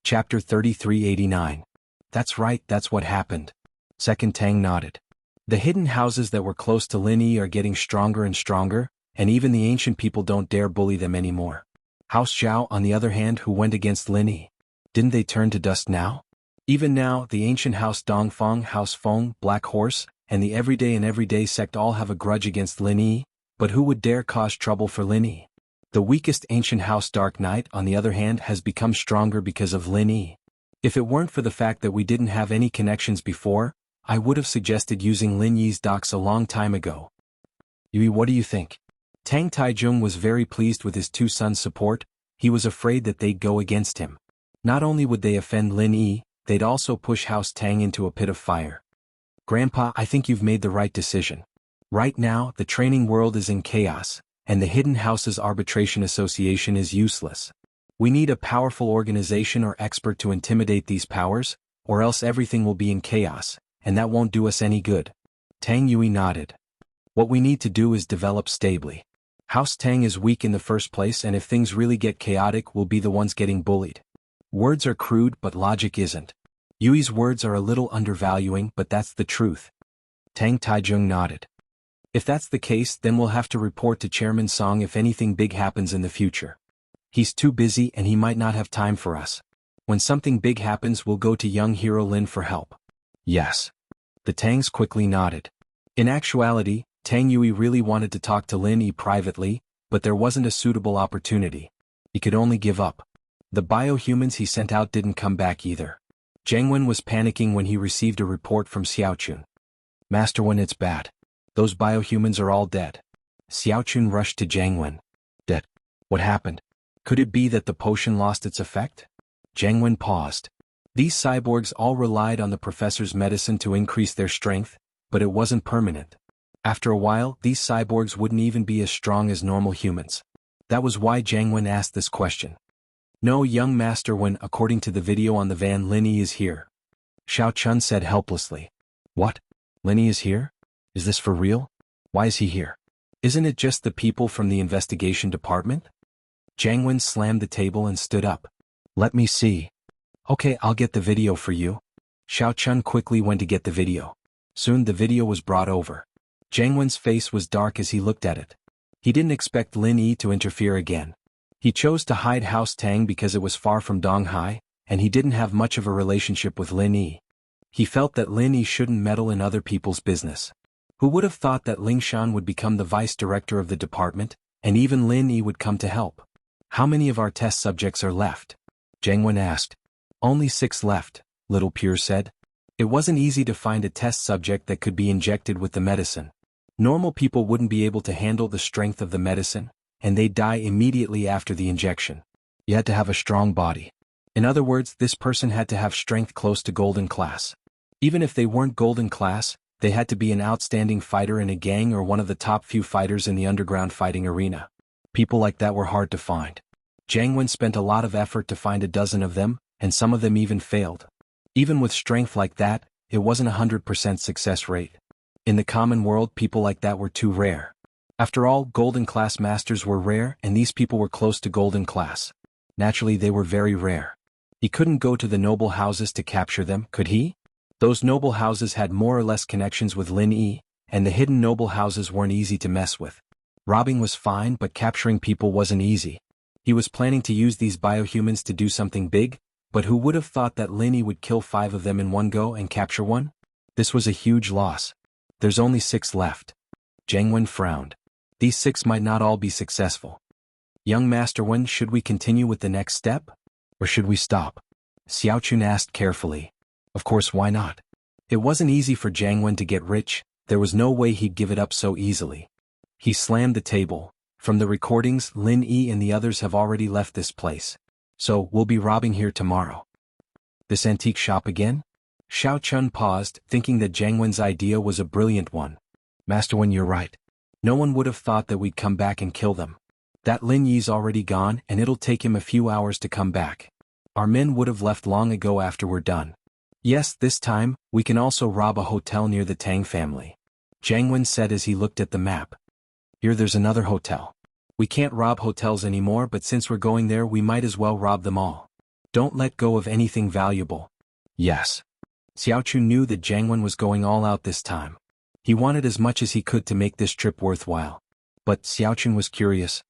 Chapter 3389. That's right, that's what happened. Second Tang nodded. The hidden houses that were close to Lin Yi are getting stronger and stronger, and even the ancient people don't dare bully them anymore. House Zhao, on the other hand, who went against Lin Yi. Didn't they turn to dust now? Even now, the ancient House Dongfeng, House Feng, Black Horse, and the everyday sect all have a grudge against Lin Yi, but who would dare cause trouble for Lin Yi? The weakest ancient House Dark Knight, on the other hand, has become stronger because of Lin Yi. If it weren't for the fact that we didn't have any connections before, I would have suggested using Lin Yi's docks a long time ago. Yui, what do you think? Tang Taijung was very pleased with his two sons' support. He was afraid that they'd go against him. Not only would they offend Lin Yi, they'd also push House Tang into a pit of fire. Grandpa, I think you've made the right decision. Right now, the training world is in chaos, and the Hidden Houses Arbitration Association is useless. We need a powerful organization or expert to intimidate these powers, or else everything will be in chaos, and that won't do us any good. Tang Yui nodded. What we need to do is develop stably. House Tang is weak in the first place, and if things really get chaotic, we'll be the ones getting bullied. Words are crude, but logic isn't. Yui's words are a little undervaluing, but that's the truth. Tang Taijung nodded. If that's the case, then we'll have to report to Chairman Song if anything big happens in the future. He's too busy and he might not have time for us. When something big happens, we'll go to young hero Lin for help. Yes. The Tangs quickly nodded. In actuality, Tang Yui really wanted to talk to Lin Yi privately, but there wasn't a suitable opportunity. He could only give up. The biohumans he sent out didn't come back either. Jiang Wen was panicking when he received a report from Xiaochun. Master Wen, it's bad. Those biohumans are all dead. Xiaochun rushed to Jiang Wen. Dead? What happened? Could it be that the potion lost its effect? Jiang Wen paused. These cyborgs all relied on the professor's medicine to increase their strength, but it wasn't permanent. After a while, these cyborgs wouldn't even be as strong as normal humans. That was why Jiang Wen asked this question. No, young Master Wen, according to the video on the van, Lin Yi is here. Xiao Chun said helplessly. What? Lin Yi is here? Is this for real? Why is he here? Isn't it just the people from the investigation department? Jiang Wen slammed the table and stood up. Let me see. Okay, I'll get the video for you. Xiao Chun quickly went to get the video. Soon the video was brought over. Jiang Wen's face was dark as he looked at it. He didn't expect Lin Yi to interfere again. He chose to hide House Tang because it was far from Donghai, and he didn't have much of a relationship with Lin Yi. He felt that Lin Yi shouldn't meddle in other people's business. Who would have thought that Ling Shan would become the vice director of the department, and even Lin Yi would come to help? How many of our test subjects are left? Jiang Wen asked. Only 6 left, Little Pure said. It wasn't easy to find a test subject that could be injected with the medicine. Normal people wouldn't be able to handle the strength of the medicine, and they'd die immediately after the injection. You had to have a strong body. In other words, this person had to have strength close to golden class. Even if they weren't golden class, they had to be an outstanding fighter in a gang or one of the top few fighters in the underground fighting arena. People like that were hard to find. Jiang Wen spent a lot of effort to find a dozen of them, and some of them even failed. Even with strength like that, it wasn't 100% success rate. In the common world, people like that were too rare. After all, golden class masters were rare, and these people were close to golden class. Naturally, they were very rare. He couldn't go to the noble houses to capture them, could he? Those noble houses had more or less connections with Lin Yi, and the hidden noble houses weren't easy to mess with. Robbing was fine, but capturing people wasn't easy. He was planning to use these biohumans to do something big, but who would have thought that Lin Yi would kill 5 of them in one go and capture one? This was a huge loss. There's only 6 left. Jiang Wen frowned. These 6 might not all be successful. Young Master Wen, should we continue with the next step? Or should we stop? Xiaochun asked carefully. Of course, why not? It wasn't easy for Jiang Wen to get rich, there was no way he'd give it up so easily. He slammed the table. From the recordings, Lin Yi and the others have already left this place. So, we'll be robbing here tomorrow. This antique shop again? Xiao Chun paused, thinking that Jiang Wen's idea was a brilliant one. Master Wen, you're right. No one would have thought that we'd come back and kill them. That Lin Yi's already gone, and it'll take him a few hours to come back. Our men would have left long ago after we're done. Yes, this time, we can also rob a hotel near the Tang family. Jiang Wen said as he looked at the map. Here there's another hotel. We can't rob hotels anymore, but since we're going there, we might as well rob them all. Don't let go of anything valuable. Yes. Xiaochun knew that Jiangwen was going all out this time. He wanted as much as he could to make this trip worthwhile. But Xiaochun was curious.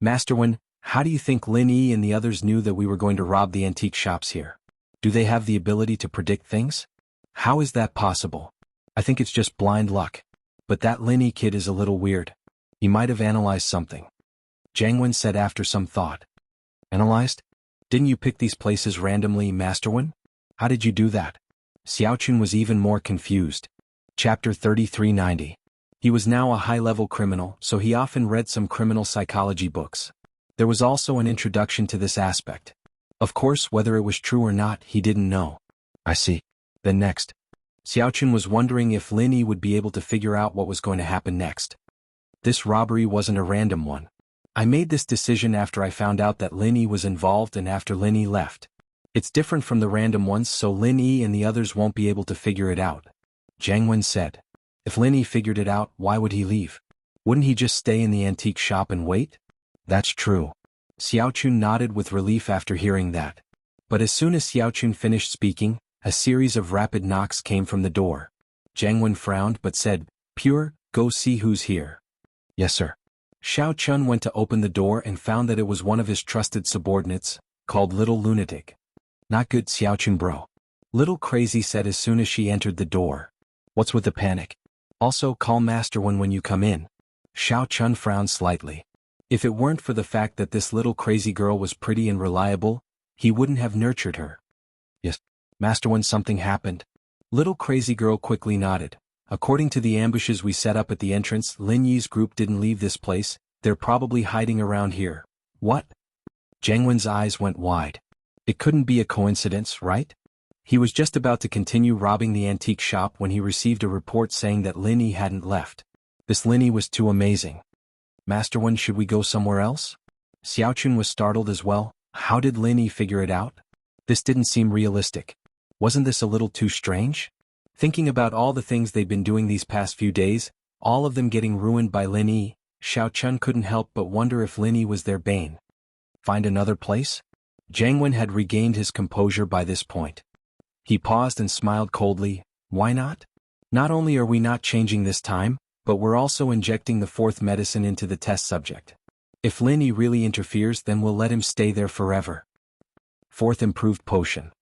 Master Wen, how do you think Lin Yi and the others knew that we were going to rob the antique shops here? Do they have the ability to predict things? How is that possible? I think it's just blind luck. But that Lin Yi kid is a little weird. He might have analyzed something. Jiangwen said after some thought. Analyzed? Didn't you pick these places randomly, Master Wen? How did you do that? Xiaochun was even more confused. Chapter 3390. He was now a high-level criminal, so he often read some criminal psychology books. There was also an introduction to this aspect. Of course, whether it was true or not, he didn't know. I see. Then next. Xiaochun was wondering if Lin Yi would be able to figure out what was going to happen next. This robbery wasn't a random one. I made this decision after I found out that Lin Yi was involved and after Lin Yi left. It's different from the random ones, so Lin Yi and the others won't be able to figure it out. Jiangwen said. If Lin Yi figured it out, why would he leave? Wouldn't he just stay in the antique shop and wait? That's true. Xiaochun nodded with relief after hearing that. But as soon as Xiaochun finished speaking, a series of rapid knocks came from the door. Jiangwen frowned but said, Pure, go see who's here. Yes, sir. Xiaochun went to open the door and found that it was one of his trusted subordinates, called Little Lunatic. Not good, Xiaochun bro. Little Crazy said as soon as she entered the door. What's with the panic? Also call Master when you come in. Xiaochun frowned slightly. If it weren't for the fact that this little crazy girl was pretty and reliable, he wouldn't have nurtured her. Yes, Master, when something happened. Little crazy girl quickly nodded. According to the ambushes we set up at the entrance, Lin Yi's group didn't leave this place. They're probably hiding around here. What? Jiangwen's eyes went wide. It couldn't be a coincidence, right? He was just about to continue robbing the antique shop when he received a report saying that Lin Yi hadn't left. This Lin Yi was too amazing. Master Wen, should we go somewhere else? Xiaochun was startled as well. How did Lin Yi figure it out? This didn't seem realistic. Wasn't this a little too strange? Thinking about all the things they'd been doing these past few days, all of them getting ruined by Lin Yi, Xiaochun couldn't help but wonder if Lin Yi was their bane. Find another place? Jiangwen had regained his composure by this point. He paused and smiled coldly. Why not? Not only are we not changing this time, but we're also injecting the fourth medicine into the test subject. If Lin Yi really interferes, then we'll let him stay there forever. Fourth improved potion.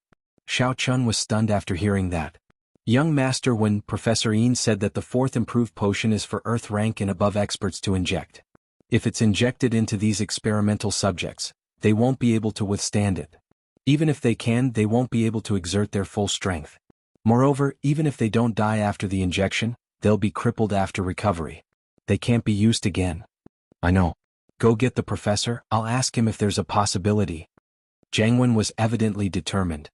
Xiaochun was stunned after hearing that. Young Master, when Professor Yin said that the fourth improved potion is for Earth rank and above experts to inject. If it's injected into these experimental subjects, they won't be able to withstand it. Even if they can, they won't be able to exert their full strength. Moreover, even if they don't die after the injection, they'll be crippled after recovery. They can't be used again. I know. Go get the professor, I'll ask him if there's a possibility. Jiangwen was evidently determined.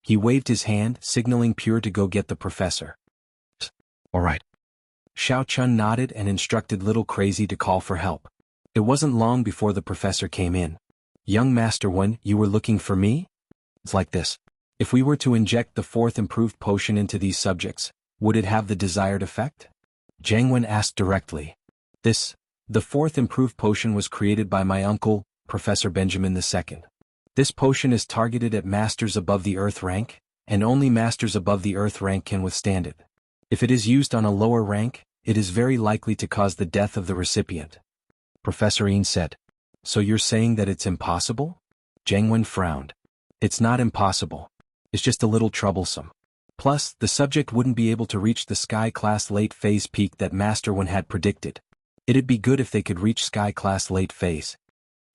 He waved his hand, signaling Pure to go get the professor. All right. Xiaochun nodded and instructed Little Crazy to call for help. It wasn't long before the professor came in. Young Master Wen, you were looking for me? It's like this. If we were to inject the fourth improved potion into these subjects, would it have the desired effect? Jiangwen asked directly. The fourth improved potion was created by my uncle, Professor Benjamin II. This potion is targeted at masters above the Earth rank, and only masters above the Earth rank can withstand it. If it is used on a lower rank, it is very likely to cause the death of the recipient. Professor Yin said. So you're saying that it's impossible? Jiangwen frowned. It's not impossible. It's just a little troublesome. Plus, the subject wouldn't be able to reach the Sky Class late phase peak that Master Wen had predicted. It'd be good if they could reach Sky Class late phase.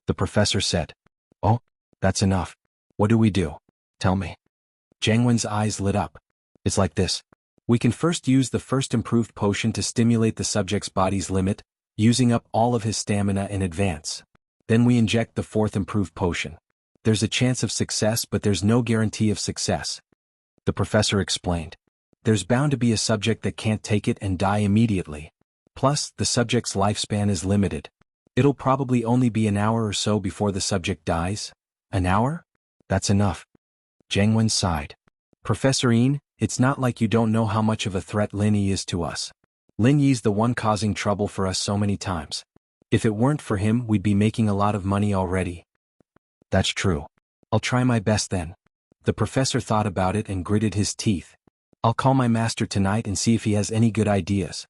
The professor said. Oh, that's enough. What do we do? Tell me. Jiangwen's eyes lit up. It's like this. We can first use the first improved potion to stimulate the subject's body's limit, using up all of his stamina in advance. Then we inject the fourth improved potion. There's a chance of success, but there's no guarantee of success. The professor explained. There's bound to be a subject that can't take it and die immediately. Plus, the subject's lifespan is limited. It'll probably only be an hour or so before the subject dies. An hour? That's enough. Jiangwen sighed. Professor Yin, it's not like you don't know how much of a threat Lin Yi is to us. Lin Yi's the one causing trouble for us so many times. If it weren't for him, we'd be making a lot of money already. That's true. I'll try my best then. The professor thought about it and gritted his teeth. I'll call my master tonight and see if he has any good ideas.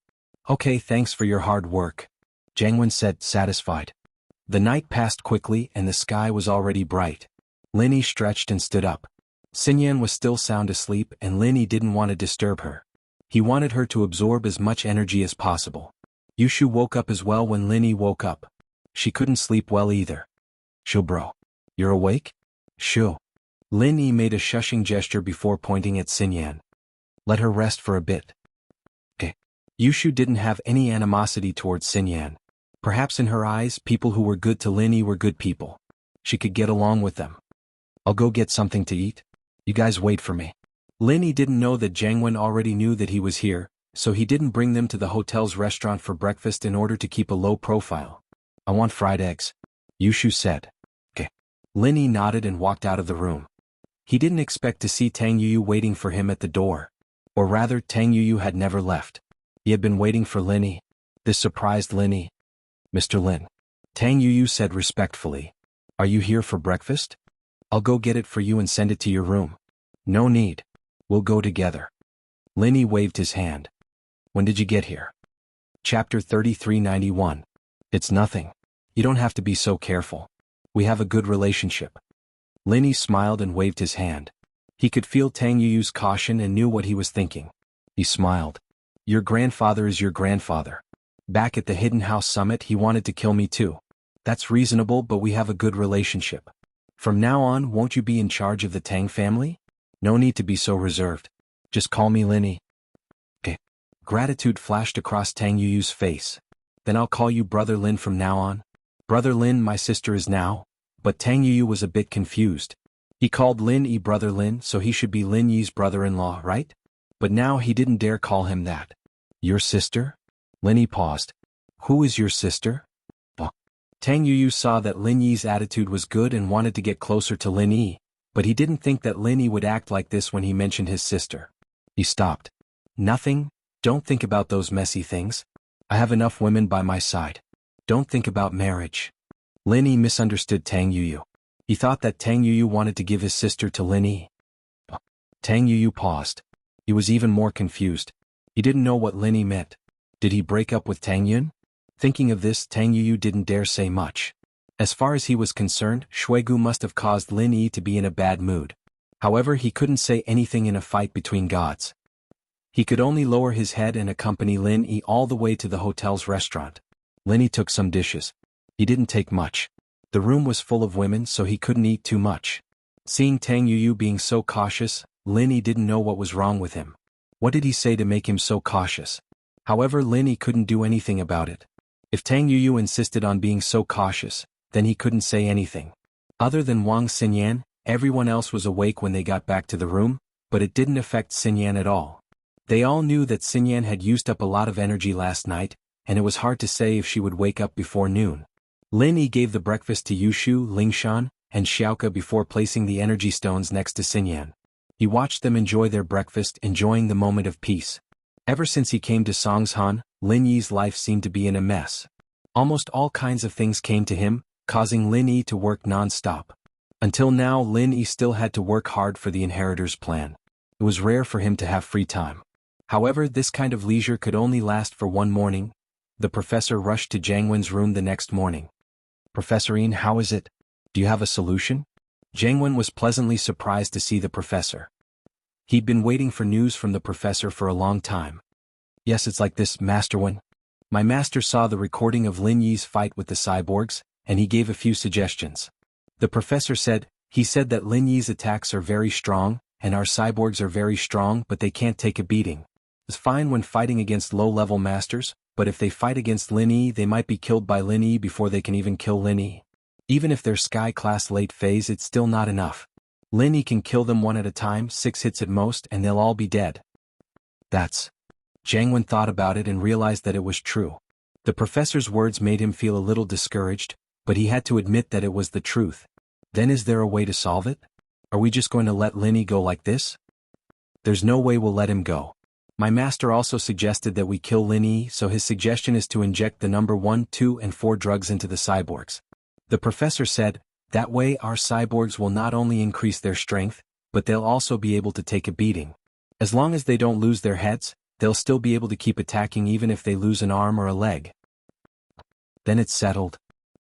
Okay, thanks for your hard work, Jianghu said, satisfied. The night passed quickly and the sky was already bright. Linny stretched and stood up. Xinyan was still sound asleep and Linny didn't want to disturb her. He wanted her to absorb as much energy as possible. Yushu woke up as well when Linny woke up. She couldn't sleep well either. Shoo bro. You're awake? Shoo. Linny made a shushing gesture before pointing at Xinyan. Let her rest for a bit. Yushu didn't have any animosity towards Xinyan. Perhaps in her eyes, people who were good to Linny were good people. She could get along with them. I'll go get something to eat. You guys wait for me. Linny didn't know that Jianghu already knew that he was here, so he didn't bring them to the hotel's restaurant for breakfast in order to keep a low profile. I want fried eggs, Yushu said. Linny nodded and walked out of the room. He didn't expect to see Tang Yuyu waiting for him at the door. Or rather, Tang Yuyu had never left. He had been waiting for Linny. This surprised Linny. Mr. Lin. Tang Yuyu said respectfully. Are you here for breakfast? I'll go get it for you and send it to your room. No need. We'll go together. Linny waved his hand. When did you get here? Chapter 3391. It's nothing. You don't have to be so careful. We have a good relationship. Linny smiled and waved his hand. He could feel Tang Yuyu's caution and knew what he was thinking. He smiled. Your grandfather is your grandfather. Back at the Hidden House Summit he wanted to kill me too. That's reasonable, but we have a good relationship. From now on, won't you be in charge of the Tang family? No need to be so reserved. Just call me Linny. Gratitude flashed across Tang Yuyu's face. Then I'll call you Brother Lin from now on. Brother Lin, my sister is now. But Tang Yuyu was a bit confused. He called Lin Yi Brother Lin, so he should be Lin Yi's brother-in-law, right? But now he didn't dare call him that. Your sister? Linny paused. Who is your sister? Tang Yuyu saw that Lin Yi's attitude was good and wanted to get closer to Lin Yi, but he didn't think that Lin Yi would act like this when he mentioned his sister. He stopped. Nothing. Don't think about those messy things. I have enough women by my side. Don't think about marriage. Lin Yi misunderstood Tang Yuyu. He thought that Tang Yuyu wanted to give his sister to Lin Yi. Tang Yuyu paused. He was even more confused. He didn't know what Lin Yi meant. Did he break up with Tang Yun? Thinking of this, Tang Yuyu didn't dare say much. As far as he was concerned, Shuigu must have caused Lin Yi to be in a bad mood. However, he couldn't say anything in a fight between gods. He could only lower his head and accompany Lin Yi all the way to the hotel's restaurant. Lin Yi took some dishes. He didn't take much. The room was full of women, so he couldn't eat too much. Seeing Tang Yuyu being so cautious, Lin Yi didn't know what was wrong with him. What did he say to make him so cautious? However, Lin Yi couldn't do anything about it. If Tang Yuyu insisted on being so cautious, then he couldn't say anything. Other than Wang Xinyan, everyone else was awake when they got back to the room, but it didn't affect Xinyan at all. They all knew that Xinyan had used up a lot of energy last night, and it was hard to say if she would wake up before noon. Lin Yi gave the breakfast to Yushu, Lingshan, and Xiaoke before placing the energy stones next to Xinyan. He watched them enjoy their breakfast, enjoying the moment of peace. Ever since he came to Songshan, Lin Yi's life seemed to be in a mess. Almost all kinds of things came to him, causing Lin Yi to work non-stop. Until now, Lin Yi still had to work hard for the inheritor's plan. It was rare for him to have free time. However, this kind of leisure could only last for one morning. The professor rushed to Jianghu's room the next morning. Professorine, how is it? Do you have a solution? Jianghu was pleasantly surprised to see the professor. He'd been waiting for news from the professor for a long time. Yes, it's like this, Master Wen. My master saw the recording of Lin Yi's fight with the cyborgs, and he gave a few suggestions. The professor said, he said that Lin Yi's attacks are very strong, and our cyborgs are very strong, but they can't take a beating. It's fine when fighting against low-level masters, but if they fight against Lin Yi, they might be killed by Lin Yi before they can even kill Lin Yi. Even if they're Sky-class late phase, it's still not enough. Lin Yi can kill them one at a time, 6 hits at most, and they'll all be dead. That's... Jianghu thought about it and realized that it was true. The professor's words made him feel a little discouraged, but he had to admit that it was the truth. Then is there a way to solve it? Are we just going to let Lin Yi go like this? There's no way we'll let him go. My master also suggested that we kill Lin Yi, so his suggestion is to inject the number 1, 2, and 4 drugs into the cyborgs. The professor said, That way our cyborgs will not only increase their strength, but they'll also be able to take a beating. As long as they don't lose their heads, they'll still be able to keep attacking even if they lose an arm or a leg. Then it's settled.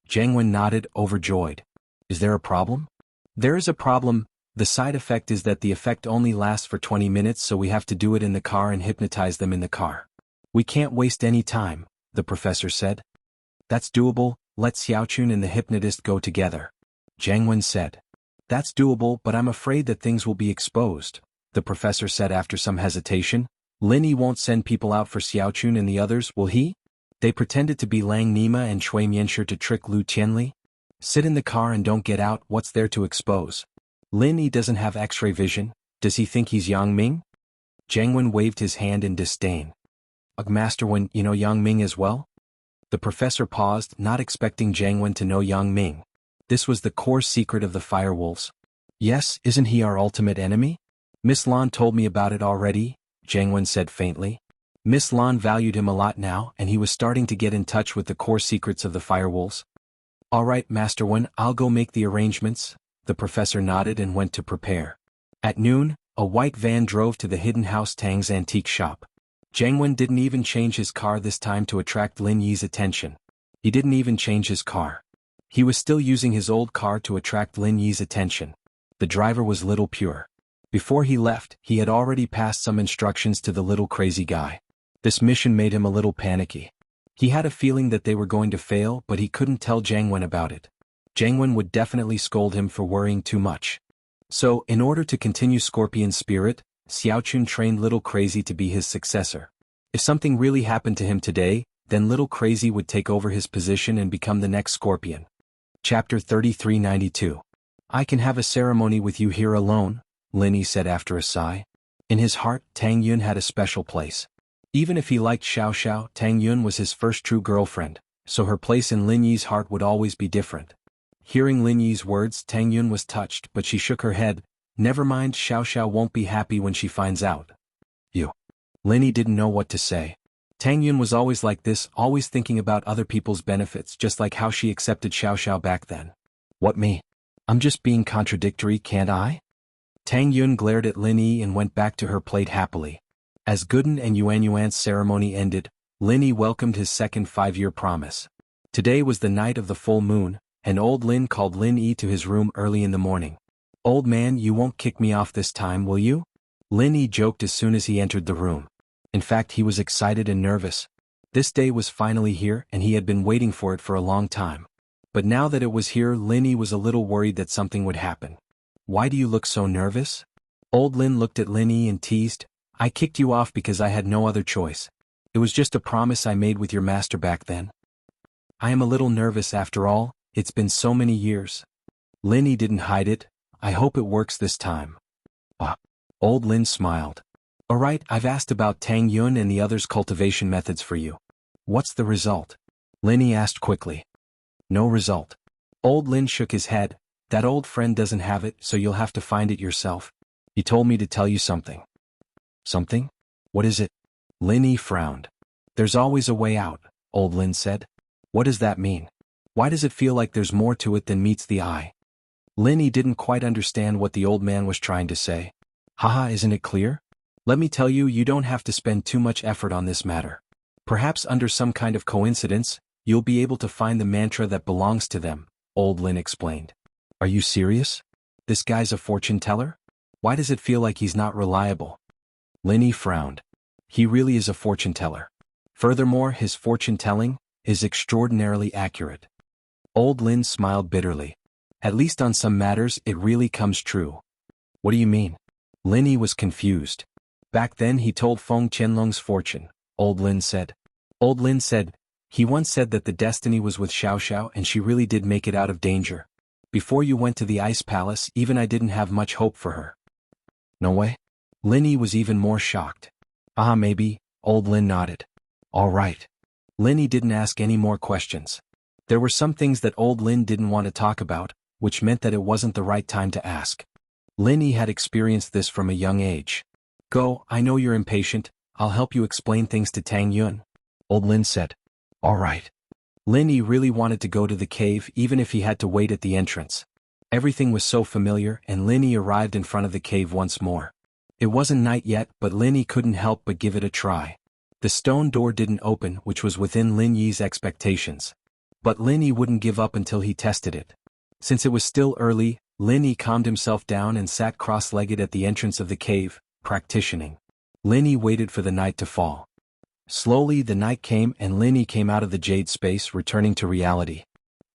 Jianghu nodded, overjoyed. Is there a problem? There is a problem. The side effect is that the effect only lasts for 20 minutes, so we have to do it in the car and hypnotize them in the car. We can't waste any time, the professor said. That's doable. Let Xiaochun and the hypnotist go together. Jianghu said. That's doable, but I'm afraid that things will be exposed, the professor said after some hesitation. Lin Yi won't send people out for Xiaochun and the others, will he? They pretended to be Lang Nima and Shui Mianshi to trick Lu Tianli. Sit in the car and don't get out, what's there to expose? Lin Yi doesn't have X-ray vision, does he think he's Yang Ming? Jianghu waved his hand in disdain. Master Wen, you know Yang Ming as well? The professor paused, not expecting Jianghu to know Yang Ming. This was the core secret of the Firewolves. Yes, isn't he our ultimate enemy? Miss Lan told me about it already, Jianghu said faintly. Miss Lan valued him a lot now, and he was starting to get in touch with the core secrets of the Firewolves. All right, Master Wen, I'll go make the arrangements. The professor nodded and went to prepare. At noon, a white van drove to the hidden house Tang's antique shop. Jianghu didn't even change his car this time to attract Lin Yi's attention. He didn't even change his car. He was still using his old car to attract Lin Yi's attention. The driver was Little Pure. Before he left, he had already passed some instructions to the little crazy guy. This mission made him a little panicky. He had a feeling that they were going to fail, but he couldn't tell Jianghu about it. Jianghu would definitely scold him for worrying too much. So, in order to continue Scorpion's spirit, Xiaochun trained Little Crazy to be his successor. If something really happened to him today, then Little Crazy would take over his position and become the next Scorpion. Chapter 3392. I can have a ceremony with you here alone, Lin Yi said after a sigh. In his heart, Tang Yun had a special place. Even if he liked Xiao Xiao, Tang Yun was his first true girlfriend, so her place in Lin Yi's heart would always be different. Hearing Lin Yi's words, Tang Yun was touched, but she shook her head. Never mind, Xiao Xiao won't be happy when she finds out. You. Lin Yi didn't know what to say. Tang Yun was always like this, always thinking about other people's benefits, just like how she accepted Xiao Xiao back then. What me? I'm just being contradictory, can't I? Tang Yun glared at Lin Yi and went back to her plate happily. As Guden and Yuan's ceremony ended, Lin Yi welcomed his second 5-year promise. Today was the night of the full moon, and old Lin called Lin Yi to his room early in the morning. Old man, you won't kick me off this time, will you? Lin Yi joked as soon as he entered the room. In fact, he was excited and nervous. This day was finally here, and he had been waiting for it for a long time. But now that it was here, Lin Yi was a little worried that something would happen. Why do you look so nervous? Old Lin looked at Lin Yi and teased. I kicked you off because I had no other choice. It was just a promise I made with your master back then. I am a little nervous after all, it's been so many years. Lin Yi didn't hide it. I hope it works this time. Old Lin smiled. Alright, I've asked about Tang Yun and the others' cultivation methods for you. What's the result? Lin Yi asked quickly. No result. Old Lin shook his head. That old friend doesn't have it, so you'll have to find it yourself. He told me to tell you something. Something? What is it? Lin Yi frowned. There's always a way out, old Lin said. What does that mean? Why does it feel like there's more to it than meets the eye? Lin Yi didn't quite understand what the old man was trying to say. Haha, isn't it clear? Let me tell you, you don't have to spend too much effort on this matter. Perhaps under some kind of coincidence, you'll be able to find the mantra that belongs to them, old Lin explained. Are you serious? This guy's a fortune teller? Why does it feel like he's not reliable? Lin Yi frowned. He really is a fortune teller. Furthermore, his fortune telling is extraordinarily accurate. Old Lin smiled bitterly. At least on some matters, it really comes true. What do you mean? Lin Yi was confused. Back then he told Feng Qianlong's fortune, old Lin said. Old Lin said, he once said that the destiny was with Xiao Xiao and she really did make it out of danger. Before you went to the Ice Palace, even I didn't have much hope for her. No way? Lin Yi was even more shocked. Maybe, old Lin nodded. All right. Lin Yi didn't ask any more questions. There were some things that old Lin didn't want to talk about, which meant that it wasn't the right time to ask. Lin Yi had experienced this from a young age. Go, I know you're impatient, I'll help you explain things to Tang Yun. Old Lin said. All right. Lin Yi really wanted to go to the cave even if he had to wait at the entrance. Everything was so familiar, and Lin Yi arrived in front of the cave once more. It wasn't night yet, but Lin Yi couldn't help but give it a try. The stone door didn't open, which was within Lin Yi's expectations. But Lin Yi wouldn't give up until he tested it. Since it was still early, Lin Yi calmed himself down and sat cross-legged at the entrance of the cave, practicing. Lin Yi waited for the night to fall. Slowly the night came and Lin Yi came out of the jade space, returning to reality.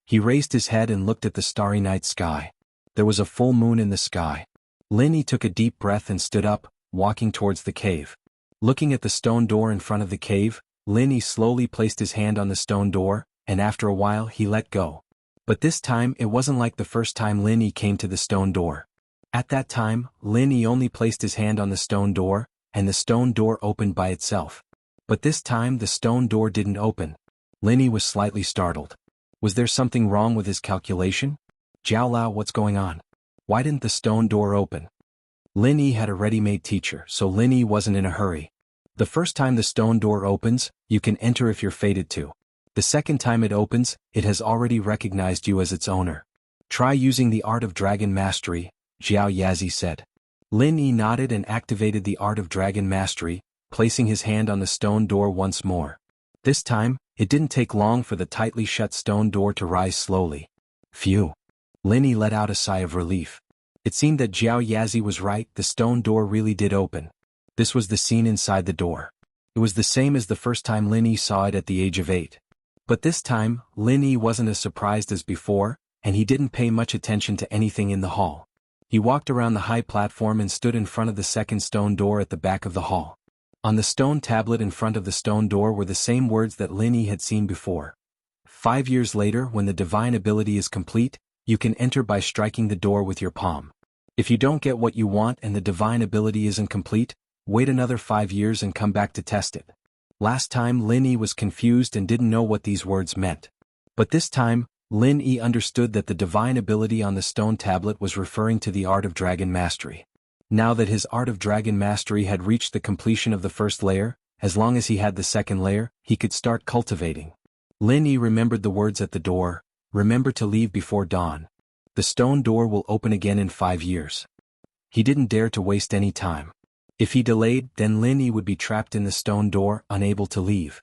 He raised his head and looked at the starry night sky. There was a full moon in the sky. Lin Yi took a deep breath and stood up, walking towards the cave. Looking at the stone door in front of the cave, Lin Yi slowly placed his hand on the stone door, and after a while he let go. But this time it wasn't like the first time Lin Yi came to the stone door. At that time, Lin Yi only placed his hand on the stone door, and the stone door opened by itself. But this time the stone door didn't open. Lin Yi was slightly startled. Was there something wrong with his calculation? Jiao Lao, what's going on? Why didn't the stone door open? Lin Yi had a ready-made teacher, so Lin Yi wasn't in a hurry. The first time the stone door opens, you can enter if you're fated to. The second time it opens, it has already recognized you as its owner. Try using the Art of Dragon Mastery, Jiao Yazi said. Lin Yi nodded and activated the Art of Dragon Mastery, placing his hand on the stone door once more. This time, it didn't take long for the tightly shut stone door to rise slowly. Phew! Lin Yi let out a sigh of relief. It seemed that Jiao Yazi was right, the stone door really did open. This was the scene inside the door. It was the same as the first time Lin Yi saw it at the age of 8. But this time, Lin Yi wasn't as surprised as before, and he didn't pay much attention to anything in the hall. He walked around the high platform and stood in front of the second stone door at the back of the hall. On the stone tablet in front of the stone door were the same words that Lin Yi had seen before. 5 years later, when the divine ability is complete, you can enter by striking the door with your palm. If you don't get what you want and the divine ability isn't complete, wait another 5 years and come back to test it. Last time Lin Yi was confused and didn't know what these words meant. But this time, Lin Yi understood that the divine ability on the stone tablet was referring to the Art of Dragon Mastery. Now that his Art of Dragon Mastery had reached the completion of the first layer, as long as he had the second layer, he could start cultivating. Lin Yi remembered the words at the door, remember to leave before dawn. The stone door will open again in 5 years. He didn't dare to waste any time. If he delayed, then Lin Yi would be trapped in the stone door, unable to leave.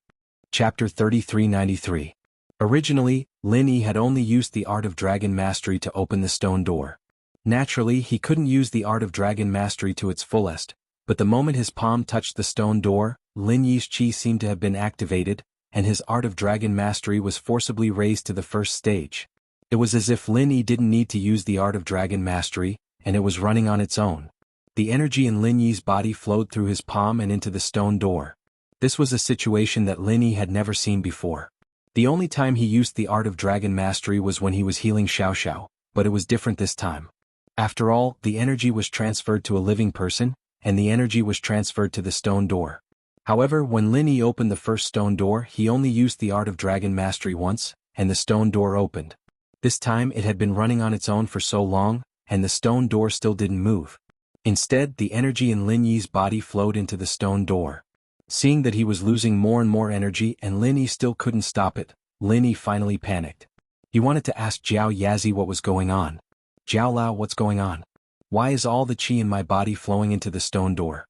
Chapter 3393. Originally, Lin Yi had only used the Art of Dragon Mastery to open the stone door. Naturally, he couldn't use the Art of Dragon Mastery to its fullest, but the moment his palm touched the stone door, Lin Yi's chi seemed to have been activated, and his Art of Dragon Mastery was forcibly raised to the first stage. It was as if Lin Yi didn't need to use the Art of Dragon Mastery, and it was running on its own. The energy in Lin Yi's body flowed through his palm and into the stone door. This was a situation that Lin Yi had never seen before. The only time he used the Art of Dragon Mastery was when he was healing Xiao Xiao, but it was different this time. After all, the energy was transferred to a living person, and the energy was transferred to the stone door. However, when Lin Yi opened the first stone door, he only used the Art of Dragon Mastery once, and the stone door opened. This time it had been running on its own for so long, and the stone door still didn't move. Instead, the energy in Lin Yi's body flowed into the stone door. Seeing that he was losing more and more energy and Lin Yi still couldn't stop it, Lin Yi finally panicked. He wanted to ask Jiao Yazi what was going on. Jiao Lao, what's going on? Why is all the chi in my body flowing into the stone door?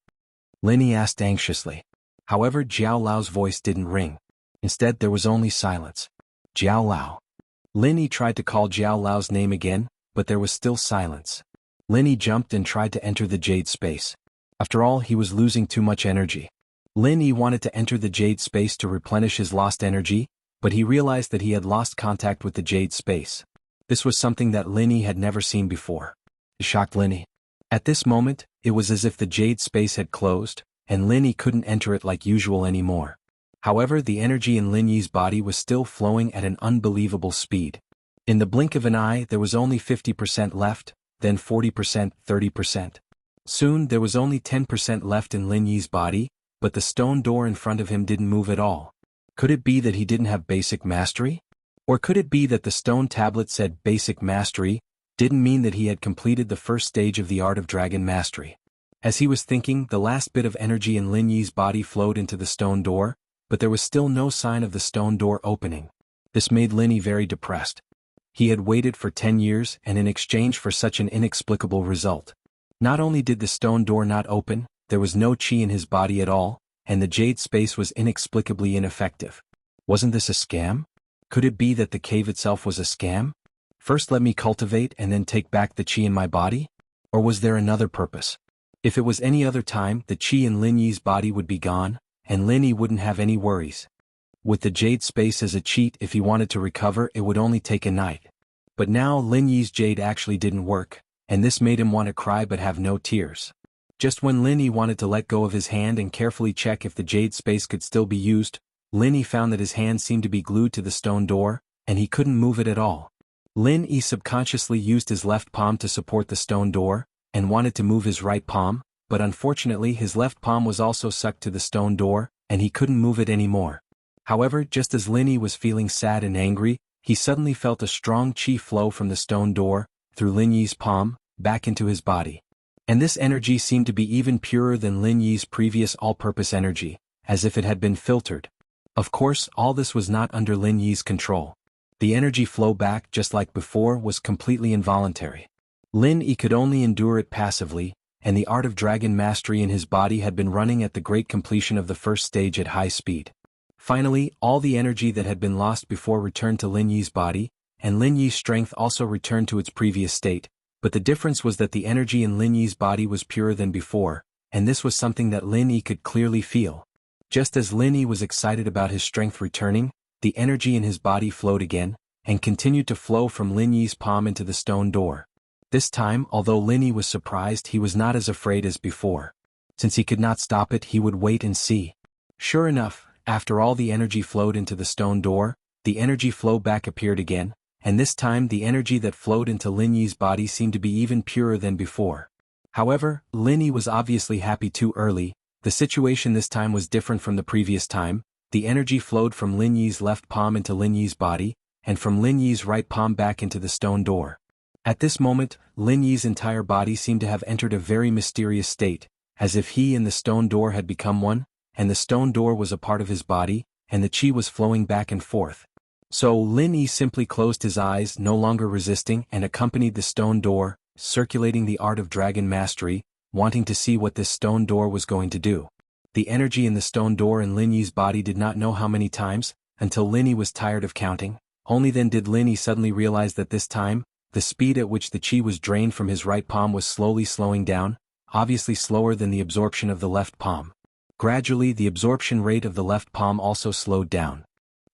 Lin Yi asked anxiously. However, Jiao Lao's voice didn't ring. Instead, there was only silence. Jiao Lao. Lin Yi tried to call Jiao Lao's name again, but there was still silence. Lin Yi jumped and tried to enter the jade space. After all, he was losing too much energy. Lin Yi wanted to enter the jade space to replenish his lost energy, but he realized that he had lost contact with the jade space. This was something that Lin Yi had never seen before. It shocked Lin Yi. At this moment, it was as if the jade space had closed, and Lin Yi couldn't enter it like usual anymore. However, the energy in Lin Yi's body was still flowing at an unbelievable speed. In the blink of an eye, there was only 50% left, then 40%, 30%. Soon, there was only 10% left in Lin Yi's body, but the stone door in front of him didn't move at all. Could it be that he didn't have basic mastery? Or could it be that the stone tablet said basic mastery, didn't mean that he had completed the first stage of the Art of Dragon Mastery? As he was thinking, the last bit of energy in Lin Yi's body flowed into the stone door, but there was still no sign of the stone door opening. This made Lin Yi very depressed. He had waited for 10 years and in exchange for such an inexplicable result. Not only did the stone door not open, there was no qi in his body at all, and the jade space was inexplicably ineffective. Wasn't this a scam? Could it be that the cave itself was a scam? First let me cultivate and then take back the qi in my body? Or was there another purpose? If it was any other time, the qi in Lin Yi's body would be gone, and Lin Yi wouldn't have any worries. With the jade space as a cheat, if he wanted to recover, it would only take a night. But now Lin Yi's jade actually didn't work, and this made him want to cry but have no tears. Just when Lin Yi wanted to let go of his hand and carefully check if the jade space could still be used, Lin Yi found that his hand seemed to be glued to the stone door, and he couldn't move it at all. Lin Yi subconsciously used his left palm to support the stone door, and wanted to move his right palm, but unfortunately his left palm was also sucked to the stone door, and he couldn't move it anymore. However, just as Lin Yi was feeling sad and angry, he suddenly felt a strong qi flow from the stone door, through Lin Yi's palm, back into his body. And this energy seemed to be even purer than Lin Yi's previous all-purpose energy, as if it had been filtered. Of course, all this was not under Lin Yi's control. The energy flow back, just like before, was completely involuntary. Lin Yi could only endure it passively, and the art of dragon mastery in his body had been running at the great completion of the first stage at high speed. Finally, all the energy that had been lost before returned to Lin Yi's body, and Lin Yi's strength also returned to its previous state, but the difference was that the energy in Lin Yi's body was purer than before, and this was something that Lin Yi could clearly feel. Just as Lin Yi was excited about his strength returning, the energy in his body flowed again, and continued to flow from Lin Yi's palm into the stone door. This time, although Lin Yi was surprised, he was not as afraid as before. Since he could not stop it, he would wait and see. Sure enough, after all the energy flowed into the stone door, the energy flow back appeared again, and this time the energy that flowed into Lin Yi's body seemed to be even purer than before. However, Lin Yi was obviously happy too early. The situation this time was different from the previous time. The energy flowed from Lin Yi's left palm into Lin Yi's body, and from Lin Yi's right palm back into the stone door. At this moment, Lin Yi's entire body seemed to have entered a very mysterious state, as if he and the stone door had become one, and the stone door was a part of his body, and the qi was flowing back and forth. So Lin Yi simply closed his eyes, no longer resisting, and accompanied the stone door, circulating the art of dragon mastery, wanting to see what this stone door was going to do. The energy in the stone door in Lin Yi's body did not know how many times, until Lin Yi was tired of counting. Only then did Lin Yi suddenly realize that this time, the speed at which the qi was drained from his right palm was slowly slowing down, obviously slower than the absorption of the left palm. Gradually, the absorption rate of the left palm also slowed down.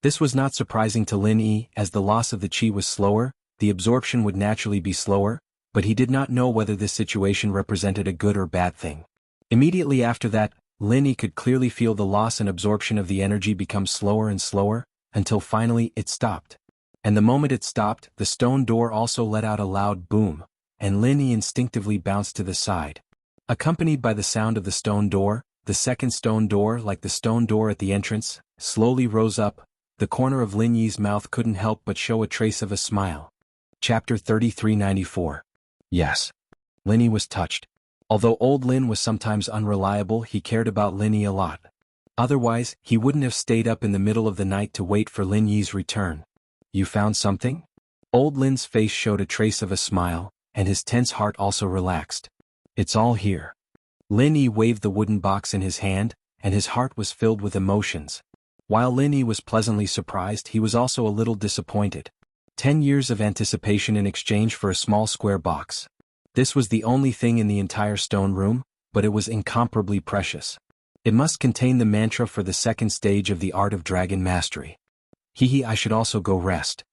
This was not surprising to Lin Yi, as the loss of the qi was slower, the absorption would naturally be slower, but he did not know whether this situation represented a good or bad thing. Immediately after that, Lin Yi could clearly feel the loss and absorption of the energy become slower and slower, until finally it stopped. And the moment it stopped, the stone door also let out a loud boom, and Lin Yi instinctively bounced to the side. Accompanied by the sound of the stone door, the second stone door, like the stone door at the entrance, slowly rose up. The corner of Lin Yi's mouth couldn't help but show a trace of a smile. Chapter 3394. Yes. Lin Yi was touched. Although old Lin was sometimes unreliable, he cared about Lin Yi a lot. Otherwise, he wouldn't have stayed up in the middle of the night to wait for Lin Yi's return. You found something? Old Lin's face showed a trace of a smile, and his tense heart also relaxed. It's all here. Lin Yi waved the wooden box in his hand, and his heart was filled with emotions. While Lin Yi was pleasantly surprised, he was also a little disappointed. 10 years of anticipation in exchange for a small square box. This was the only thing in the entire stone room, but it was incomparably precious. It must contain the mantra for the second stage of the art of dragon mastery. I should also go rest.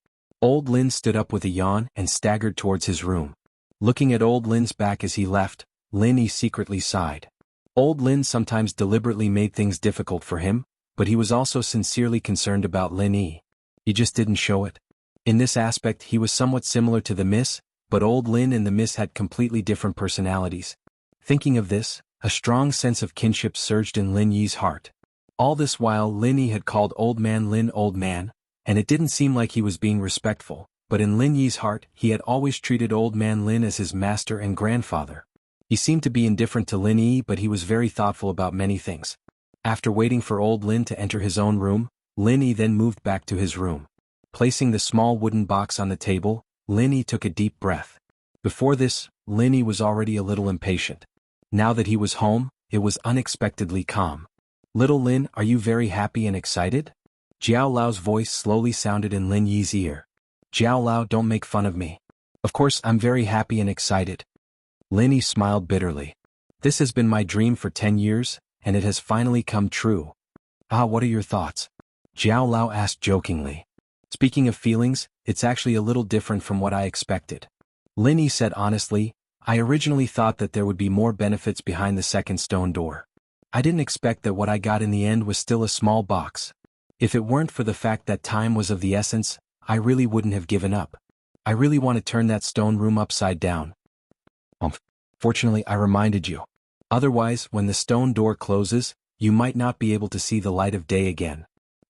Old Lin stood up with a yawn and staggered towards his room. Looking at old Lin's back as he left, Lin Yi secretly sighed. Old Lin sometimes deliberately made things difficult for him, but he was also sincerely concerned about Lin Yi. He just didn't show it. In this aspect he was somewhat similar to the Miss, but old Lin and the Miss had completely different personalities. Thinking of this, a strong sense of kinship surged in Lin Yi's heart. All this while Lin Yi had called Old Man Lin old man, and it didn't seem like he was being respectful, but in Lin Yi's heart he had always treated Old Man Lin as his master and grandfather. He seemed to be indifferent to Lin Yi, but he was very thoughtful about many things. After waiting for old Lin to enter his own room, Lin Yi then moved back to his room. Placing the small wooden box on the table, Linny took a deep breath. Before this, Linny was already a little impatient. Now that he was home, it was unexpectedly calm. "Little Lin, are you very happy and excited?" Jiao Lao's voice slowly sounded in Lin Yi's ear. "Jiao Lao, don't make fun of me. Of course I'm very happy and excited." Lin Yi smiled bitterly. "This has been my dream for 10 years, and it has finally come true." "Ah, what are your thoughts?" Jiao Lao asked jokingly. "Speaking of feelings, it's actually a little different from what I expected." Lin Yi said honestly, "I originally thought that there would be more benefits behind the second stone door. I didn't expect that what I got in the end was still a small box. If it weren't for the fact that time was of the essence, I really wouldn't have given up. I really want to turn that stone room upside down." Fortunately, I reminded you. Otherwise, when the stone door closes, you might not be able to see the light of day again.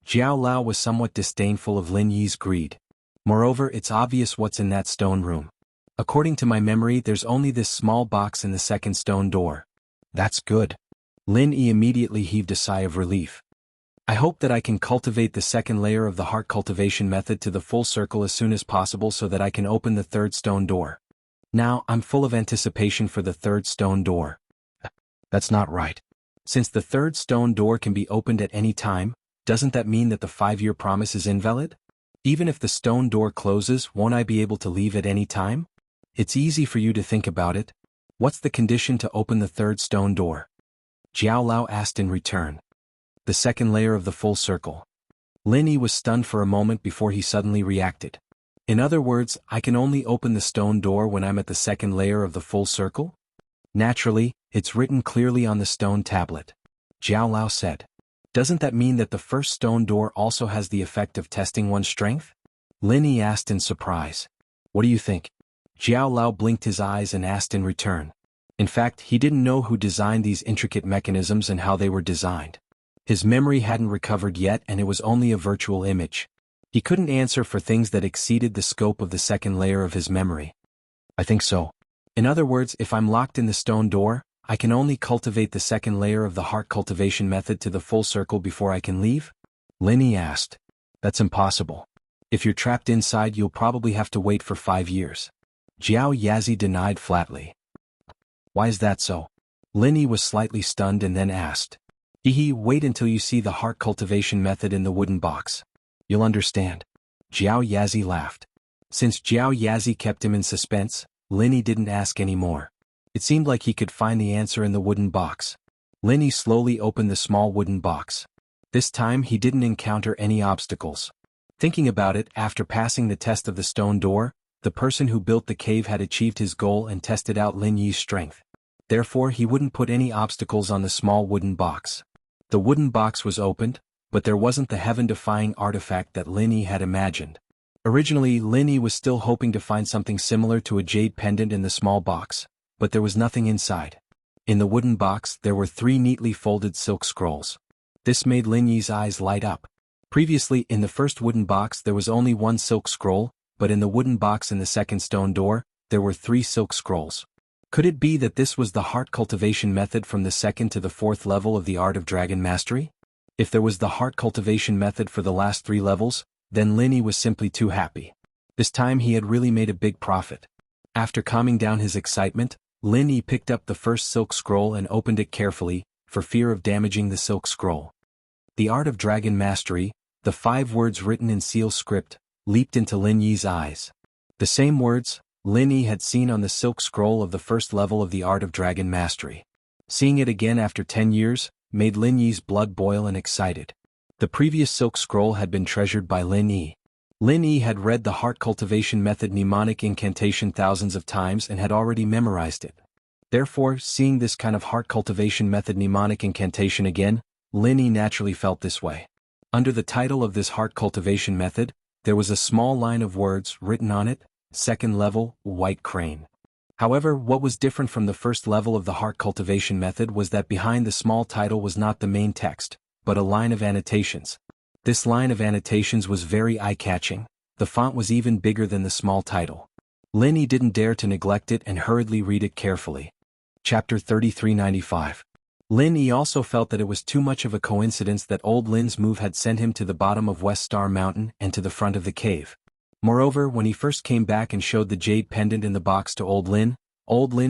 Jiao Lao was somewhat disdainful of Lin Yi's greed. "Moreover, it's obvious what's in that stone room. According to my memory, there's only this small box in the second stone door." "That's good." Lin Yi immediately heaved a sigh of relief. "I hope that I can cultivate the second layer of the heart cultivation method to the full circle as soon as possible so that I can open the third stone door. Now, I'm full of anticipation for the third stone door." "That's not right. Since the third stone door can be opened at any time, doesn't that mean that the 5-year promise is invalid? Even if the stone door closes, won't I be able to leave at any time? It's easy for you to think about it. What's the condition to open the third stone door?" Jiao Lao asked in return. "The second layer of the full circle." Lin Yi was stunned for a moment before he suddenly reacted. "In other words, I can only open the stone door when I'm at the second layer of the full circle?" "Naturally, it's written clearly on the stone tablet," Jiao Lao said. "Doesn't that mean that the first stone door also has the effect of testing one's strength?" Lin Yi asked in surprise. "What do you think?" Jiao Lao blinked his eyes and asked in return. In fact, he didn't know who designed these intricate mechanisms and how they were designed. His memory hadn't recovered yet and it was only a virtual image. He couldn't answer for things that exceeded the scope of the second layer of his memory. "I think so. In other words, if I'm locked in the stone door, I can only cultivate the second layer of the heart cultivation method to the full circle before I can leave?" Lin Yi asked. "That's impossible. If you're trapped inside, you'll probably have to wait for 5 years. Jiao Yazi denied flatly. "Why is that so?" Lin Yi was slightly stunned and then asked. Wait until you see the heart cultivation method in the wooden box. You'll understand." Jiao Yazi laughed. Since Jiao Yazi kept him in suspense, Lin Yi didn't ask any more. It seemed like he could find the answer in the wooden box. Lin Yi slowly opened the small wooden box. This time he didn't encounter any obstacles. Thinking about it, after passing the test of the stone door, the person who built the cave had achieved his goal and tested out Lin Yi's strength. Therefore he wouldn't put any obstacles on the small wooden box. The wooden box was opened, but there wasn't the heaven-defying artifact that Lin Yi had imagined. Originally, Lin Yi was still hoping to find something similar to a jade pendant in the small box, but there was nothing inside. In the wooden box, there were 3 neatly folded silk scrolls. This made Lin Yi's eyes light up. Previously, in the first wooden box there was only 1 silk scroll, but in the wooden box in the second stone door, there were 3 silk scrolls. Could it be that this was the heart cultivation method from the 2nd to the 4th level of the art of dragon mastery? If there was the heart cultivation method for the last 3 levels, then Lin Yi was simply too happy. This time he had really made a big profit. After calming down his excitement, Lin Yi picked up the first silk scroll and opened it carefully, for fear of damaging the silk scroll. The art of dragon mastery, the 5 words written in seal script, leaped into Lin Yi's eyes. The same words Lin Yi had seen on the silk scroll of the first level of the art of dragon mastery. Seeing it again after 10 years, made Lin Yi's blood boil and excited. The previous silk scroll had been treasured by Lin Yi. Lin Yi had read the heart cultivation method mnemonic incantation thousands of times and had already memorized it. Therefore, seeing this kind of heart cultivation method mnemonic incantation again, Lin Yi naturally felt this way. Under the title of this heart cultivation method, there was a small line of words written on it, second level, white crane. However, what was different from the first level of the heart cultivation method was that behind the small title was not the main text, but a line of annotations. This line of annotations was very eye-catching. The font was even bigger than the small title. Lin Yi didn't dare to neglect it and hurriedly read it carefully. Chapter 3395. Lin Yi also felt that it was too much of a coincidence that old Lin's move had sent him to the bottom of West Star Mountain and to the front of the cave. Moreover, when he first came back and showed the jade pendant in the box to old Lin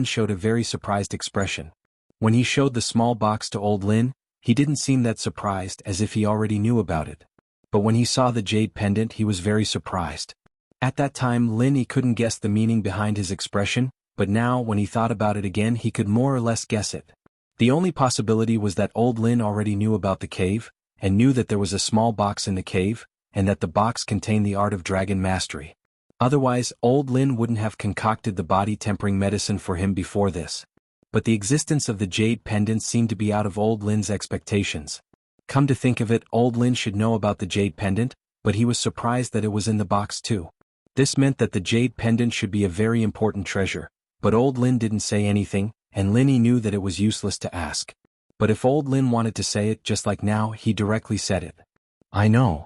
showed a very surprised expression. When he showed the small box to old Lin, he didn't seem that surprised, as if he already knew about it. But when he saw the jade pendant, he was very surprised. At that time Lin Yi couldn't guess the meaning behind his expression, but now when he thought about it again he could more or less guess it. The only possibility was that old Lin already knew about the cave, and knew that there was a small box in the cave, and that the box contained the art of dragon mastery. Otherwise, old Lin wouldn't have concocted the body-tempering medicine for him before this. But the existence of the jade pendant seemed to be out of old Lin's expectations. Come to think of it, old Lin should know about the jade pendant, but he was surprised that it was in the box too. This meant that the jade pendant should be a very important treasure, but old Lin didn't say anything, and Lin Yi knew that it was useless to ask. But if old Lin wanted to say it just like now, he directly said it. "I know."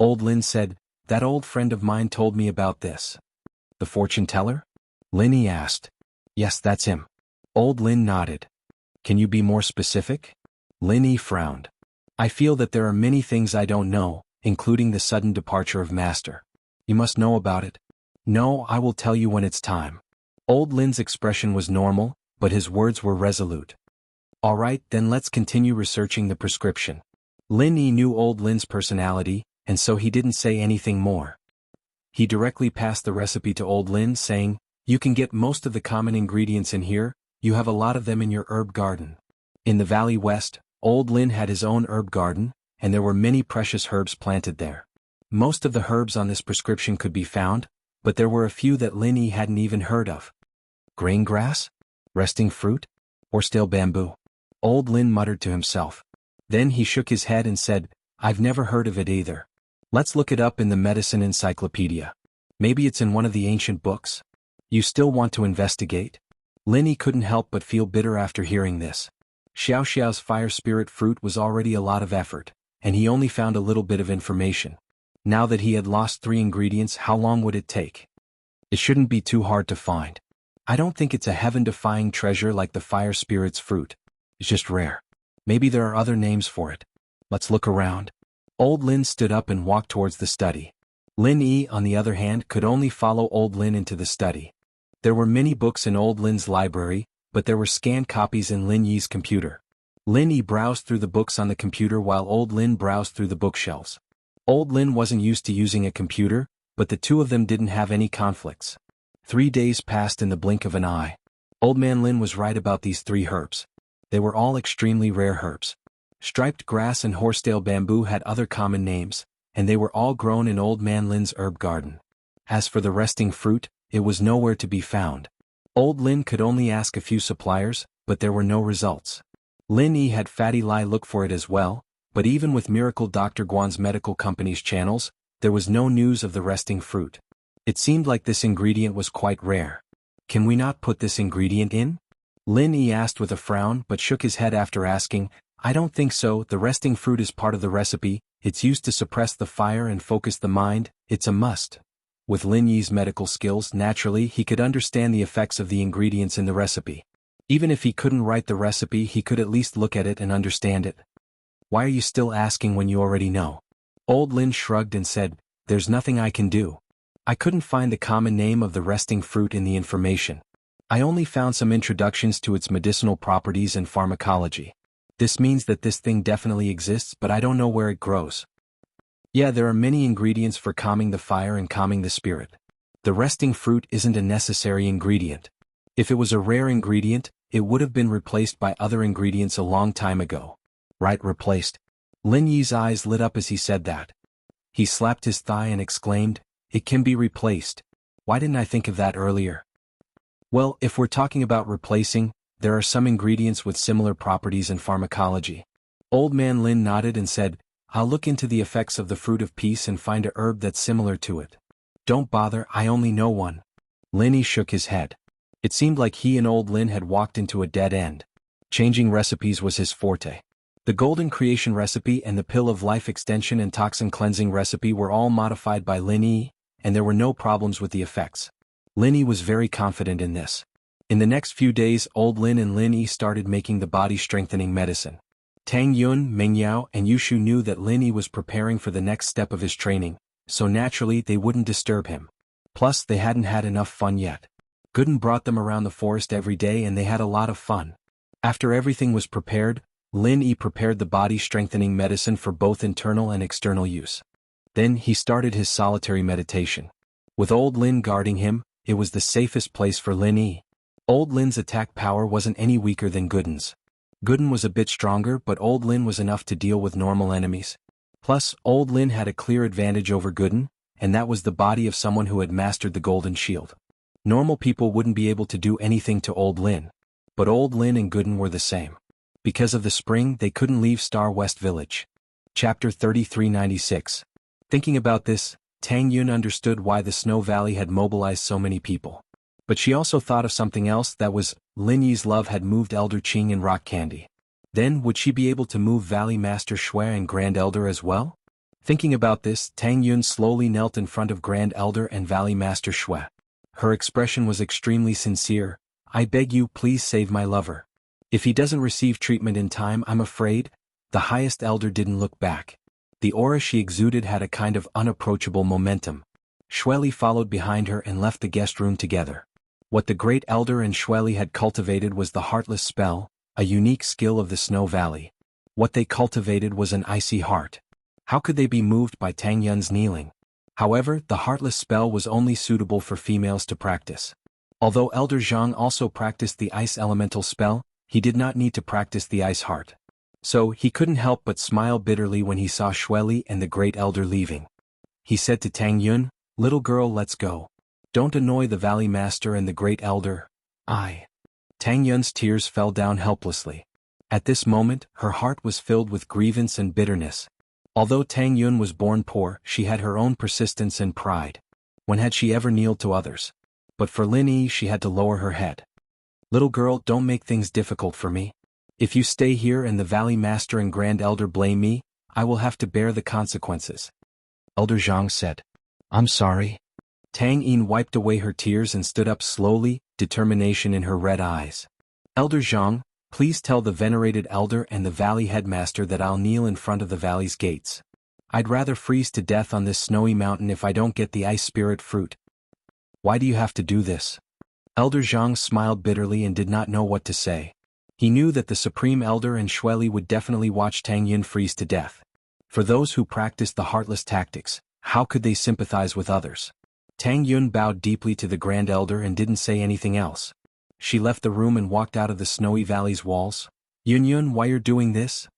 Old Lin said, "That old friend of mine told me about this." "The fortune teller?" Lin Yi asked. "Yes, that's him." Old Lin nodded. "Can you be more specific?" Lin Yi frowned. "I feel that there are many things I don't know, including the sudden departure of Master. You must know about it." "No, I will tell you when it's time." Old Lin's expression was normal, but his words were resolute. "All right, then let's continue researching the prescription." Lin Yi knew old Lin's personality, and so he didn't say anything more. He directly passed the recipe to old Lin, saying, "You can get most of the common ingredients in here, you have a lot of them in your herb garden." In the Valley West, old Lin had his own herb garden, and there were many precious herbs planted there. Most of the herbs on this prescription could be found, but there were a few that Lin Yi hadn't even heard of. Grain grass? Resting fruit? Or stale bamboo? Old Lin muttered to himself. Then he shook his head and said, "I've never heard of it either. Let's look it up in the medicine encyclopedia. Maybe it's in one of the ancient books." "You still want to investigate?" Lin Yi couldn't help but feel bitter after hearing this. Xiao Xiao's fire spirit fruit was already a lot of effort, and he only found a little bit of information. Now that he had lost 3 ingredients, how long would it take? It shouldn't be too hard to find. I don't think it's a heaven-defying treasure like the fire spirit's fruit. It's just rare. Maybe there are other names for it. Let's look around. Old Lin stood up and walked towards the study. Lin Yi, on the other hand, could only follow old Lin into the study. There were many books in old Lin's library, but there were scanned copies in Lin Yi's computer. Lin Yi browsed through the books on the computer while old Lin browsed through the bookshelves. Old Lin wasn't used to using a computer, but the two of them didn't have any conflicts. 3 days passed in the blink of an eye. Old Man Lin was right about these 3 herbs. They were all extremely rare herbs. Striped grass and horsetail bamboo had other common names, and they were all grown in Old Man Lin's herb garden. As for the resting fruit, it was nowhere to be found. Old Lin could only ask a few suppliers, but there were no results. Lin Yi had Fatty Lai look for it as well, but even with Miracle Dr. Guan's medical company's channels, there was no news of the resting fruit. It seemed like this ingredient was quite rare. "Can we not put this ingredient in?" Lin Yi asked with a frown but shook his head after asking, "I don't think so. The resting fruit is part of the recipe, it's used to suppress the fire and focus the mind, it's a must." With Lin Yi's medical skills, naturally he could understand the effects of the ingredients in the recipe. Even if he couldn't write the recipe, he could at least look at it and understand it. "Why are you still asking when you already know?" Old Lin shrugged and said, "There's nothing I can do. I couldn't find the common name of the resting fruit in the information. I only found some introductions to its medicinal properties and pharmacology. This means that this thing definitely exists, but I don't know where it grows. Yeah, there are many ingredients for calming the fire and calming the spirit. The resting fruit isn't a necessary ingredient. If it was a rare ingredient, it would have been replaced by other ingredients a long time ago." "Right, replaced." Lin Yi's eyes lit up as he said that. He slapped his thigh and exclaimed, "It can be replaced. Why didn't I think of that earlier?" "Well, if we're talking about replacing, there are some ingredients with similar properties in pharmacology." Old Man Lin nodded and said, "I'll look into the effects of the fruit of peace and find a herb that's similar to it." "Don't bother, I only know one." Lin Yi shook his head. It seemed like he and old Lin had walked into a dead end. Changing recipes was his forte. The Golden Creation recipe and the Pill of Life Extension and Toxin Cleansing recipe were all modified by Lin Yi, and there were no problems with the effects. Lin Yi was very confident in this. In the next few days, old Lin and Lin Yi started making the body-strengthening medicine. Tang Yun, Meng Yao, and Yushu knew that Lin Yi was preparing for the next step of his training, so naturally they wouldn't disturb him. Plus, they hadn't had enough fun yet. Gooden brought them around the forest every day and they had a lot of fun. After everything was prepared, Lin Yi prepared the body-strengthening medicine for both internal and external use. Then he started his solitary meditation. With old Lin guarding him, it was the safest place for Lin Yi. Old Lin's attack power wasn't any weaker than Gooden's. Gooden was a bit stronger, but old Lin was enough to deal with normal enemies. Plus, old Lin had a clear advantage over Gooden, and that was the body of someone who had mastered the golden shield. Normal people wouldn't be able to do anything to old Lin. But old Lin and Gooden were the same. Because of the spring, they couldn't leave Star West Village. Chapter 3396. Thinking about this, Tang Yun understood why the Snow Valley had mobilized so many people. But she also thought of something else, that was, Lin Yi's love had moved Elder Qing and Rock Candy. Then, would she be able to move Valley Master Shui and Grand Elder as well? Thinking about this, Tang Yun slowly knelt in front of Grand Elder and Valley Master Shui. Her expression was extremely sincere. "I beg you, please save my lover. If he doesn't receive treatment in time, I'm afraid." The highest elder didn't look back. The aura she exuded had a kind of unapproachable momentum. Shueli followed behind her and left the guest room together. What the great elder and Shueli had cultivated was the Heartless spell, a unique skill of the Snow Valley. What they cultivated was an icy heart. How could they be moved by Tang Yun's kneeling? However, the Heartless spell was only suitable for females to practice. Although Elder Zhang also practiced the Ice Elemental spell, he did not need to practice the Ice Heart. So, he couldn't help but smile bitterly when he saw Shueli and the Great Elder leaving. He said to Tang Yun, "Little girl, let's go. Don't annoy the Valley Master and the Great Elder." Tang Yun's tears fell down helplessly. At this moment, her heart was filled with grievance and bitterness. Although Tang Yun was born poor, she had her own persistence and pride. When had she ever kneeled to others? But for Lin Yi, she had to lower her head. "Little girl, don't make things difficult for me. If you stay here and the Valley Master and Grand Elder blame me, I will have to bear the consequences." Elder Zhang said. "I'm sorry." Tang Yin wiped away her tears and stood up slowly, determination in her red eyes. "Elder Zhang, please tell the venerated elder and the valley headmaster that I'll kneel in front of the valley's gates. I'd rather freeze to death on this snowy mountain if I don't get the ice spirit fruit." "Why do you have to do this?" Elder Zhang smiled bitterly and did not know what to say. He knew that the Supreme Elder and Shueli would definitely watch Tang Yun freeze to death. For those who practiced the heartless tactics, how could they sympathize with others? Tang Yun bowed deeply to the Grand Elder and didn't say anything else. She left the room and walked out of the snowy valley's walls. "Yun, why you're doing this?"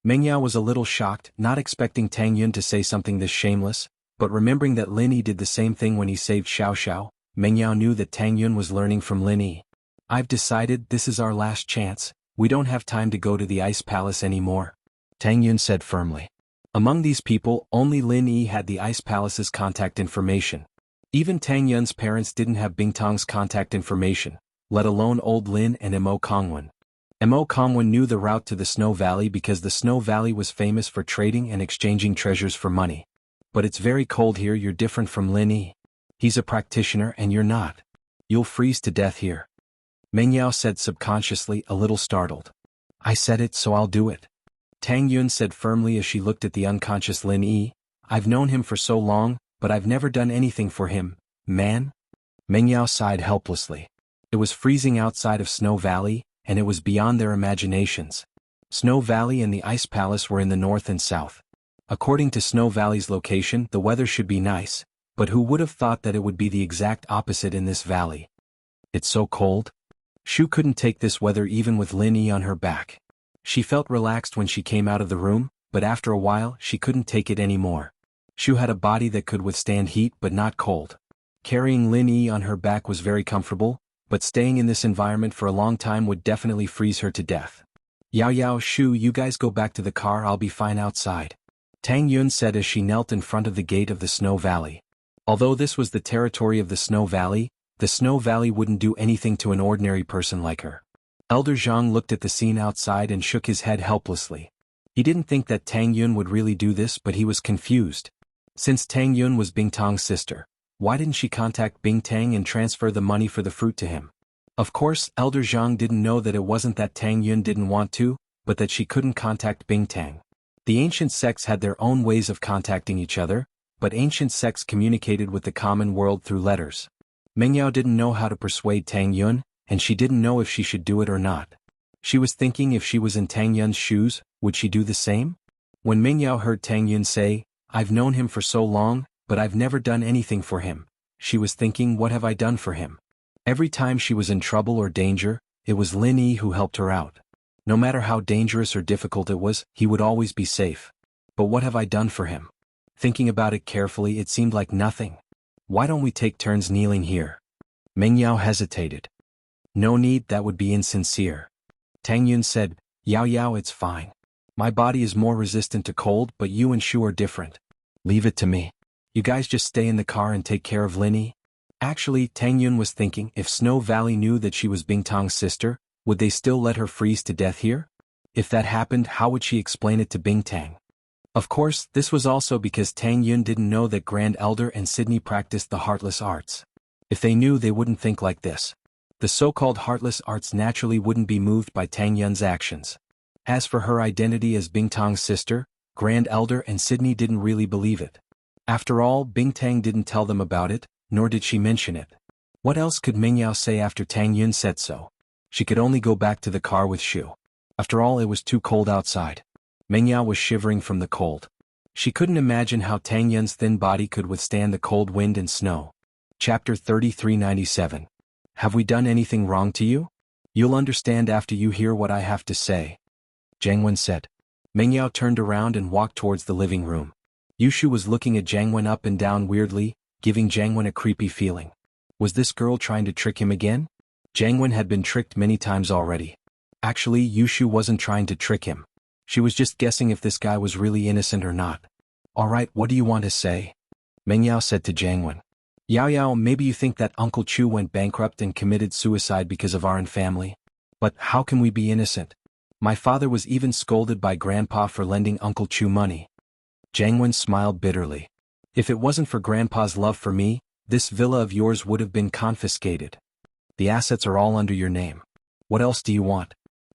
Meng Yao was a little shocked, not expecting Tang Yun to say something this shameless, but remembering that Lin Yi did the same thing when he saved Xiao Xiao, Meng Yao knew that Tang Yun was learning from Lin Yi. "I've decided this is our last chance. We don't have time to go to the Ice Palace anymore," Tang Yun said firmly. Among these people, only Lin Yi had the Ice Palace's contact information. Even Tang Yun's parents didn't have Bingtong's contact information, let alone old Lin and Mo Kongwen. Mo Kongwen knew the route to the Snow Valley because the Snow Valley was famous for trading and exchanging treasures for money. "But it's very cold here, you're different from Lin Yi. He's a practitioner and you're not. You'll freeze to death here," Meng Yao said subconsciously, a little startled. "I said it, so I'll do it," Tang Yun said firmly as she looked at the unconscious Lin Yi. "I've known him for so long, but I've never done anything for him, man." Meng Yao sighed helplessly. It was freezing outside of Snow Valley, and it was beyond their imaginations. Snow Valley and the Ice Palace were in the north and south. According to Snow Valley's location, the weather should be nice, but who would have thought that it would be the exact opposite in this valley? "It's so cold." Shu couldn't take this weather even with Lin Yi on her back. She felt relaxed when she came out of the room, but after a while she couldn't take it anymore. Shu had a body that could withstand heat but not cold. Carrying Lin Yi on her back was very comfortable, but staying in this environment for a long time would definitely freeze her to death. "Yao, Shu, you guys go back to the car, I'll be fine outside," Tang Yun said as she knelt in front of the gate of the Snow Valley. Although this was the territory of the Snow Valley wouldn't do anything to an ordinary person like her. Elder Zhang looked at the scene outside and shook his head helplessly. He didn't think that Tang Yun would really do this, but he was confused. Since Tang Yun was Bingtong's sister, why didn't she contact Bingtang and transfer the money for the fruit to him? Of course, Elder Zhang didn't know that it wasn't that Tang Yun didn't want to, but that she couldn't contact Bingtang. The ancient sects had their own ways of contacting each other, but ancient sects communicated with the common world through letters. Mengyao didn't know how to persuade Tang Yun, and she didn't know if she should do it or not. She was thinking if she was in Tang Yun's shoes, would she do the same? When Mengyao heard Tang Yun say, "I've known him for so long, but I've never done anything for him," she was thinking, what have I done for him? Every time she was in trouble or danger, it was Lin Yi who helped her out. No matter how dangerous or difficult it was, he would always be safe. But what have I done for him? Thinking about it carefully, it seemed like nothing. Why don't we take turns kneeling here? Mengyao hesitated. No need, that would be insincere. Tang Yun said, Yao Yao, it's fine. My body is more resistant to cold, but you and Shu are different. Leave it to me. You guys just stay in the car and take care of Lin Yi. Actually, Tang Yun was thinking, if Snow Valley knew that she was Bingtang's sister, would they still let her freeze to death here? If that happened, how would she explain it to Bingtang? Of course, this was also because Tang Yun didn't know that Grand Elder and Sydney practiced the Heartless Arts. If they knew, they wouldn't think like this. The so-called Heartless Arts naturally wouldn't be moved by Tang Yun's actions. As for her identity as Bingtang's sister, Grand Elder and Sydney didn't really believe it. After all, Bingtang didn't tell them about it, nor did she mention it. What else could Mengyao say after Tang Yun said so? She could only go back to the car with Shu. After all, it was too cold outside. Mengyao was shivering from the cold. She couldn't imagine how Tang Yun's thin body could withstand the cold wind and snow. Chapter 3397. Have we done anything wrong to you? You'll understand after you hear what I have to say. Jiangwen said. Mengyao turned around and walked towards the living room. Yushu was looking at Jiangwen up and down weirdly, giving Jiangwen a creepy feeling. Was this girl trying to trick him again? Jiangwen had been tricked many times already. Actually, Yushu wasn't trying to trick him. She was just guessing if this guy was really innocent or not. Alright, what do you want to say? Mengyao said to Jiangwen. Yao Yao, maybe you think that Uncle Chu went bankrupt and committed suicide because of our family. But how can we be innocent? My father was even scolded by Grandpa for lending Uncle Chu money. Jiangwen smiled bitterly. If it wasn't for Grandpa's love for me, this villa of yours would have been confiscated. The assets are all under your name. What else do you want?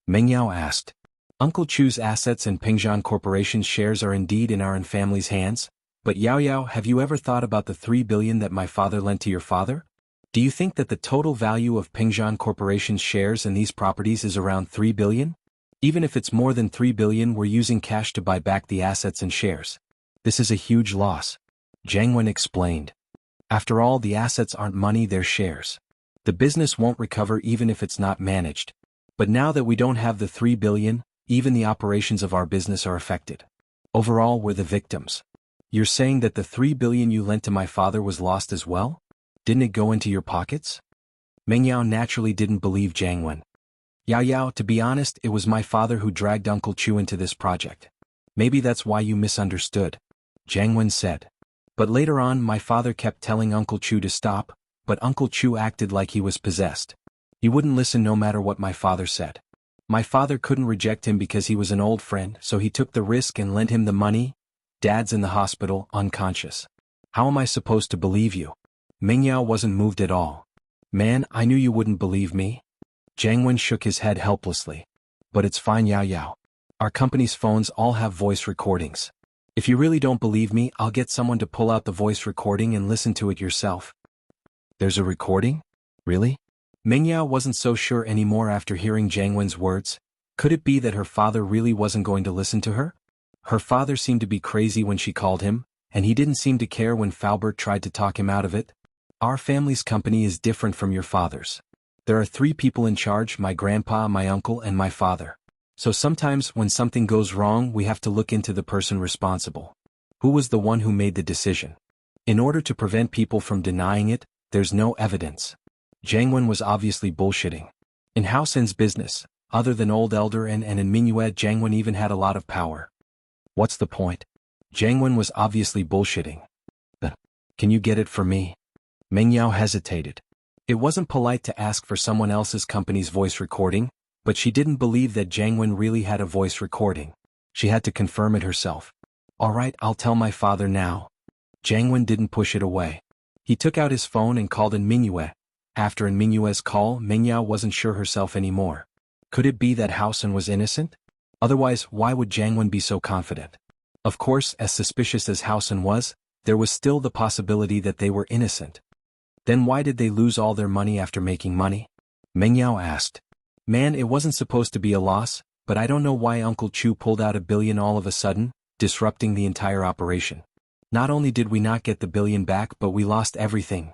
Mengyao asked. Uncle Chu's assets and Pingzhan Corporation's shares are indeed in our family's hands, but Yao Yao, have you ever thought about the 3 billion that my father lent to your father? Do you think that the total value of Pingzhan Corporation's shares in these properties is around 3 billion? Even if it's more than 3 billion, we're using cash to buy back the assets and shares. This is a huge loss. Jiangwen explained. After all, the assets aren't money, they're shares. The business won't recover even if it's not managed. But now that we don't have the 3 billion, even the operations of our business are affected. Overall, we're the victims. You're saying that the 3 billion you lent to my father was lost as well? Didn't it go into your pockets? Mengyao naturally didn't believe Jiangwen. Yao Yao, to be honest, it was my father who dragged Uncle Chu into this project. Maybe that's why you misunderstood. Jiangwen said. But later on, my father kept telling Uncle Chu to stop, but Uncle Chu acted like he was possessed. He wouldn't listen no matter what my father said. My father couldn't reject him because he was an old friend, so he took the risk and lent him the money. Dad's in the hospital, unconscious. How am I supposed to believe you? Mengyao wasn't moved at all. Man, I knew you wouldn't believe me. Jiangwen shook his head helplessly. But it's fine, Yao Yao. Our company's phones all have voice recordings. If you really don't believe me, I'll get someone to pull out the voice recording and listen to it yourself. There's a recording? Really? Mengyao wasn't so sure anymore after hearing Jiangwen's words. Could it be that her father really wasn't going to listen to her? Her father seemed to be crazy when she called him, and he didn't seem to care when Faubert tried to talk him out of it. Our family's company is different from your father's. There are 3 people in charge, my grandpa, my uncle, and my father. So sometimes when something goes wrong, we have to look into the person responsible. Who was the one who made the decision? In order to prevent people from denying it, there's no evidence. Jiangwen was obviously bullshitting. In Hao Sen's business, other than Old Elder and in Minuet, Jiangwen even had a lot of power. What's the point? Jiangwen was obviously bullshitting. Can you get it for me? Mengyao hesitated. It wasn't polite to ask for someone else's company's voice recording, but she didn't believe that Jiangwen really had a voice recording. She had to confirm it herself. Alright, I'll tell my father now. Jiangwen didn't push it away. He took out his phone and called in Minuet. After An Mingyue's call, Mengyao wasn't sure herself anymore. Could it be that Haosen was innocent? Otherwise, why would Jiangwen be so confident? Of course, as suspicious as Haosen was, there was still the possibility that they were innocent. Then why did they lose all their money after making money? Mengyao asked. Man, it wasn't supposed to be a loss, but I don't know why Uncle Chu pulled out $1 billion all of a sudden, disrupting the entire operation. Not only did we not get the $1 billion back, but we lost everything.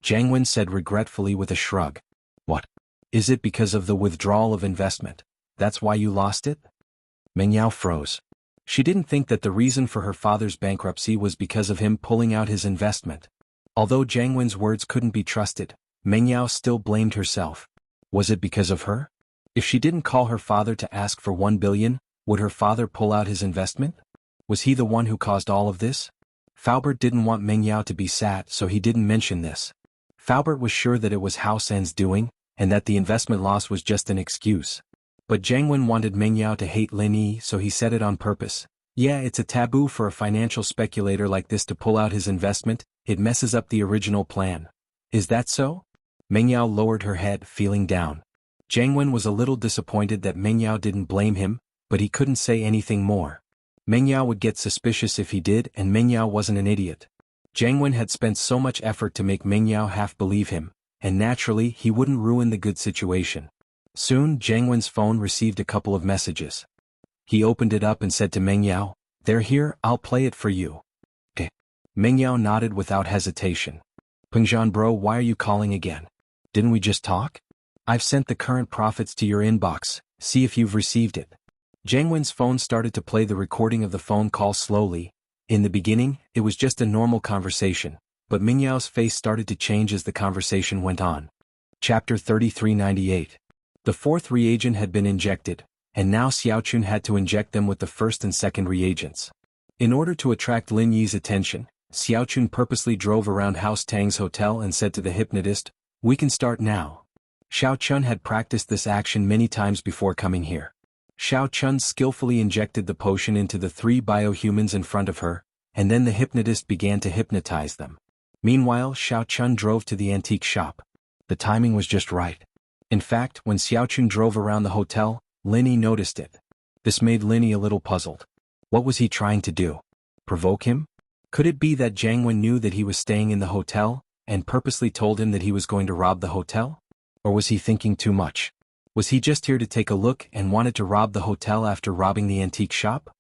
Jiangwen said regretfully with a shrug. What? Is it because of the withdrawal of investment? That's why you lost it? Mengyao froze. She didn't think that the reason for her father's bankruptcy was because of him pulling out his investment. Although Jiangwen's words couldn't be trusted, Mengyao still blamed herself. Was it because of her? If she didn't call her father to ask for $1 billion, would her father pull out his investment? Was he the one who caused all of this? Faubert didn't want Mengyao to be sad, so he didn't mention this. Faubert was sure that it was Hao San's doing, and that the investment loss was just an excuse. But Jiangwen wanted Mengyao to hate Lin Yi, so he said it on purpose. Yeah, it's a taboo for a financial speculator like this to pull out his investment, it messes up the original plan. Is that so? Mengyao lowered her head, feeling down. Jiangwen was a little disappointed that Mengyao didn't blame him, but he couldn't say anything more. Mengyao would get suspicious if he did, and Mengyao wasn't an idiot. Jiangwen had spent so much effort to make Mengyao half believe him, and naturally he wouldn't ruin the good situation. Soon Jiangwen's phone received a couple of messages. He opened it up and said to Mengyao, "They're here, I'll play it for you." Eh. Mengyao nodded without hesitation. "Pengzhan bro, why are you calling again? Didn't we just talk? I've sent the current profits to your inbox, see if you've received it." Jiangwen's phone started to play the recording of the phone call slowly. In the beginning, it was just a normal conversation, but Mingyao's face started to change as the conversation went on. Chapter 3398. The fourth reagent had been injected, and now Xiaochun had to inject them with the first and second reagents. In order to attract Lin Yi's attention, Xiaochun purposely drove around House Tang's hotel and said to the hypnotist, "We can start now." Xiao Chun had practiced this action many times before coming here. Xiao Chun skillfully injected the potion into the 3 biohumans in front of her, and then the hypnotist began to hypnotize them. Meanwhile, Xiao Chun drove to the antique shop. The timing was just right. In fact, when Xiao Chun drove around the hotel, Linny noticed it. This made Linny a little puzzled. What was he trying to do? Provoke him? Could it be that Jiangwen knew that he was staying in the hotel, and purposely told him that he was going to rob the hotel? Or was he thinking too much? Was he just here to take a look and wanted to rob the hotel after robbing the antique shop?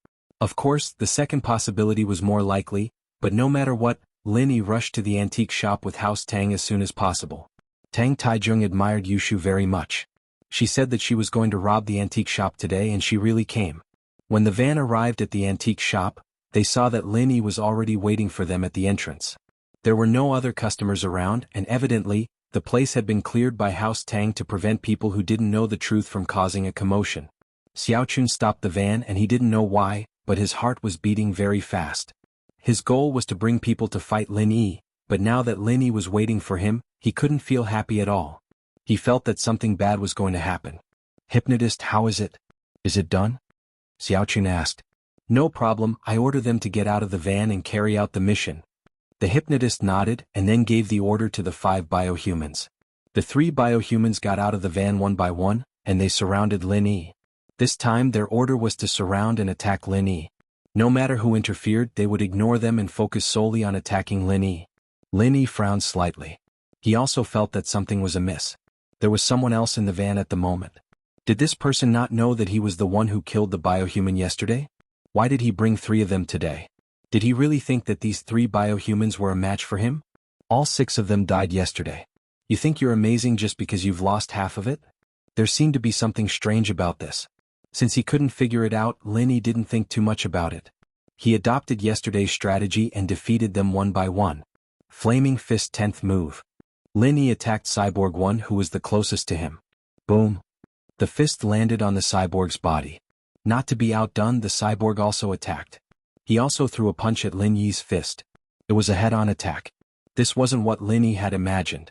Of course, the second possibility was more likely, but no matter what, Linny rushed to the antique shop with House Tang as soon as possible. Tang Taijung admired Yushu very much. She said that she was going to rob the antique shop today, and she really came. When the van arrived at the antique shop, they saw that Linny was already waiting for them at the entrance. There were no other customers around, and evidently, the place had been cleared by House Tang to prevent people who didn't know the truth from causing a commotion. Xiaochun stopped the van, and he didn't know why, but his heart was beating very fast. His goal was to bring people to fight Lin Yi, but now that Lin Yi was waiting for him, he couldn't feel happy at all. He felt that something bad was going to happen. "Hypnotist, how is it? Is it done?" Xiaochun asked. "No problem, I order them to get out of the van and carry out the mission." The hypnotist nodded and then gave the order to the 5 biohumans. The 3 biohumans got out of the van one by one, and they surrounded Lin Yi. This time their order was to surround and attack Lin Yi. No matter who interfered, they would ignore them and focus solely on attacking Lin Yi. Lin Yi frowned slightly. He also felt that something was amiss. There was someone else in the van at the moment. Did this person not know that he was the one who killed the biohuman yesterday? Why did he bring 3 of them today? Did he really think that these 3 biohumans were a match for him? All 6 of them died yesterday. You think you're amazing just because you've lost half of it? There seemed to be something strange about this. Since he couldn't figure it out, Lin Yi didn't think too much about it. He adopted yesterday's strategy and defeated them one by one. Flaming Fist 10th move. Lin Yi attacked Cyborg 1, who was the closest to him. Boom. The fist landed on the cyborg's body. Not to be outdone, the cyborg also attacked. He also threw a punch at Lin Yi's fist. It was a head-on attack. This wasn't what Lin Yi had imagined.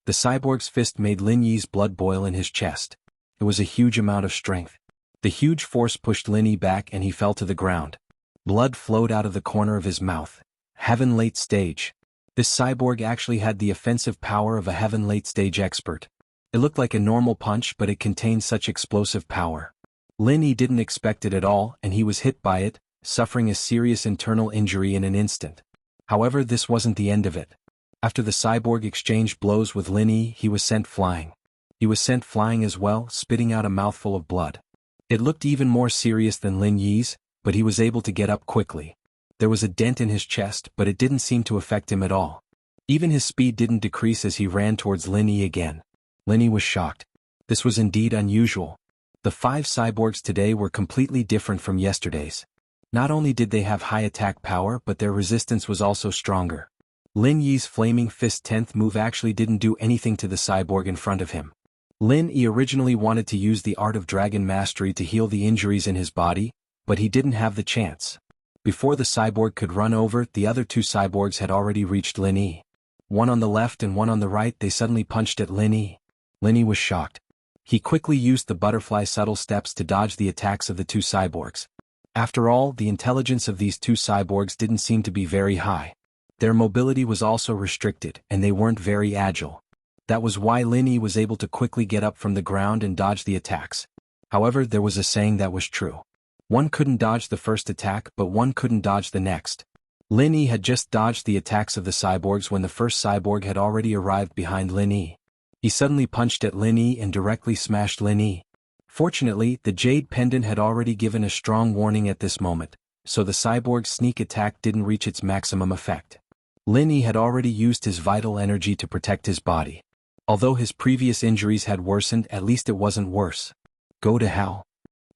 The cyborg's fist made Lin Yi's blood boil in his chest. It was a huge amount of strength. The huge force pushed Lin Yi back and he fell to the ground. Blood flowed out of the corner of his mouth. Heaven late stage. This cyborg actually had the offensive power of a heaven late-stage expert. It looked like a normal punch, but it contained such explosive power. Lin Yi didn't expect it at all, and he was hit by it, suffering a serious internal injury in an instant. However, this wasn't the end of it. After the cyborg exchanged blows with Lin Yi, he was sent flying. He was sent flying as well, spitting out a mouthful of blood. It looked even more serious than Lin Yi's, but he was able to get up quickly. There was a dent in his chest, but it didn't seem to affect him at all. Even his speed didn't decrease as he ran towards Lin Yi again. Lin Yi was shocked. This was indeed unusual. The 5 cyborgs today were completely different from yesterday's. Not only did they have high attack power, but their resistance was also stronger. Lin Yi's Flaming Fist 10th move actually didn't do anything to the cyborg in front of him. Lin Yi originally wanted to use the Art of Dragon Mastery to heal the injuries in his body, but he didn't have the chance. Before the cyborg could run over, the other 2 cyborgs had already reached Lin Yi. One on the left and one on the right, they suddenly punched at Lin Yi. Lin Yi was shocked. He quickly used the butterfly subtle steps to dodge the attacks of the 2 cyborgs. After all, the intelligence of these 2 cyborgs didn't seem to be very high. Their mobility was also restricted, and they weren't very agile. That was why Lin Yi was able to quickly get up from the ground and dodge the attacks. However, there was a saying that was true. One couldn't dodge the first attack, but one couldn't dodge the next. Lin Yi had just dodged the attacks of the cyborgs when the first cyborg had already arrived behind Lin Yi. He suddenly punched at Lin Yi and directly smashed Lin Yi. Fortunately, the Jade Pendant had already given a strong warning at this moment, so the cyborg's sneak attack didn't reach its maximum effect. Lin Yi had already used his vital energy to protect his body. Although his previous injuries had worsened, at least it wasn't worse. Go to hell.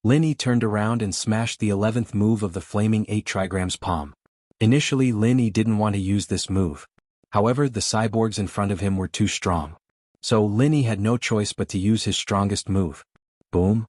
Lin Yi turned around and smashed the 11th move of the Flaming 8 Trigrams Palm. Initially, Lin Yi didn't want to use this move. However, the cyborgs in front of him were too strong. So Lin Yi had no choice but to use his strongest move. Boom.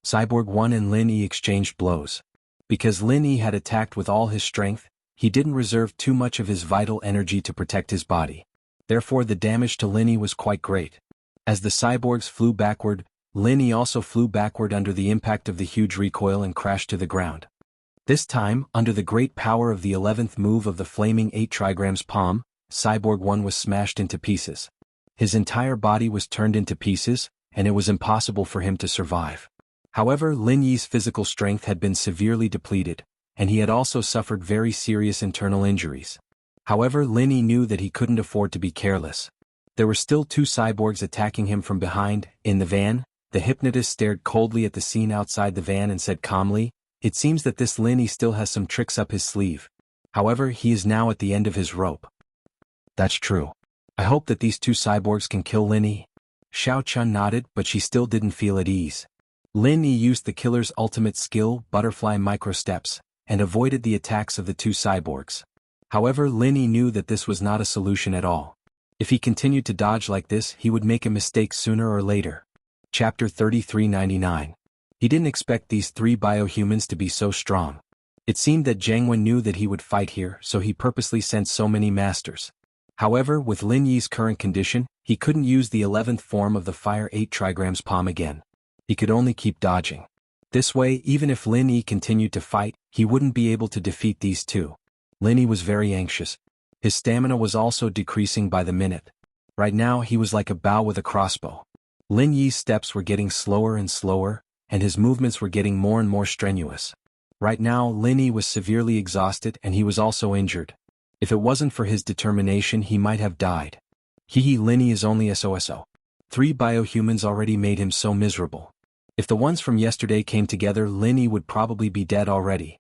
Cyborg 1 and Lin Yi exchanged blows. Because Lin Yi had attacked with all his strength, he didn't reserve too much of his vital energy to protect his body. Therefore, the damage to Lin Yi was quite great. As the cyborgs flew backward, Lin Yi also flew backward under the impact of the huge recoil and crashed to the ground. This time, under the great power of the 11th move of the Flaming 8 Trigrams Palm, Cyborg 1 was smashed into pieces. His entire body was turned into pieces, and it was impossible for him to survive. However, Lin Yi's physical strength had been severely depleted, and he had also suffered very serious internal injuries. However, Lin Yi knew that he couldn't afford to be careless. There were still 2 cyborgs attacking him from behind. In the van, the hypnotist stared coldly at the scene outside the van and said calmly, "It seems that this Lin Yi still has some tricks up his sleeve. However, he is now at the end of his rope." "That's true. I hope that these 2 cyborgs can kill Lin Yi." Xiao Chun nodded, but she still didn't feel at ease. Lin Yi used the killer's ultimate skill, Butterfly Microsteps, and avoided the attacks of the 2 cyborgs. However, Lin Yi knew that this was not a solution at all. If he continued to dodge like this, he would make a mistake sooner or later. Chapter 3399. He didn't expect these 3 biohumans to be so strong. It seemed that Jianghu knew that he would fight here, so he purposely sent so many masters. However, with Lin Yi's current condition, he couldn't use the 11th form of the Fire 8 Trigrams Palm again. He could only keep dodging. This way, even if Lin Yi continued to fight, he wouldn't be able to defeat these 2. Lin Yi was very anxious. His stamina was also decreasing by the minute. Right now, he was like a bow with a crossbow. Lin Yi's steps were getting slower and slower, and his movements were getting more and more strenuous. Right now, Lin Yi was severely exhausted and he was also injured. If it wasn't for his determination, he might have died. Lin Yi is only SOSO. 3 biohumans already made him so miserable. If the ones from yesterday came together, Lin Yi would probably be dead already.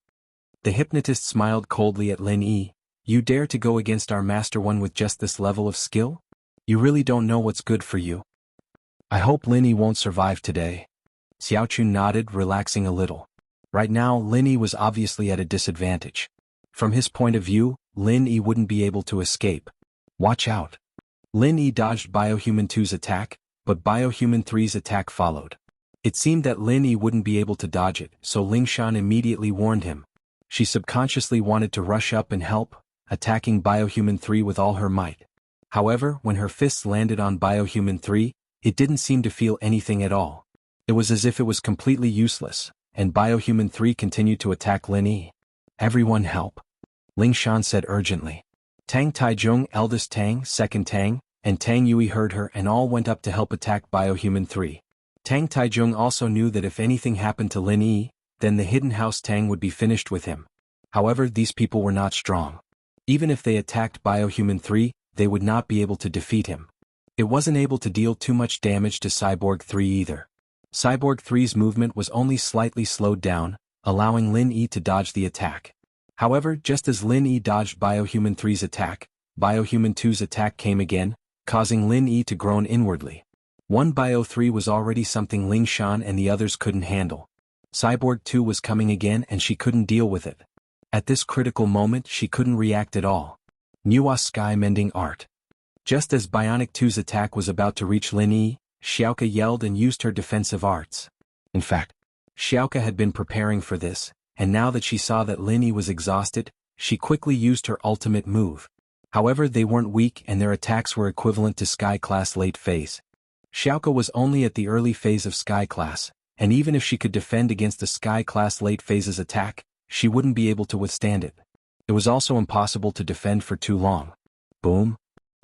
The hypnotist smiled coldly at Lin Yi. "You dare to go against our Master One with just this level of skill? You really don't know what's good for you. I hope Lin Yi won't survive today." Xiao Chun nodded, relaxing a little. Right now, Lin Yi was obviously at a disadvantage. From his point of view, Lin Yi wouldn't be able to escape. Watch out. Lin Yi dodged Biohuman 2's attack, but Biohuman 3's attack followed. It seemed that Lin Yi wouldn't be able to dodge it, so Ling Shan immediately warned him. She subconsciously wanted to rush up and help, attacking Biohuman 3 with all her might. However, when her fists landed on Biohuman 3, it didn't seem to feel anything at all. It was as if it was completely useless, and Biohuman 3 continued to attack Lin Yi. "Everyone help," Ling Shan said urgently. Tang Taizhong, eldest Tang, second Tang, and Tang Yui heard her and all went up to help attack Biohuman 3. Tang Taizhong also knew that if anything happened to Lin Yi, then the hidden house Tang would be finished with him. However, these people were not strong. Even if they attacked Biohuman 3, they would not be able to defeat him. It wasn't able to deal too much damage to Cyborg 3 either. Cyborg 3's movement was only slightly slowed down, allowing Lin Yi to dodge the attack. However, just as Lin Yi dodged Biohuman 3's attack, Biohuman 2's attack came again, causing Lin Yi to groan inwardly. One Bio 3 was already something Ling Shan and the others couldn't handle. Cyborg 2 was coming again and she couldn't deal with it. At this critical moment she couldn't react at all. Nuwa Sky Mending Art. Just as Bionic 2's attack was about to reach Lin Yi, Xiaoka yelled and used her defensive arts. In fact, Xiaoka had been preparing for this, and now that she saw that Lin Yi was exhausted, she quickly used her ultimate move. However, they weren't weak and their attacks were equivalent to Sky Class late phase. Xiaoka was only at the early phase of Sky Class, and even if she could defend against the Sky Class late phase's attack, she wouldn't be able to withstand it. It was also impossible to defend for too long. Boom.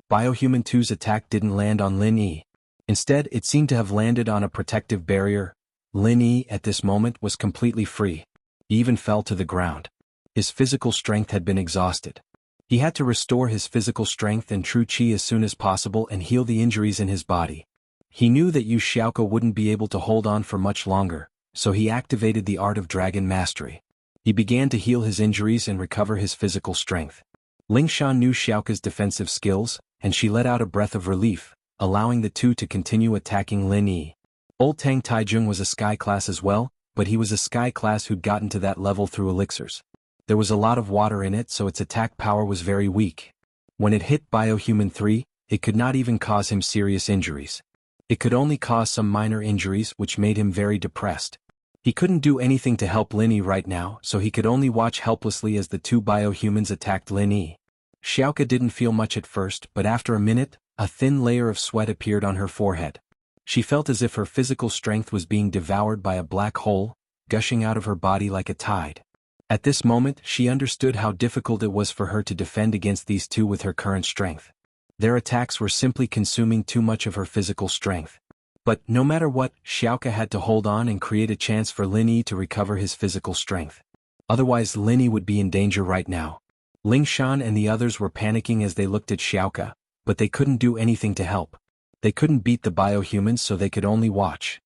Biohuman 2's attack didn't land on Lin Yi. Instead, it seemed to have landed on a protective barrier. Lin Yi, at this moment, was completely free. He even fell to the ground. His physical strength had been exhausted. He had to restore his physical strength and true chi as soon as possible and heal the injuries in his body. He knew that Yu Xiaoka wouldn't be able to hold on for much longer, so he activated the Art of Dragon Mastery. He began to heal his injuries and recover his physical strength. Ling Shan knew Xiaoka's defensive skills, and she let out a breath of relief, allowing the two to continue attacking Lin Yi. Old Tang Taizhong was a Sky Class as well, but he was a Sky Class who'd gotten to that level through elixirs. There was a lot of water in it, so its attack power was very weak. When it hit Biohuman 3, it could not even cause him serious injuries. It could only cause some minor injuries, which made him very depressed. He couldn't do anything to help Lin Yi right now, so he could only watch helplessly as the two biohumans attacked Lin Yi. Xiaoka didn't feel much at first, but after a minute, a thin layer of sweat appeared on her forehead. She felt as if her physical strength was being devoured by a black hole, gushing out of her body like a tide. At this moment, she understood how difficult it was for her to defend against these two with her current strength. Their attacks were simply consuming too much of her physical strength. But no matter what, Xiaoka had to hold on and create a chance for Lin Yi to recover his physical strength. Otherwise Lin Yi would be in danger right now. Ling Shan and the others were panicking as they looked at Xiaoka, but they couldn't do anything to help. They couldn't beat the biohumans, so they could only watch.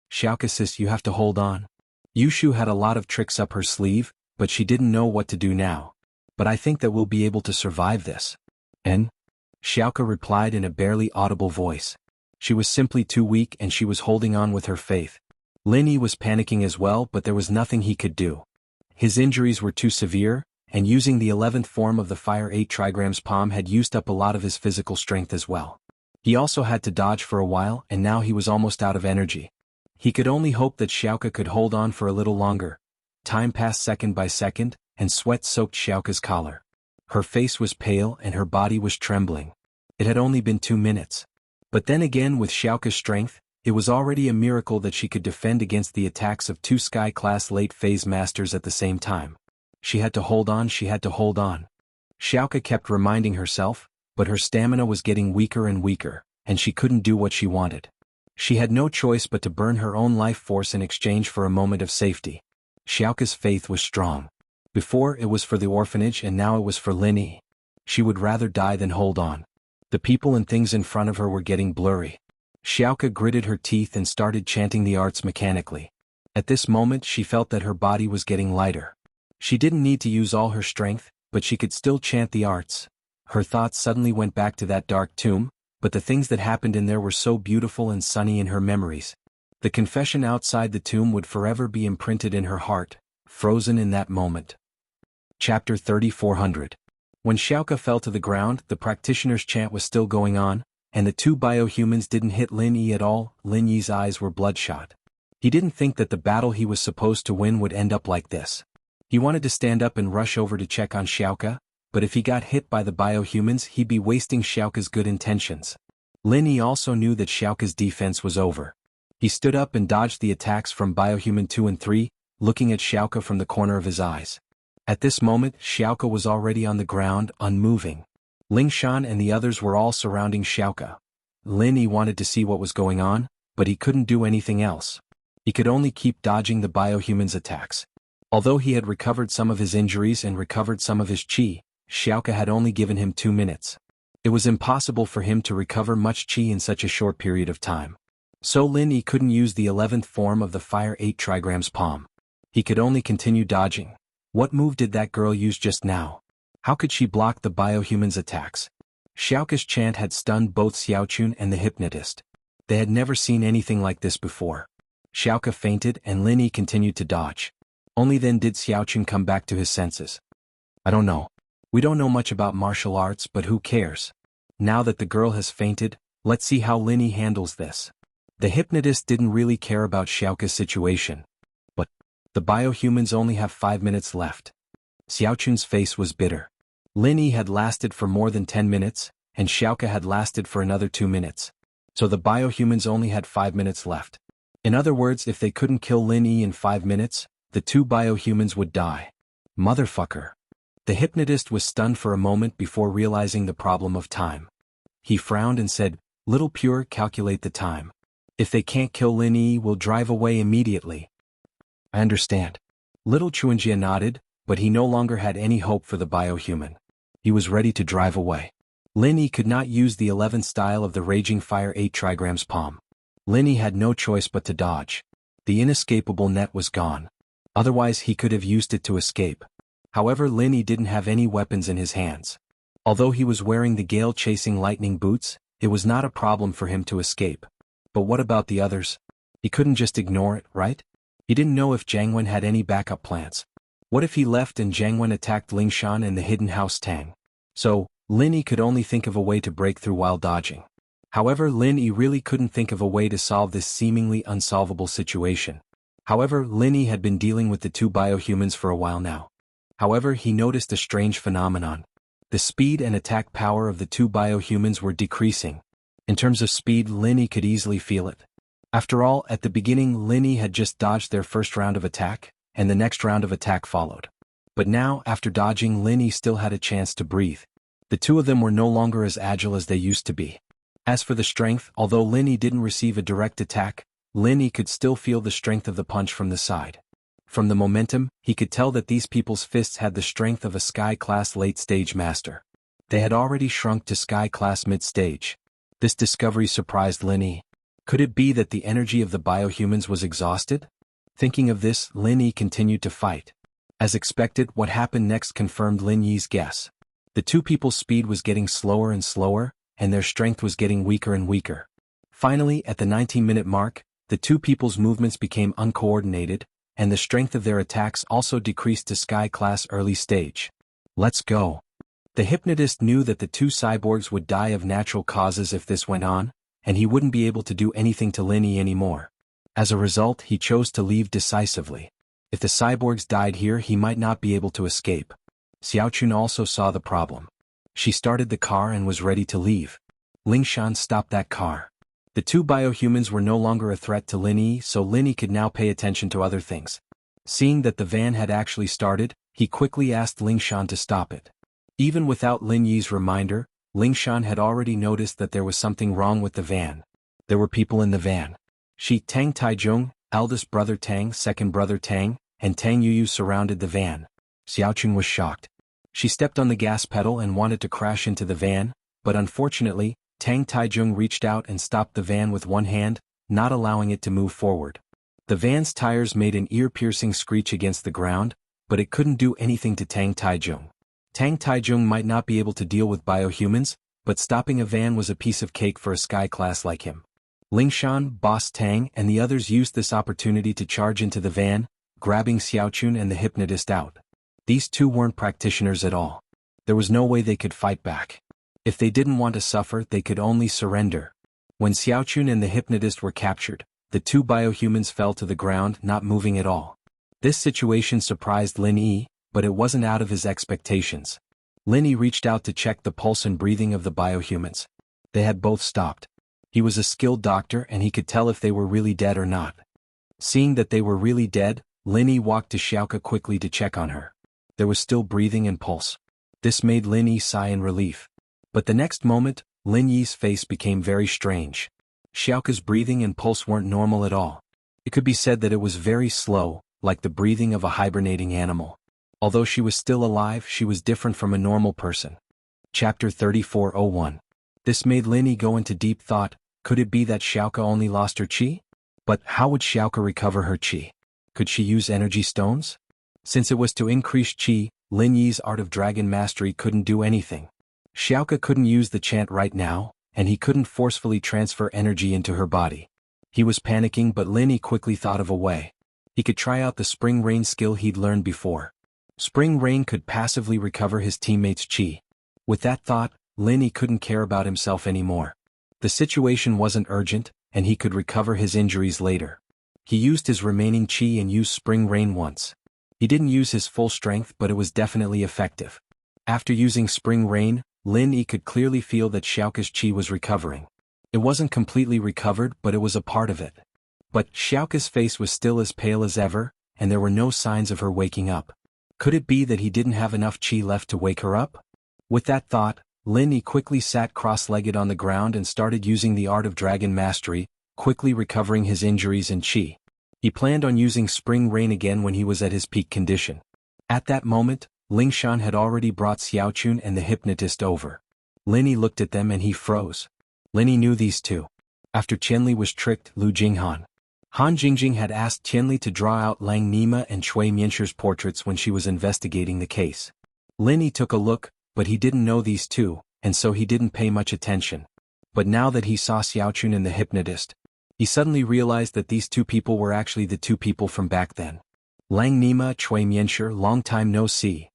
Xiaoka sis, you have to hold on. Yushu had a lot of tricks up her sleeve, but she didn't know what to do now. But I think that we'll be able to survive this. And? Xiaoka replied in a barely audible voice. She was simply too weak and she was holding on with her faith. Lin Yi was panicking as well, but there was nothing he could do. His injuries were too severe, and using the 11th form of the Fire 8 Trigrams Palm had used up a lot of his physical strength as well. He also had to dodge for a while and now he was almost out of energy. He could only hope that Xiaoka could hold on for a little longer. Time passed second by second, and sweat soaked Xiaoka's collar. Her face was pale and her body was trembling. It had only been 2 minutes. But then again, with Xiaoka's strength, it was already a miracle that she could defend against the attacks of two Sky Class late phase masters at the same time. She had to hold on, she had to hold on. Xiaoka kept reminding herself, but her stamina was getting weaker and weaker, and she couldn't do what she wanted. She had no choice but to burn her own life force in exchange for a moment of safety. Xiaoka's faith was strong. Before it was for the orphanage and now it was for Lin Yi. She would rather die than hold on. The people and things in front of her were getting blurry. Xiaoka gritted her teeth and started chanting the arts mechanically. At this moment she felt that her body was getting lighter. She didn't need to use all her strength, but she could still chant the arts. Her thoughts suddenly went back to that dark tomb, but the things that happened in there were so beautiful and sunny in her memories. The confession outside the tomb would forever be imprinted in her heart, frozen in that moment. Chapter 3400. When Xiaoka fell to the ground, the practitioner's chant was still going on, and the two biohumans didn't hit Lin Yi at all. Lin Yi's eyes were bloodshot. He didn't think that the battle he was supposed to win would end up like this. He wanted to stand up and rush over to check on Xiaoka, but if he got hit by the biohumans he'd be wasting Xiaoka's good intentions. Lin Yi also knew that Xiaoka's defense was over. He stood up and dodged the attacks from Biohuman 2 and 3, looking at Xiaoka from the corner of his eyes. At this moment, Xiaoka was already on the ground, unmoving. Ling Shan and the others were all surrounding Xiaoke. Lin Yi wanted to see what was going on, but he couldn't do anything else. He could only keep dodging the biohuman's attacks. Although he had recovered some of his injuries and recovered some of his qi, Xiaoke had only given him 2 minutes. It was impossible for him to recover much qi in such a short period of time. So Lin Yi couldn't use the 11th form of the Fire 8 Trigram's palm. He could only continue dodging. What move did that girl use just now? How could she block the biohuman's attacks? Xiaoke's chant had stunned both Xiaochun and the hypnotist. They had never seen anything like this before. Xiaoke fainted and Lin Yi continued to dodge. Only then did Xiaochun come back to his senses. I don't know. We don't know much about martial arts, but who cares? Now that the girl has fainted, let's see how Lin Yi handles this. The hypnotist didn't really care about Xiaoke's situation. But the biohumans only have 5 minutes left. Xiaochun's face was bitter. Lin Yi had lasted for more than 10 minutes, and Xiaoke had lasted for another 2 minutes. So the biohumans only had 5 minutes left. In other words, if they couldn't kill Lin Yi in 5 minutes, the 2 biohumans would die. Motherfucker. The hypnotist was stunned for a moment before realizing the problem of time. He frowned and said, "Little Pure, calculate the time. If they can't kill Lin Yi, we'll drive away immediately." I understand. Little Chuanjia nodded, but he no longer had any hope for the biohuman. He was ready to drive away. Lin Yi could not use the 11th style of the Raging Fire 8 Trigram's palm. Lin Yi had no choice but to dodge. The inescapable net was gone. Otherwise he could have used it to escape. However, Lin Yi didn't have any weapons in his hands. Although he was wearing the gale-chasing lightning boots, it was not a problem for him to escape. But what about the others? He couldn't just ignore it, right? He didn't know if Jiangwen had any backup plans. What if he left and Jiangwen attacked Ling Shan and the hidden house Tang? So, Lin Yi could only think of a way to break through while dodging. However, Lin Yi really couldn't think of a way to solve this seemingly unsolvable situation. However, Lin Yi had been dealing with the 2 biohumans for a while now. However, he noticed a strange phenomenon. The speed and attack power of the 2 biohumans were decreasing. In terms of speed, Lin Yi could easily feel it. After all, at the beginning Lin Yi had just dodged their first round of attack, and the next round of attack followed. But now, after dodging, Lin Yi still had a chance to breathe. The 2 of them were no longer as agile as they used to be. As for the strength, although Lin Yi didn't receive a direct attack, Lin Yi could still feel the strength of the punch from the side. From the momentum, he could tell that these people's fists had the strength of a Sky-class late-stage master. They had already shrunk to Sky-class mid-stage. This discovery surprised Lin Yi. Could it be that the energy of the biohumans was exhausted? Thinking of this, Lin Yi continued to fight. As expected, what happened next confirmed Lin Yi's guess. The 2 people's speed was getting slower and slower, and their strength was getting weaker and weaker. Finally, at the 19-minute mark, the 2 people's movements became uncoordinated, and the strength of their attacks also decreased to Sky-class early stage. Let's go. The hypnotist knew that the 2 cyborgs would die of natural causes if this went on, and he wouldn't be able to do anything to Lin Yi anymore. As a result, he chose to leave decisively. If the cyborgs died here, he might not be able to escape. Xiaochun also saw the problem. She started the car and was ready to leave. Ling Shan stopped that car. The 2 biohumans were no longer a threat to Lin Yi, so Lin Yi could now pay attention to other things. Seeing that the van had actually started, he quickly asked Ling Shan to stop it. Even without Lin Yi's reminder, Ling Shan had already noticed that there was something wrong with the van. There were people in the van. Tang Taizhong, eldest brother Tang, second brother Tang, and Tang Yuyu surrounded the van. Xiaochun was shocked. She stepped on the gas pedal and wanted to crash into the van, but unfortunately, Tang Taizhong reached out and stopped the van with one hand, not allowing it to move forward. The van's tires made an ear-piercing screech against the ground, but it couldn't do anything to Tang Taizhong. Tang Taizhong might not be able to deal with biohumans, but stopping a van was a piece of cake for a Sky class like him. Ling Shan, Boss Tang, and the others used this opportunity to charge into the van, grabbing Xiaochun and the hypnotist out. These 2 weren't practitioners at all. There was no way they could fight back. If they didn't want to suffer, they could only surrender. When Xiaochun and the hypnotist were captured, the 2 biohumans fell to the ground, not moving at all. This situation surprised Lin Yi, but it wasn't out of his expectations. Lin Yi reached out to check the pulse and breathing of the biohumans. They had both stopped. He was a skilled doctor and he could tell if they were really dead or not. Seeing that they were really dead, Lin Yi walked to Xiaoke quickly to check on her. There was still breathing and pulse. This made Lin Yi sigh in relief. But the next moment, Lin Yi's face became very strange. Xiaoka's breathing and pulse weren't normal at all. It could be said that it was very slow, like the breathing of a hibernating animal. Although she was still alive, she was different from a normal person. Chapter 34:01. This made Lin Yi go into deep thought. Could it be that Xiaoka only lost her qi? But how would Xiaoka recover her qi? Could she use energy stones? Since it was to increase qi, Lin Yi's art of dragon mastery couldn't do anything. Xiaoka couldn't use the chant right now, and he couldn't forcefully transfer energy into her body. He was panicking, but Lin Yi quickly thought of a way. He could try out the Spring Rain skill he'd learned before. Spring Rain could passively recover his teammates' qi. With that thought, Lin Yi couldn't care about himself anymore. The situation wasn't urgent, and he could recover his injuries later. He used his remaining qi and used Spring Rain once. He didn't use his full strength, but it was definitely effective. After using Spring Rain, Lin Yi could clearly feel that Xiaoka's qi was recovering. It wasn't completely recovered, but it was a part of it. But Xiaoka's face was still as pale as ever, and there were no signs of her waking up. Could it be that he didn't have enough qi left to wake her up? With that thought, Lin Yi quickly sat cross-legged on the ground and started using the art of dragon mastery, quickly recovering his injuries and qi. He planned on using Spring Rain again when he was at his peak condition. At that moment, Lingshan had already brought Xiaochun and the hypnotist over. Lin Yi looked at them and he froze. Lin Yi knew these two. After Qianli was tricked, Lu Jinghan. Han Jingjing had asked Qianli to draw out Lang Nima and Cui Mianshir's portraits when she was investigating the case. Lin Yi took a look, but he didn't know these two, and so he didn't pay much attention. But now that he saw Xiaochun and the hypnotist, he suddenly realized that these two people were actually the two people from back then. Lang Nima, Cui Mianshir, long time no see.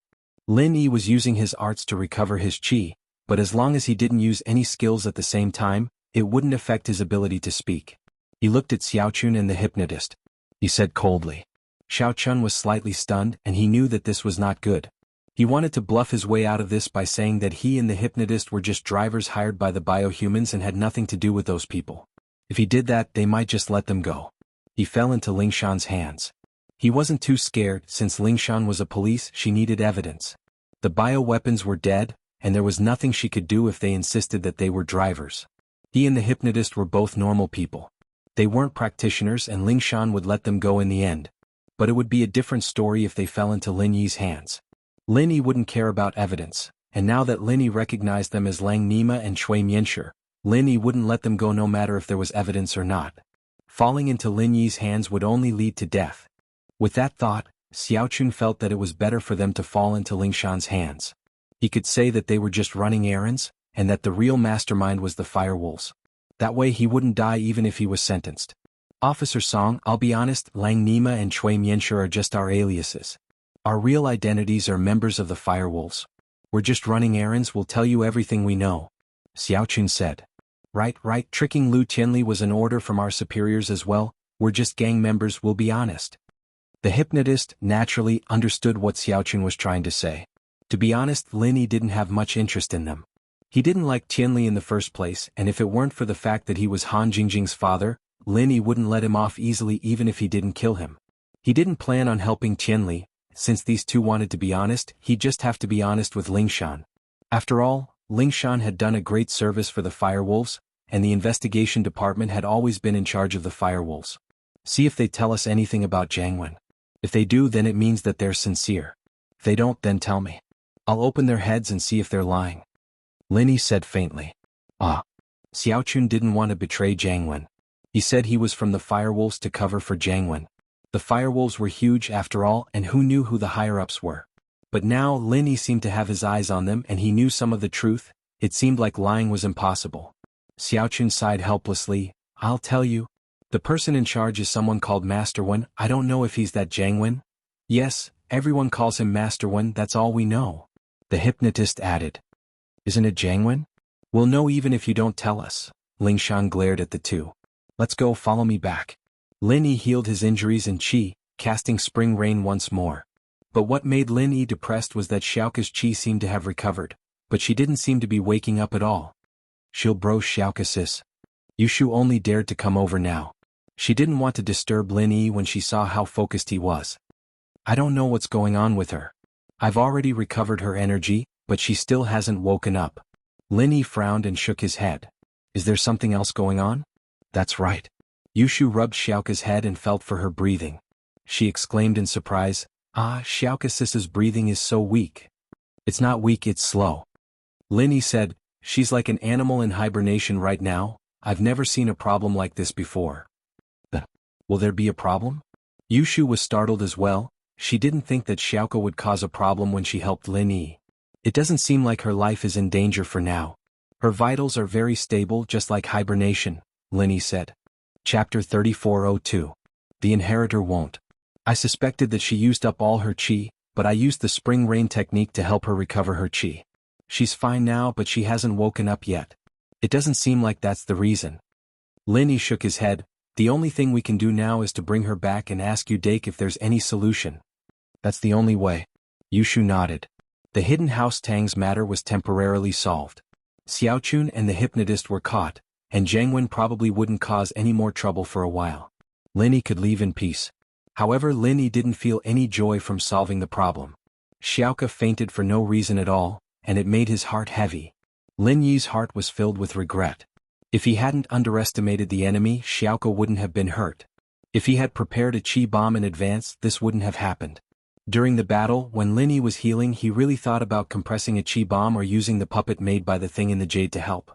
Lin Yi was using his arts to recover his qi, but as long as he didn't use any skills at the same time, it wouldn't affect his ability to speak. He looked at Xiaochun and the hypnotist. He said coldly. Xiaochun was slightly stunned, and he knew that this was not good. He wanted to bluff his way out of this by saying that he and the hypnotist were just drivers hired by the biohumans and had nothing to do with those people. If he did that, they might just let them go. He fell into Lingshan's hands. He wasn't too scared, since Lingshan was a police, she needed evidence. The bioweapons were dead, and there was nothing she could do if they insisted that they were drivers. He and the hypnotist were both normal people. They weren't practitioners, and Lingshan would let them go in the end. But it would be a different story if they fell into Lin Yi's hands. Lin Yi wouldn't care about evidence, and now that Lin Yi recognized them as Lang Nima and Cui Mianshir, Lin Yi wouldn't let them go no matter if there was evidence or not. Falling into Lin Yi's hands would only lead to death. With that thought, Xiaochun felt that it was better for them to fall into Lingshan's hands. He could say that they were just running errands, and that the real mastermind was the firewolves. That way he wouldn't die even if he was sentenced. Officer Song, I'll be honest, Lang Nima and Cui Mianshir are just our aliases. Our real identities are members of the firewolves. We're just running errands, we'll tell you everything we know. Xiaochun said. Right, tricking Lu Qianli was an order from our superiors as well, we're just gang members, we'll be honest. The hypnotist, naturally, understood what Xiaochun was trying to say. To be honest, Lin Yi didn't have much interest in them. He didn't like Qianli in the first place, and if it weren't for the fact that he was Han Jingjing's father, Lin Yi wouldn't let him off easily even if he didn't kill him. He didn't plan on helping Qianli. Since these two wanted to be honest, he'd just have to be honest with Lingshan. After all, Lingshan had done a great service for the firewolves, and the investigation department had always been in charge of the firewolves. See if they tell us anything about Jianghu. If they do, then it means that they're sincere. If they don't, then tell me. I'll open their heads and see if they're lying. Lin Yi said faintly. Xiaochun didn't want to betray Jianghu. He said he was from the firewolves to cover for Jianghu. The firewolves were huge after all, and who knew who the higher-ups were? But now Lin Yi seemed to have his eyes on them, and he knew some of the truth. It seemed like lying was impossible. Xiaochun sighed helplessly. I'll tell you. The person in charge is someone called Master Wen. I don't know if he's that Jianghu. Yes, everyone calls him Master Wen, that's all we know. The hypnotist added. Isn't it Jianghu? We'll know even if you don't tell us. Lingshan glared at the two. Let's go, follow me back. Lin Yi healed his injuries and qi, casting Spring Rain once more. But what made Lin Yi depressed was that Xiaoka's qi seemed to have recovered, but she didn't seem to be waking up at all. She'll bro Xiaoka sis. Yushu only dared to come over now. She didn't want to disturb Lin Yi when she saw how focused he was. I don't know what's going on with her. I've already recovered her energy, but she still hasn't woken up. Lin Yi frowned and shook his head. Is there something else going on? That's right. Yushu rubbed Xiaoka's head and felt for her breathing. She exclaimed in surprise, "Ah, Xiaoka Sis's breathing is so weak." "It's not weak, it's slow." Lin Yi said, "She's like an animal in hibernation right now. I've never seen a problem like this before." Will there be a problem? Yushu was startled as well. She didn't think that Xiaoka would cause a problem when she helped Lin Yi. It doesn't seem like her life is in danger for now. Her vitals are very stable, just like hibernation, Lin Yi said. Chapter 3402. The Inheritor Won't. I suspected that she used up all her qi, but I used the spring rain technique to help her recover her qi. She's fine now, but she hasn't woken up yet. It doesn't seem like that's the reason. Lin Yi shook his head. The only thing we can do now is to bring her back and ask Udake if there's any solution. That's the only way. Yushu nodded. The hidden house Tang's matter was temporarily solved. Xiaochun and the hypnotist were caught, and Jianghu probably wouldn't cause any more trouble for a while. Lin Yi could leave in peace. However, Lin Yi didn't feel any joy from solving the problem. Xiaoka fainted for no reason at all, and it made his heart heavy. Lin Yi's heart was filled with regret. If he hadn't underestimated the enemy, Xiaoka wouldn't have been hurt. If he had prepared a qi bomb in advance, this wouldn't have happened. During the battle, when Lin Yi was healing, he really thought about compressing a qi bomb or using the puppet made by the thing in the jade to help.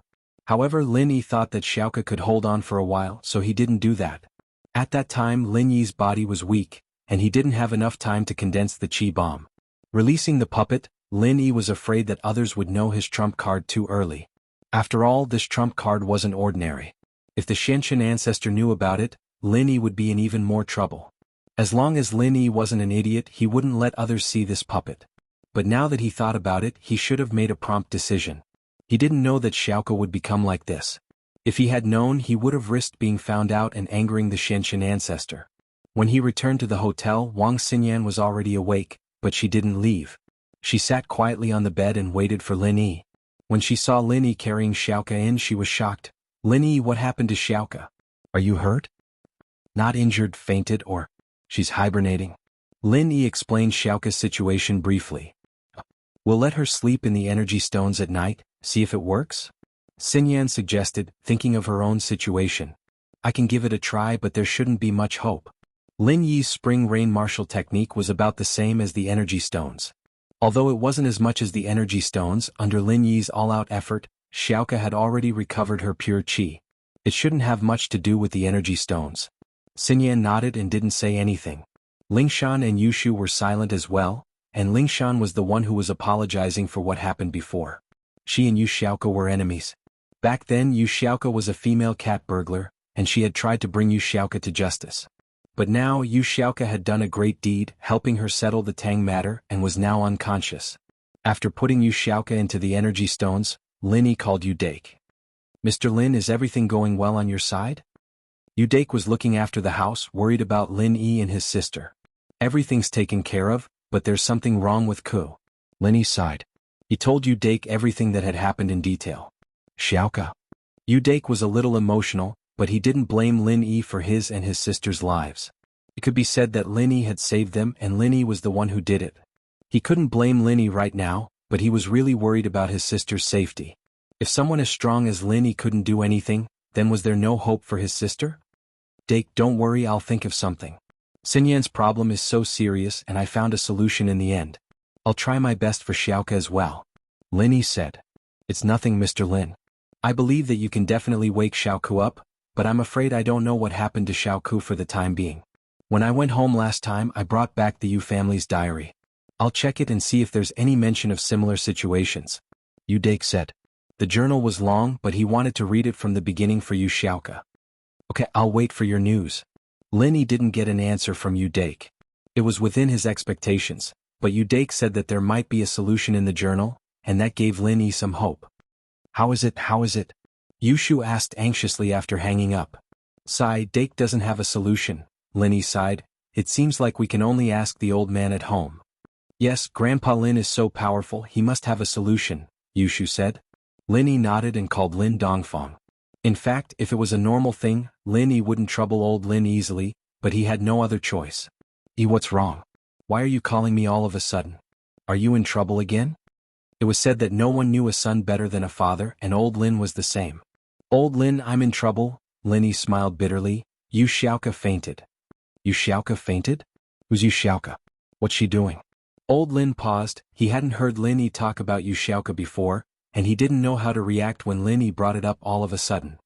However, Lin Yi thought that Xiaoka could hold on for a while, so he didn't do that. At that time, Lin Yi's body was weak, and he didn't have enough time to condense the qi bomb. Releasing the puppet, Lin Yi was afraid that others would know his trump card too early. After all, this trump card wasn't ordinary. If the Xianxin ancestor knew about it, Lin Yi would be in even more trouble. As long as Lin Yi wasn't an idiot, he wouldn't let others see this puppet. But now that he thought about it, he should have made a prompt decision. He didn't know that Xiaoka would become like this. If he had known, he would have risked being found out and angering the Xianxin ancestor. When he returned to the hotel, Wang Xinyan was already awake, but she didn't leave. She sat quietly on the bed and waited for Lin Yi. When she saw Lin Yi carrying Xiaoka in, she was shocked. "Lin Yi, what happened to Xiaoka? Are you hurt?" "Not injured, fainted, or she's hibernating." Lin Yi explained Xiaoka's situation briefly. "We'll let her sleep in the energy stones at night, see if it works?" Xinyan suggested, thinking of her own situation. "I can give it a try, but there shouldn't be much hope." Lin Yi's spring rain martial technique was about the same as the energy stones. Although it wasn't as much as the energy stones, under Lin Yi's all-out effort, Xiaoka had already recovered her pure qi. It shouldn't have much to do with the energy stones. Xinyan nodded and didn't say anything. Lingshan and Yushu were silent as well, and Lingshan was the one who was apologizing for what happened before. She and Yu Xiaoka were enemies. Back then, Yu Xiaoka was a female cat burglar, and she had tried to bring Yu Xiaoka to justice. But now Yu Xiaoka had done a great deed, helping her settle the Tang matter, and was now unconscious. After putting Yu Xiaoka into the energy stones, Lin Yi called Udake. "Mr. Lin, is everything going well on your side?" Udake was looking after the house, worried about Lin Yi and his sister. "Everything's taken care of, but there's something wrong with Ku." Lin Yi sighed. He told Udake everything that had happened in detail. "Xiaoka." Udake was a little emotional, but he didn't blame Lin Yi for his and his sister's lives. It could be said that Lin Yi had saved them and Lin Yi was the one who did it. He couldn't blame Lin Yi right now, but he was really worried about his sister's safety. If someone as strong as Lin Yi couldn't do anything, then was there no hope for his sister? "Dake, don't worry, I'll think of something. Xinyan's problem is so serious and I found a solution in the end. I'll try my best for Xiaoka as well." Lin Yi said. "It's nothing, Mr. Lin. I believe that you can definitely wake Xiaoku up, but I'm afraid I don't know what happened to Xiaoku for the time being. When I went home last time, I brought back the Yu family's diary. I'll check it and see if there's any mention of similar situations," Udake said. The journal was long, but he wanted to read it from the beginning for Yu Xiaoka. "Okay, I'll wait for your news." Lin Yi didn't get an answer from Udake. It was within his expectations, but Udake said that there might be a solution in the journal, and that gave Lin Yi some hope. How is it? Yushu asked anxiously after hanging up. "Dake doesn't have a solution," Lin Yi sighed. "It seems like we can only ask the old man at home." "Yes, Grandpa Lin is so powerful, he must have a solution," Yushu said. Lin Yi nodded and called Lin Dongfang. In fact, if it was a normal thing, Lin Yi wouldn't trouble old Lin easily, but he had no other choice. "What's wrong? Why are you calling me all of a sudden? Are you in trouble again?" It It was said that no one knew a son better than a father, and old Lin was the same. Old Lin, I'm in trouble, Linny smiled bitterly. Yu Xiaoka fainted. Yu Xiaoka fainted? Who's Yu Xiaoka? What's she doing? Old Lin paused. He hadn't heard Linny talk about Yu Xiaoka before, and he didn't know how to react when Linny brought it up all of a sudden.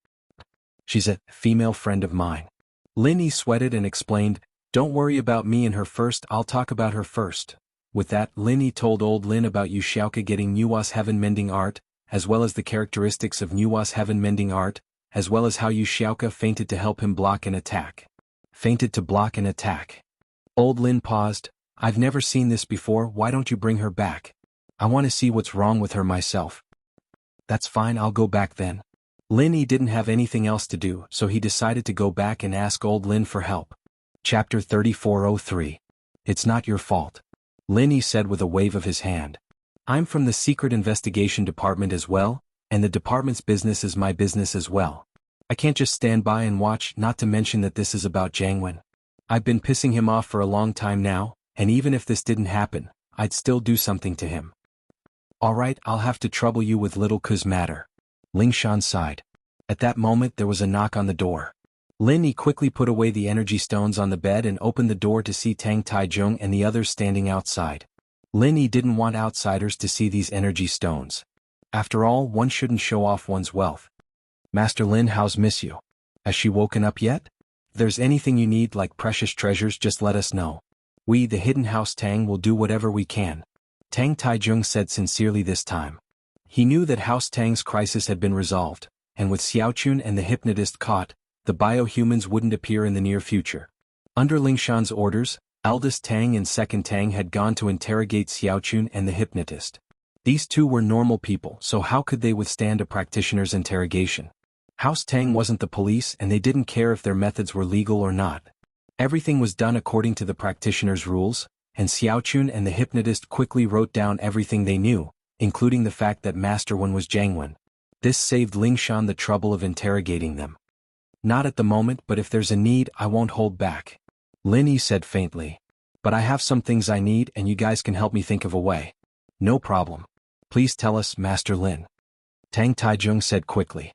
She's a female friend of mine. Linny sweated and explained, don't worry about me and her first, I'll talk about her first. With that, Linny told old Lin about Yu Xiaoka getting Nua's heaven mending art, as well as the characteristics of Nua's heaven mending art, as well as how Yu Xiaoka fainted to help him block an attack. Fainted to block an attack. Old Lin paused. I've never seen this before, why don't you bring her back? I want to see what's wrong with her myself. That's fine, I'll go back then. Linny didn't have anything else to do, so he decided to go back and ask old Lin for help. Chapter 3403. It's not your fault. Linny said with a wave of his hand. I'm from the Secret Investigation Department as well, and the department's business is my business as well. I can't just stand by and watch, not to mention that this is about Jianghu. I've been pissing him off for a long time now, and even if this didn't happen, I'd still do something to him. Alright, I'll have to trouble you with little cuz matter. Lingshan sighed. At that moment there was a knock on the door. Linny quickly put away the energy stones on the bed and opened the door to see Tang Taizhong and the others standing outside. Linny didn't want outsiders to see these energy stones. After all, one shouldn't show off one's wealth. Master Lin, how's Miss Yu? Has she woken up yet? If there's anything you need like precious treasures, just let us know. We, the Hidden House Tang, will do whatever we can. Tang Taizhong said sincerely this time. He knew that House Tang's crisis had been resolved, and with Xiaochun and the hypnotist caught, the biohumans wouldn't appear in the near future. Under Lingshan's orders, eldest Tang and second Tang had gone to interrogate Xiaochun and the hypnotist. These two were normal people, so how could they withstand a practitioner's interrogation? House Tang wasn't the police and they didn't care if their methods were legal or not. Everything was done according to the practitioner's rules, and Xiaochun and the hypnotist quickly wrote down everything they knew, including the fact that Master Wen was Jianghu. This saved Lingshan the trouble of interrogating them. Not at the moment, but if there's a need, I won't hold back. Linny said faintly. But I have some things I need and you guys can help me think of a way. No problem. Please tell us, Master Lin. Tang Taizhong said quickly.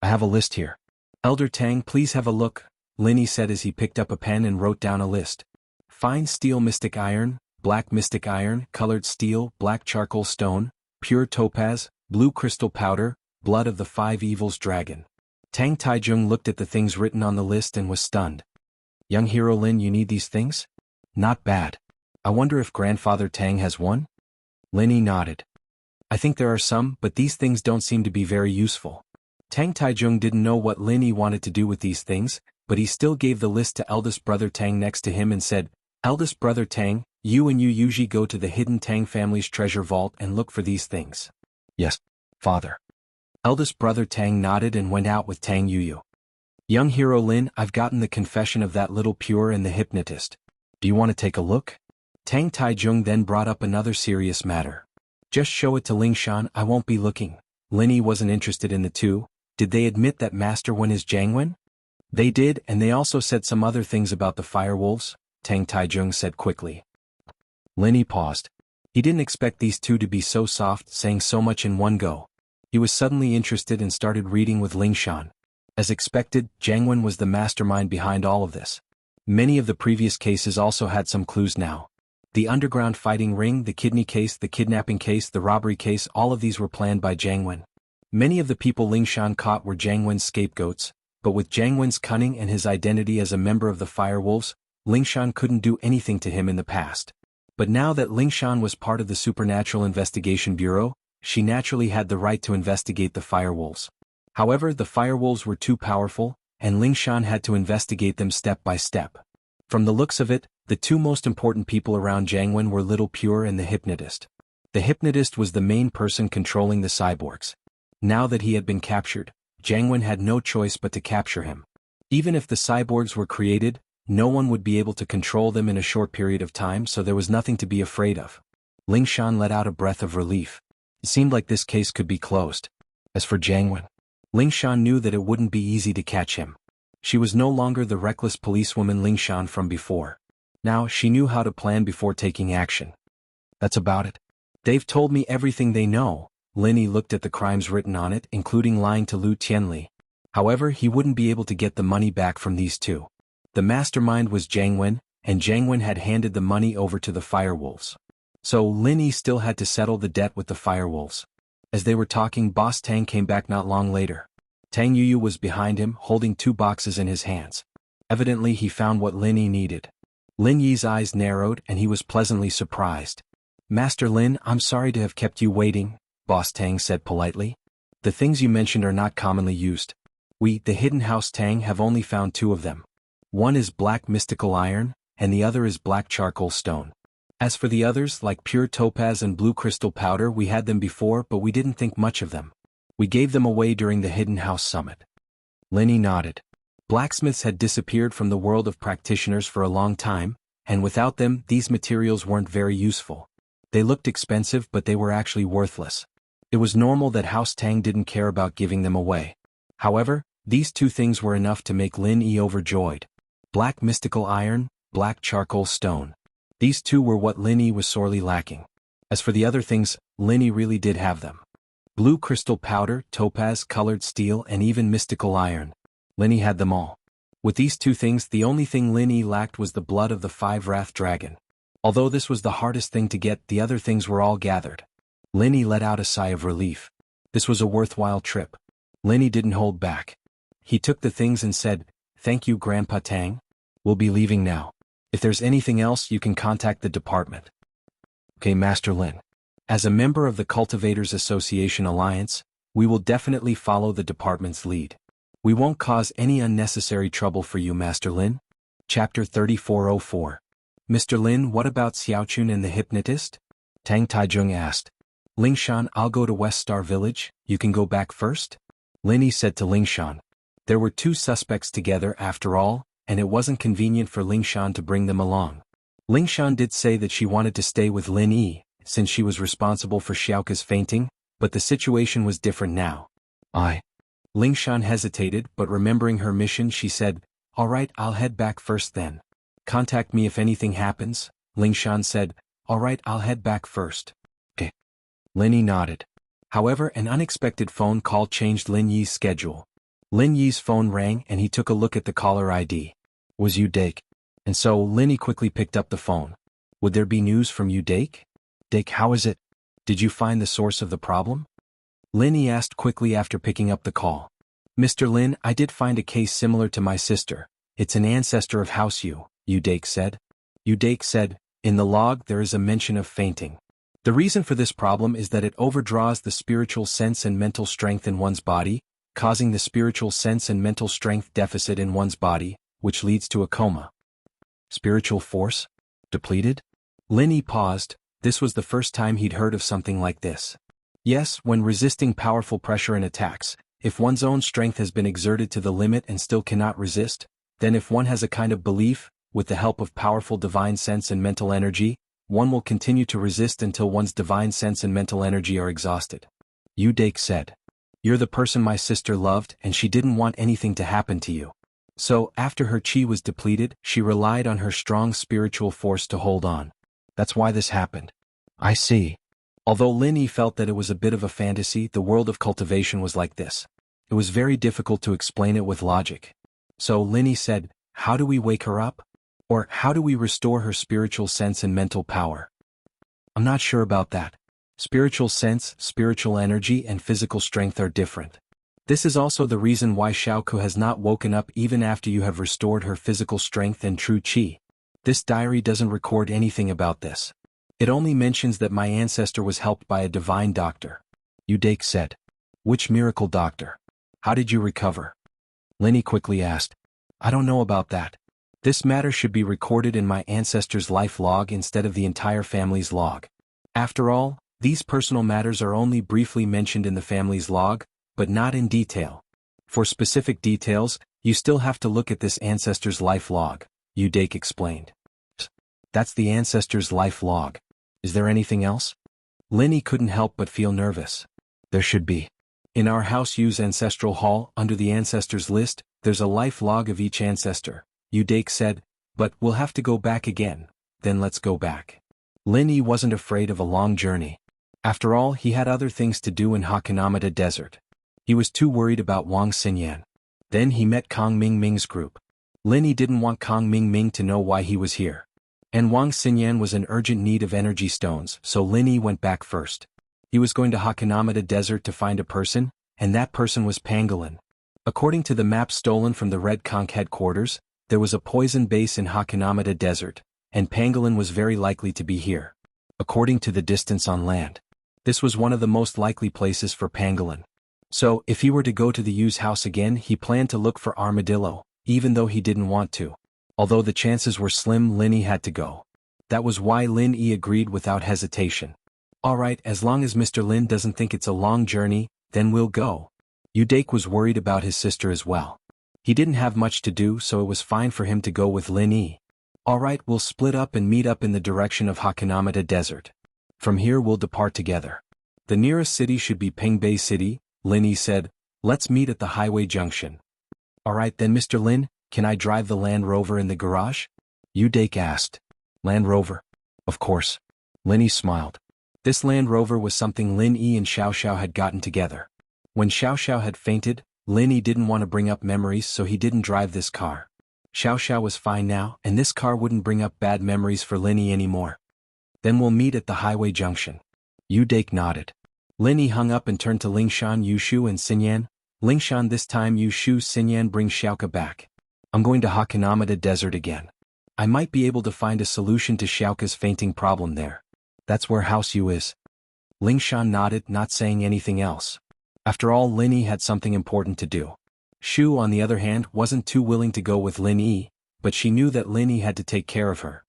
I have a list here. Elder Tang, please have a look, Linny said as he picked up a pen and wrote down a list. Fine steel mystic iron, black mystic iron, colored steel, black charcoal stone, pure topaz, blue crystal powder, blood of the five evils dragon. Tang Taizhong looked at the things written on the list and was stunned. Young hero Lin, you need these things? Not bad. I wonder if Grandfather Tang has one? Linny nodded. I think there are some, but these things don't seem to be very useful. Tang Taizhong didn't know what Linny wanted to do with these things, but he still gave the list to eldest brother Tang next to him and said, Eldest brother Tang, you and Yu usually go to the hidden Tang family's treasure vault and look for these things. Yes, father. Eldest brother Tang nodded and went out with Tang Yuyu. Young hero Lin, I've gotten the confession of that little pure and the hypnotist. Do you want to take a look? Tang Taizhong then brought up another serious matter. Just show it to Lingshan, I won't be looking. Linny wasn't interested in the two. Did they admit that Master Wen is Jianghu? They did, and they also said some other things about the firewolves, Tang Taizhong said quickly. Linny paused. He didn't expect these two to be so soft, saying so much in one go. He was suddenly interested and started reading with Lingshan. As expected, Jianghu was the mastermind behind all of this. Many of the previous cases also had some clues now. The underground fighting ring, the kidney case, the kidnapping case, the robbery case, all of these were planned by Jianghu. Many of the people Lingshan caught were Jianghu's scapegoats, but with Jianghu's cunning and his identity as a member of the Firewolves, Lingshan couldn't do anything to him in the past. But now that Lingshan was part of the Supernatural Investigation Bureau, she naturally had the right to investigate the Firewolves. However, the Firewolves were too powerful, and Lingshan had to investigate them step by step. From the looks of it, the two most important people around Jianghu were Little Pure and the Hypnotist. The Hypnotist was the main person controlling the cyborgs. Now that he had been captured, Jianghu had no choice but to capture him. Even if the cyborgs were created, no one would be able to control them in a short period of time, so there was nothing to be afraid of. Lingshan let out a breath of relief. It seemed like this case could be closed. As for Jianghu, Lingshan knew that it wouldn't be easy to catch him. She was no longer the reckless policewoman Lingshan from before. Now she knew how to plan before taking action. That's about it. They've told me everything they know. Linny looked at the crimes written on it, including lying to Lu Tianli. However, he wouldn't be able to get the money back from these two. The mastermind was Jianghu, and Jianghu had handed the money over to the firewolves. So Linny still had to settle the debt with the firewolves. As they were talking, Boss Tang came back not long later. Tang Yuyu was behind him, holding 2 boxes in his hands. Evidently he found what Linny needed. Lin Yi's eyes narrowed and he was pleasantly surprised. Master Lin, I'm sorry to have kept you waiting, Boss Tang said politely. The things you mentioned are not commonly used. We, the Hidden House Tang, have only found 2 of them. One is black mystical iron, and the other is black charcoal stone. As for the others, like pure topaz and blue crystal powder, we had them before but we didn't think much of them. We gave them away during the Hidden House Summit. Linny nodded. Blacksmiths had disappeared from the world of practitioners for a long time, and without them, these materials weren't very useful. They looked expensive but they were actually worthless. It was normal that House Tang didn't care about giving them away. However, these 2 things were enough to make Lin Yi overjoyed. Black mystical iron, black charcoal stone. These 2 were what Lin Yi was sorely lacking. As for the other things, Lin Yi really did have them. Blue crystal powder, topaz colored steel, and even mystical iron. Lin Yi had them all. With these 2 things, the only thing Lin Yi lacked was the blood of the 5 Wrath Dragon. Although this was the hardest thing to get, the other things were all gathered. Lin Yi let out a sigh of relief. This was a worthwhile trip. Lin Yi didn't hold back. He took the things and said, "Thank you, Grandpa Tang. We'll be leaving now. If there's anything else, you can contact the department." Okay, Master Lin. As a member of the Cultivators Association Alliance, we will definitely follow the department's lead. We won't cause any unnecessary trouble for you, Master Lin. Chapter 3404. Mr. Lin, what about Xiaochun and the hypnotist? Tang Taijung asked. Lingshan, I'll go to West Star Village, you can go back first? Linny said to Lingshan. There were 2 suspects together after all, and it wasn't convenient for Lingshan to bring them along. Lingshan did say that she wanted to stay with Lin Yi, since she was responsible for Xiaoka's fainting, but the situation was different now. Lingshan hesitated, but remembering her mission she said, "All right, I'll head back first then. Contact me if anything happens." Lingshan said, "All right, I'll head back first." Okay. Lin Yi nodded. However, an unexpected phone call changed Lin Yi's schedule. Lin Yi's phone rang and he took a look at the caller ID. Was you Dake? And so Lin Yi quickly picked up the phone. Would there be news from you, Dake? Dake, how is it? Did you find the source of the problem? Lin Yi asked quickly after picking up the call. Mr. Lin, I did find a case similar to my sister. It's an ancestor of House Yu, Dake said. Dake said, in the log there is a mention of fainting. The reason for this problem is that it overdraws the spiritual sense and mental strength in one's body, causing the spiritual sense and mental strength deficit in one's body, which leads to a coma. Spiritual force? Depleted? Lin Yi paused. This was the first time he'd heard of something like this. Yes, when resisting powerful pressure and attacks, if one's own strength has been exerted to the limit and still cannot resist, then if one has a kind of belief, with the help of powerful divine sense and mental energy, one will continue to resist until one's divine sense and mental energy are exhausted. Dake said. You're the person my sister loved and she didn't want anything to happen to you. So, after her chi was depleted, she relied on her strong spiritual force to hold on. That's why this happened. I see. Although Lin Yi felt that it was a bit of a fantasy, the world of cultivation was like this. It was very difficult to explain it with logic. So Lin Yi said, how do we wake her up? Or how do we restore her spiritual sense and mental power? I'm not sure about that. Spiritual sense, spiritual energy, and physical strength are different. This is also the reason why Xiaoku has not woken up even after you have restored her physical strength and true qi. This diary doesn't record anything about this. It only mentions that my ancestor was helped by a divine doctor. Dake said. Which miracle doctor? How did you recover? Lin Yi quickly asked. I don't know about that. This matter should be recorded in my ancestor's life log instead of the entire family's log. After all, these personal matters are only briefly mentioned in the family's log, but not in detail. For specific details, you still have to look at this ancestor's life log, Dake explained. That's the ancestor's life log. Is there anything else? Lin Yi couldn't help but feel nervous. There should be. In our House Yu's ancestral hall, under the ancestors list, there's a life log of each ancestor, Dake said, but we'll have to go back again. Then let's go back. Lin Yi wasn't afraid of a long journey. After all, he had other things to do in Hakanamata Desert. He was too worried about Wang Xinyan. Then he met Kong Ming Ming's group. Lin Yi didn't want Kong Ming Ming to know why he was here. And Wang Xinyan was in urgent need of energy stones, so Lin Yi went back first. He was going to Hakanamata Desert to find a person, and that person was Pangolin. According to the map stolen from the Red Conch headquarters, there was a poison base in Hakanamata Desert, and Pangolin was very likely to be here. According to the distance on land, this was one of the most likely places for Pangolin. So, if he were to go to the Yu's house again, he planned to look for Armadillo, even though he didn't want to. Although the chances were slim, Lin Yi had to go. That was why Lin Yi agreed without hesitation. Alright, as long as Mr. Lin doesn't think it's a long journey, then we'll go. Udake was worried about his sister as well. He didn't have much to do, so it was fine for him to go with Lin Yi. Alright, we'll split up and meet up in the direction of Hakanamata Desert. From here we'll depart together. The nearest city should be Pengbei City, Lin Yi said. Let's meet at the highway junction. Alright then, Mr. Lin, can I drive the Land Rover in the garage? Udake asked. Land Rover? Of course. Lin Yi smiled. This Land Rover was something Lin Yi and Xiao Xiao had gotten together. When Xiao Xiao had fainted, Lin Yi didn't want to bring up memories, so he didn't drive this car. Xiao Xiao was fine now, and this car wouldn't bring up bad memories for Lin Yi anymore. Then we'll meet at the highway junction. Udake nodded. Lin Yi hung up and turned to Lingshan, Yushu and Xinyan. Lingshan, this time Yushu, Xinyan, bring Xiaoka back. I'm going to Hakanamata Desert again. I might be able to find a solution to Xiaoka's fainting problem there. That's where House Yu is. Lingshan nodded, not saying anything else. After all, Lin Yi had something important to do. Shu, on the other hand, wasn't too willing to go with Lin Yi, but she knew that Lin Yi had to take care of her.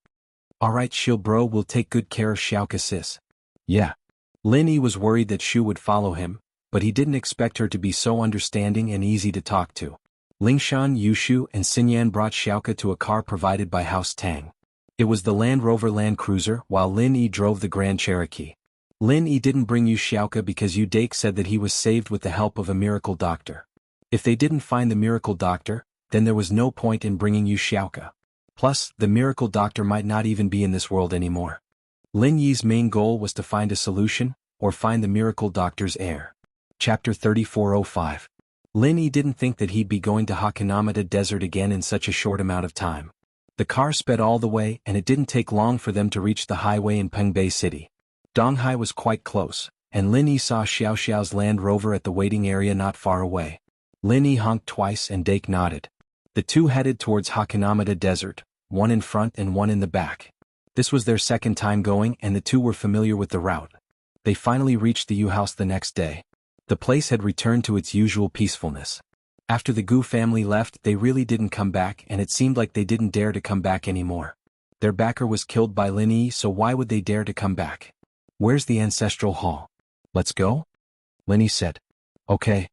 Alright, Shil bro, we'll take good care of Xiaoka sis. Yeah. Lin Yi was worried that Shu would follow him, but he didn't expect her to be so understanding and easy to talk to. Lingshan, Yushu, and Xinyan brought Xiaoka to a car provided by House Tang. It was the Land Rover Land Cruiser, while Lin Yi drove the Grand Cherokee. Lin Yi didn't bring Yu Xiaoka because Udake said that he was saved with the help of a miracle doctor. If they didn't find the miracle doctor, then there was no point in bringing Yu Xiaoka. Plus, the miracle doctor might not even be in this world anymore. Lin Yi's main goal was to find a solution, or find the miracle doctor's heir. Chapter 3405. Lin Yi didn't think that he'd be going to Hakanamata Desert again in such a short amount of time. The car sped all the way, and it didn't take long for them to reach the highway in Pengbei City. Donghai was quite close, and Lin Yi saw Xiao Xiao's Land Rover at the waiting area not far away. Lin Yi honked twice and Dake nodded. The two headed towards Hakanamata Desert, one in front and one in the back. This was their second time going, and the two were familiar with the route. They finally reached the Yu house the next day. The place had returned to its usual peacefulness. After the Gu family left, they really didn't come back, and it seemed like they didn't dare to come back anymore. Their backer was killed by Lin Yi, so why would they dare to come back? Where's the ancestral hall? Let's go? Lin Yi said. Okay.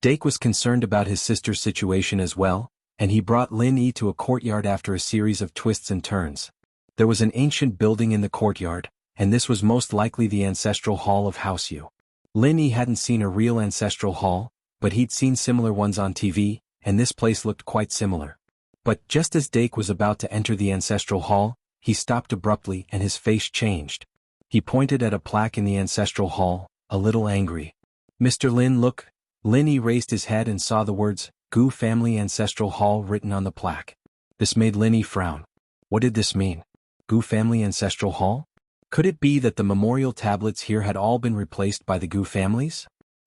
Dake was concerned about his sister's situation as well, and he brought Lin Yi to a courtyard after a series of twists and turns. There was an ancient building in the courtyard, and this was most likely the ancestral hall of House Yu. Lin Yi hadn't seen a real ancestral hall, but he'd seen similar ones on TV, and this place looked quite similar. But just as Dake was about to enter the ancestral hall, he stopped abruptly and his face changed. He pointed at a plaque in the ancestral hall, a little angry. Mr. Lin, look. Lin Yi raised his head and saw the words, Gu Family Ancestral Hall written on the plaque. This made Lin Yi frown. What did this mean? Gu Family Ancestral Hall? Could it be that the memorial tablets here had all been replaced by the Gu families?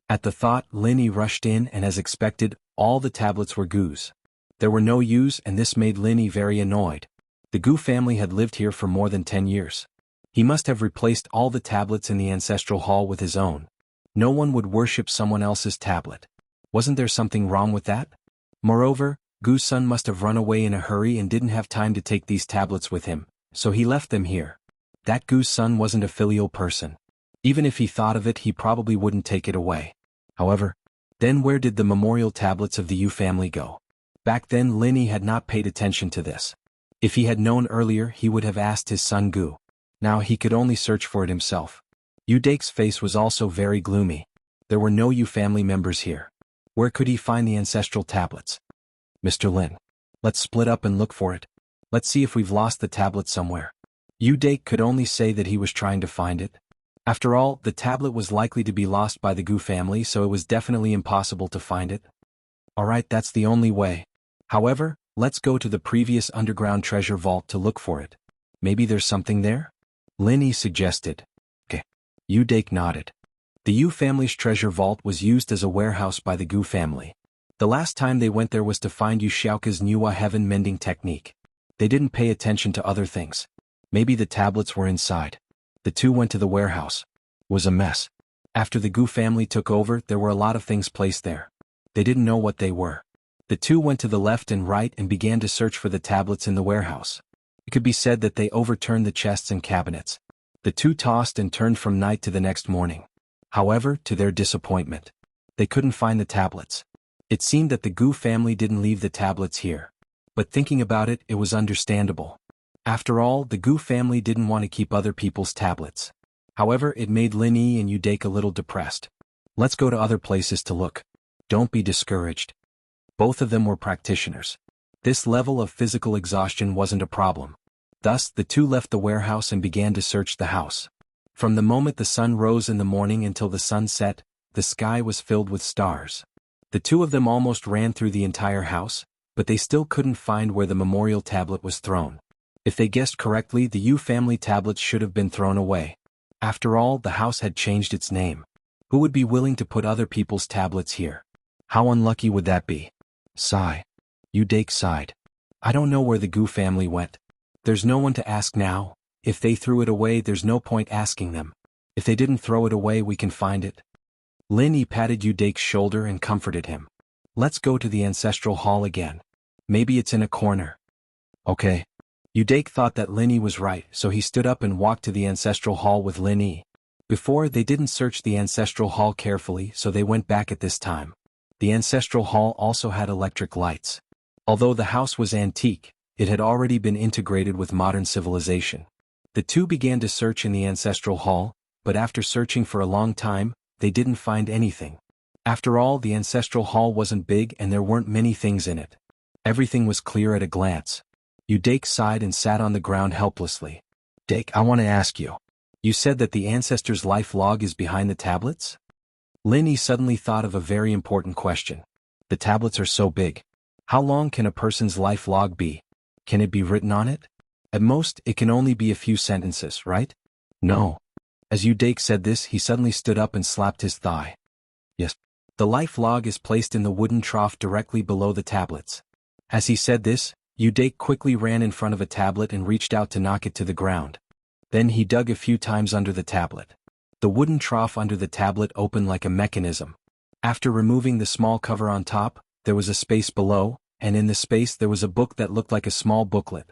At the thought, Lin Yi rushed in, and as expected, all the tablets were Gu's. There were no Yu's, and this made Lin Yi very annoyed. The Gu family had lived here for more than 10 years. He must have replaced all the tablets in the ancestral hall with his own. No one would worship someone else's tablet. Wasn't there something wrong with that? Moreover, Gu's son must have run away in a hurry and didn't have time to take these tablets with him, so he left them here. That Gu's son wasn't a filial person. Even if he thought of it, he probably wouldn't take it away. However, then where did the memorial tablets of the Yu family go? Back then Lin Yi had not paid attention to this. If he had known earlier, he would have asked his son Gu. Now he could only search for it himself. Udake's face was also very gloomy. There were no Yu family members here. Where could he find the ancestral tablets? Mr. Lin. Let's split up and look for it. Let's see if we've lost the tablet somewhere. Udake could only say that he was trying to find it. After all, the tablet was likely to be lost by the Gu family, so it was definitely impossible to find it. Alright, that's the only way. However, let's go to the previous underground treasure vault to look for it. Maybe there's something there? Lin Yi suggested. Okay. Yu Dake nodded. The Yu family's treasure vault was used as a warehouse by the Gu family. The last time they went there was to find Yu Xiaoka's Nuwa heaven mending technique. They didn't pay attention to other things. Maybe the tablets were inside. The two went to the warehouse. It was a mess. After the Gu family took over, there were a lot of things placed there. They didn't know what they were. The two went to the left and right and began to search for the tablets in the warehouse. It could be said that they overturned the chests and cabinets. The two tossed and turned from night to the next morning. However, to their disappointment, they couldn't find the tablets. It seemed that the Gu family didn't leave the tablets here. But thinking about it, it was understandable. After all, the Gu family didn't want to keep other people's tablets. However, it made Lin Yi and Yu Dake a little depressed. Let's go to other places to look. Don't be discouraged. Both of them were practitioners. This level of physical exhaustion wasn't a problem. Thus, the two left the warehouse and began to search the house. From the moment the sun rose in the morning until the sun set, the sky was filled with stars. The two of them almost ran through the entire house, but they still couldn't find where the memorial tablet was thrown. If they guessed correctly, the Yu family tablets should have been thrown away. After all, the house had changed its name. Who would be willing to put other people's tablets here? How unlucky would that be? Sigh. Yu Dake sighed. I don't know where the Gu family went. There's no one to ask now. If they threw it away, there's no point asking them. If they didn't throw it away, we can find it. Lin Yi patted Yu Dake's shoulder and comforted him. Let's go to the ancestral hall again. Maybe it's in a corner. Okay. Yu Dake thought that Lin Yi was right, so he stood up and walked to the ancestral hall with Lin Yi. Before, they didn't search the ancestral hall carefully, so they went back at this time. The ancestral hall also had electric lights. Although the house was antique, it had already been integrated with modern civilization. The two began to search in the ancestral hall, but after searching for a long time, they didn't find anything. After all, the ancestral hall wasn't big and there weren't many things in it. Everything was clear at a glance. Yu Dake sighed and sat on the ground helplessly. Dake, I want to ask you. You said that the ancestor's life log is behind the tablets? Lin Yi suddenly thought of a very important question. The tablets are so big. How long can a person's life log be? Can it be written on it? At most, it can only be a few sentences, right? No. As Yu Dake said this, he suddenly stood up and slapped his thigh. Yes. The life log is placed in the wooden trough directly below the tablets. As he said this, Yu Dake quickly ran in front of a tablet and reached out to knock it to the ground. Then he dug a few times under the tablet. The wooden trough under the tablet opened like a mechanism. After removing the small cover on top, there was a space below, and in the space there was a book that looked like a small booklet.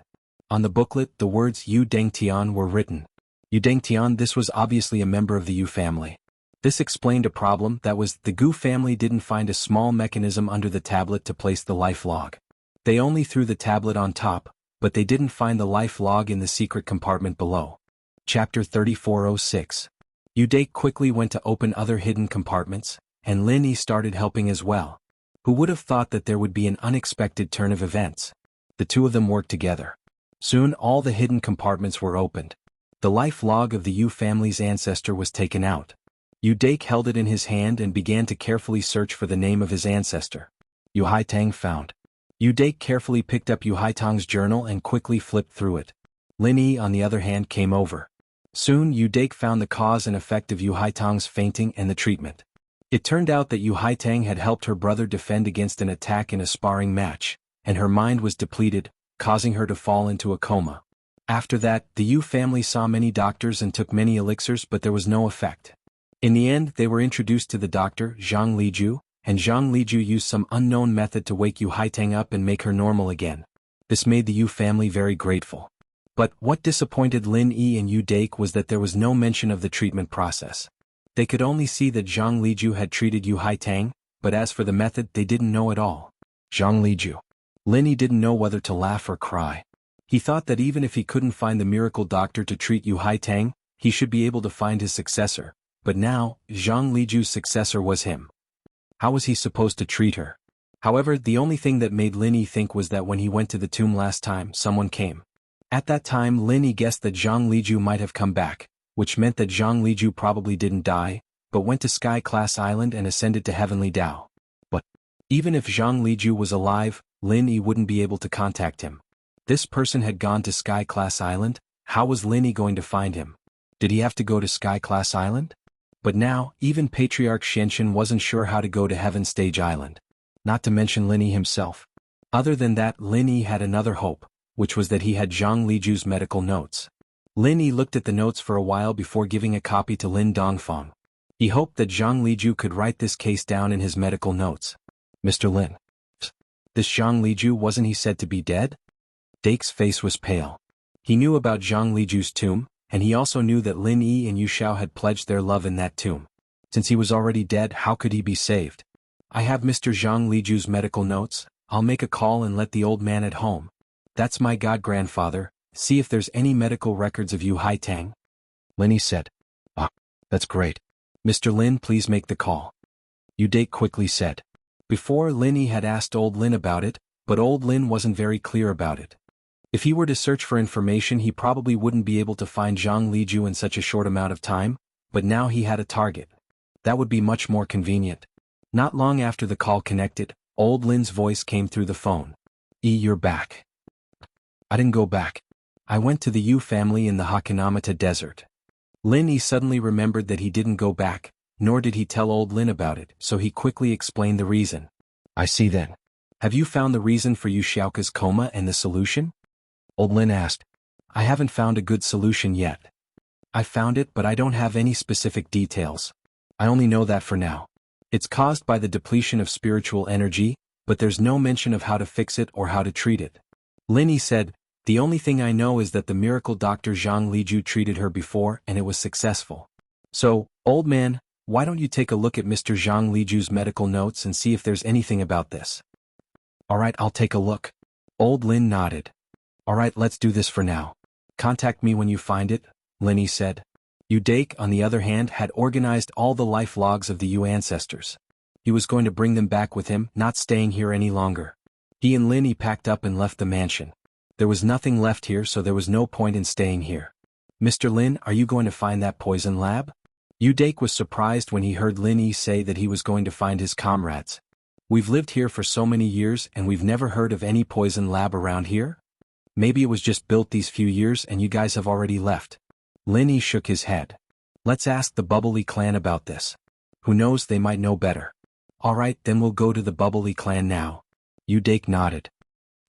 On the booklet, the words Yu Dengtian were written. Yu Dengtian, this was obviously a member of the Yu family. This explained a problem, that was, the Gu family didn't find a small mechanism under the tablet to place the life log. They only threw the tablet on top, but they didn't find the life log in the secret compartment below. Chapter 3406. Yu Dake quickly went to open other hidden compartments, and Lin Yi started helping as well. Who would have thought that there would be an unexpected turn of events? The two of them worked together. Soon all the hidden compartments were opened. The life log of the Yu family's ancestor was taken out. Yu Dake held it in his hand and began to carefully search for the name of his ancestor. Yu Haitang found. Yu Dake carefully picked up Yu Haitang's journal and quickly flipped through it. Lin Yi, on the other hand, came over. Soon Yu Dake found the cause and effect of Yu Haitang's fainting and the treatment. It turned out that Yu Haitang had helped her brother defend against an attack in a sparring match, and her mind was depleted, causing her to fall into a coma. After that, the Yu family saw many doctors and took many elixirs, but there was no effect. In the end, they were introduced to the doctor, Zhang Liju, and Zhang Liju used some unknown method to wake Yu Haitang up and make her normal again. This made the Yu family very grateful. But what disappointed Lin Yi and Yu Dake was that there was no mention of the treatment process. They could only see that Zhang Liju had treated Yu Haitang, but as for the method, they didn't know at all. Zhang Liju. Lin Yi didn't know whether to laugh or cry. He thought that even if he couldn't find the miracle doctor to treat Yu Haitang, he should be able to find his successor. But now, Zhang Liju's successor was him. How was he supposed to treat her? However, the only thing that made Lin Yi think was that when he went to the tomb last time, someone came. At that time, Lin Yi guessed that Zhang Liju might have come back, which meant that Zhang Liju probably didn't die, but went to Sky Class Island and ascended to Heavenly Dao. But even if Zhang Liju was alive, Lin Yi wouldn't be able to contact him. This person had gone to Sky Class Island. How was Lin Yi going to find him? Did he have to go to Sky Class Island? But now, even Patriarch Xianxian wasn't sure how to go to Heaven Stage Island. Not to mention Lin Yi himself. Other than that, Lin Yi had another hope, which was that he had Zhang Liju's medical notes. Lin Yi looked at the notes for a while before giving a copy to Lin Dongfeng. He hoped that Zhang Liju could write this case down in his medical notes. Mr. Lin. This Zhang Liju, wasn't he said to be dead? Dake's face was pale. He knew about Zhang Liju's tomb, and he also knew that Lin Yi and Yu Xiao had pledged their love in that tomb. Since he was already dead, how could he be saved? I have Mr. Zhang Liju's medical notes. I'll make a call and let the old man at home. That's my god-grandfather. See if there's any medical records of Yu Haitang. Lin Yi said. Ah, that's great. Mr. Lin, please make the call. Yu Dake quickly said. Before, Lin Yi had asked old Lin about it, but old Lin wasn't very clear about it. If he were to search for information, he probably wouldn't be able to find Zhang Liju in such a short amount of time, but now he had a target. That would be much more convenient. Not long after the call connected, old Lin's voice came through the phone. You're back. I didn't go back. I went to the Yu family in the Hakanamata desert. Lin Yi suddenly remembered that he didn't go back, nor did he tell old Lin about it, so he quickly explained the reason. I see then. Have you found the reason for Yu Xiaoka's coma and the solution? Old Lin asked. I haven't found a good solution yet. I found it, but I don't have any specific details. I only know that for now. It's caused by the depletion of spiritual energy, but there's no mention of how to fix it or how to treat it. Lin Yi said, the only thing I know is that the miracle doctor Zhang Liju treated her before and it was successful. So, old man, why don't you take a look at Mr. Zhang Liju's medical notes and see if there's anything about this? Alright, I'll take a look. Old Lin nodded. Alright, let's do this for now. Contact me when you find it, Lin Yi said. Yu Dake, on the other hand, had organized all the life logs of the Yu ancestors. He was going to bring them back with him, not staying here any longer. He and Lin Yi packed up and left the mansion. There was nothing left here, so there was no point in staying here. Mr. Lin, are you going to find that poison lab? Yu Dake was surprised when he heard Lin Yi say that he was going to find his comrades. We've lived here for so many years and we've never heard of any poison lab around here? Maybe it was just built these few years and you guys have already left. Lin Yi shook his head. Let's ask the Bubbly clan about this. Who knows, they might know better. Alright, then we'll go to the Bubbly clan now. Yu Dake nodded.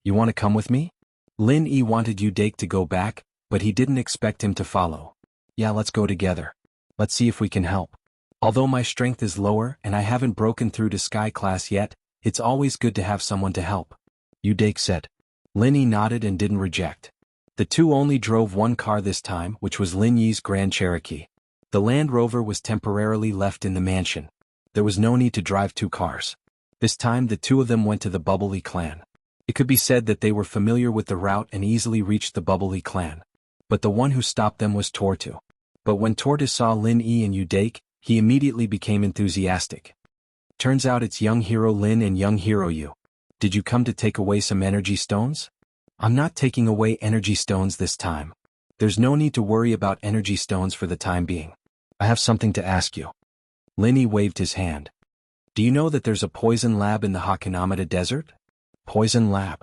You want to come with me? Lin Yi wanted Yu Dake to go back, but he didn't expect him to follow. Yeah, let's go together. Let's see if we can help. Although my strength is lower and I haven't broken through to Sky Class yet, it's always good to have someone to help. Yu Dake said. Lin Yi nodded and didn't reject. The two only drove one car this time, which was Lin Yi's Grand Cherokee. The Land Rover was temporarily left in the mansion. There was no need to drive two cars. This time the two of them went to the Bubbly clan. It could be said that they were familiar with the route and easily reached the Bubbly clan. But the one who stopped them was Tortu. But when Tortu saw Lin Yi and Yu Dake, he immediately became enthusiastic. Turns out it's young hero Lin and young hero Yu. Did you come to take away some energy stones? I'm not taking away energy stones this time. There's no need to worry about energy stones for the time being. I have something to ask you. Lin Yi waved his hand. Do you know that there's a poison lab in the Hakanamata desert? Poison lab.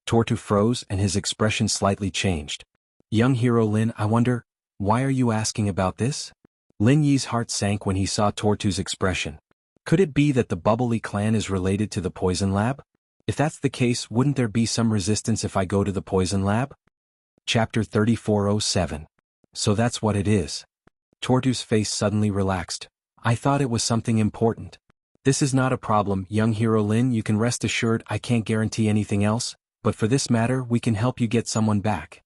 Tortu froze and his expression slightly changed. Young hero Lin, I wonder, why are you asking about this? Lin Yi's heart sank when he saw Tortu's expression. Could it be that the Bubbly clan is related to the poison lab? If that's the case, wouldn't there be some resistance if I go to the poison lab? Chapter 3407. So that's what it is. Tortu's face suddenly relaxed. I thought it was something important. This is not a problem, young hero Lin, you can rest assured I can't guarantee anything else, but for this matter we can help you get someone back.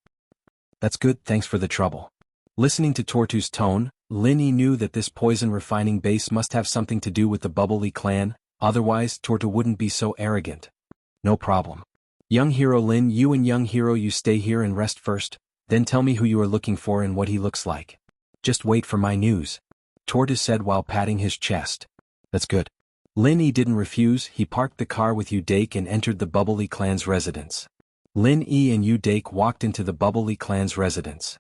That's good, thanks for the trouble. Listening to Tortu's tone, Lin Yi knew that this poison refining base must have something to do with the Bubbly clan, otherwise Tortu wouldn't be so arrogant. No problem. Young hero Lin, you and young hero you stay here and rest first, then tell me who you are looking for and what he looks like. Just wait for my news. Tortu said while patting his chest. That's good. Lin Yi didn't refuse, he parked the car with Yu Dake and entered the Bubbly clan's residence. Lin Yi and Yu Dake walked into the Bubbly clan's residence.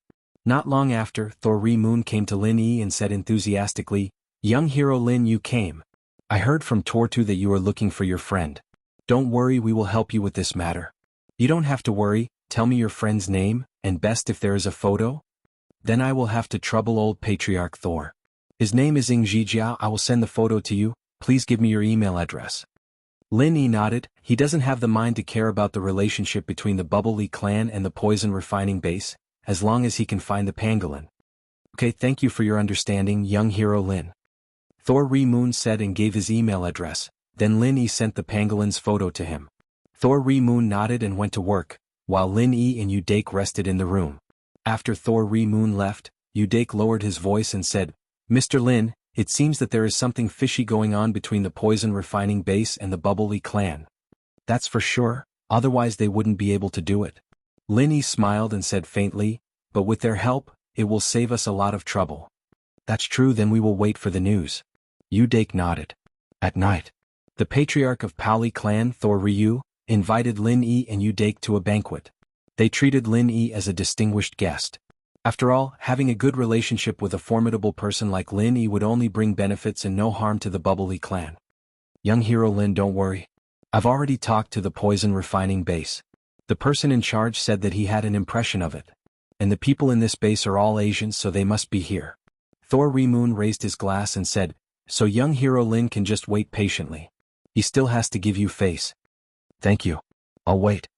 Not long after, Thor Moon came to Lin Yi and said enthusiastically, "Young hero Lin, you came. I heard from Tortu that you are looking for your friend. Don't worry, we will help you with this matter. You don't have to worry, tell me your friend's name, and best if there is a photo. Then I will have to trouble old Patriarch Thor. His name is Jiao. I will send the photo to you, please give me your email address." Lin Yi nodded. He doesn't have the mind to care about the relationship between the Bubbly clan and the poison refining base, as long as he can find the pangolin. "Okay, thank you for your understanding, young hero Lin." Thor Moon said and gave his email address, then Lin Yi sent the pangolin's photo to him. Thor Moon nodded and went to work, while Lin Yi and Udake rested in the room. After Thor Moon left, Udake lowered his voice and said, "Mr. Lin, it seems that there is something fishy going on between the poison refining base and the Bubbly clan." "That's for sure, otherwise they wouldn't be able to do it." Lin Yi smiled and said faintly, "But with their help, it will save us a lot of trouble." "That's true, then we will wait for the news." Udake nodded. At night, the patriarch of Paoli clan, Thor Ryu, invited Lin Yi and Udake to a banquet. They treated Lin Yi as a distinguished guest. After all, having a good relationship with a formidable person like Lin Yi would only bring benefits and no harm to the Bubbly clan. "Young hero Lin, don't worry. I've already talked to the poison refining base. The person in charge said that he had an impression of it. And the people in this base are all Asians, so they must be here." Thor Moon raised his glass and said, "So young hero Lin can just wait patiently. He still has to give you face." "Thank you. I'll wait."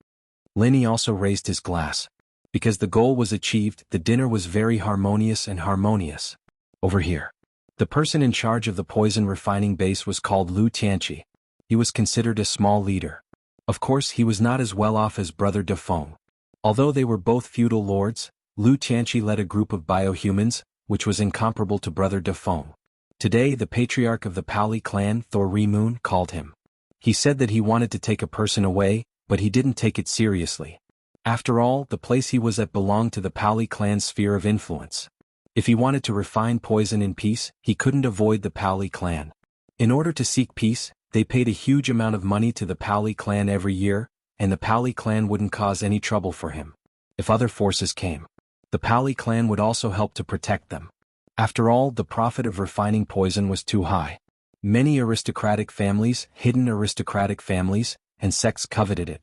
Lin Yi also raised his glass. Because the goal was achieved, the dinner was very harmonious and harmonious. Over here. The person in charge of the poison refining base was called Lu Tianqi. He was considered a small leader. Of course, he was not as well off as Brother De Feng. Although they were both feudal lords, Lu Tianqi led a group of biohumans, which was incomparable to Brother De Feng. Today, the patriarch of the Paoli clan, Thor Moon, called him. He said that he wanted to take a person away, but he didn't take it seriously. After all, the place he was at belonged to the Paoli clan's sphere of influence. If he wanted to refine poison in peace, he couldn't avoid the Paoli clan. In order to seek peace, they paid a huge amount of money to the Paoli clan every year, and the Paoli clan wouldn't cause any trouble for him. If other forces came, the Paoli clan would also help to protect them. After all, the profit of refining poison was too high. Many aristocratic families, hidden aristocratic families, and sects coveted it.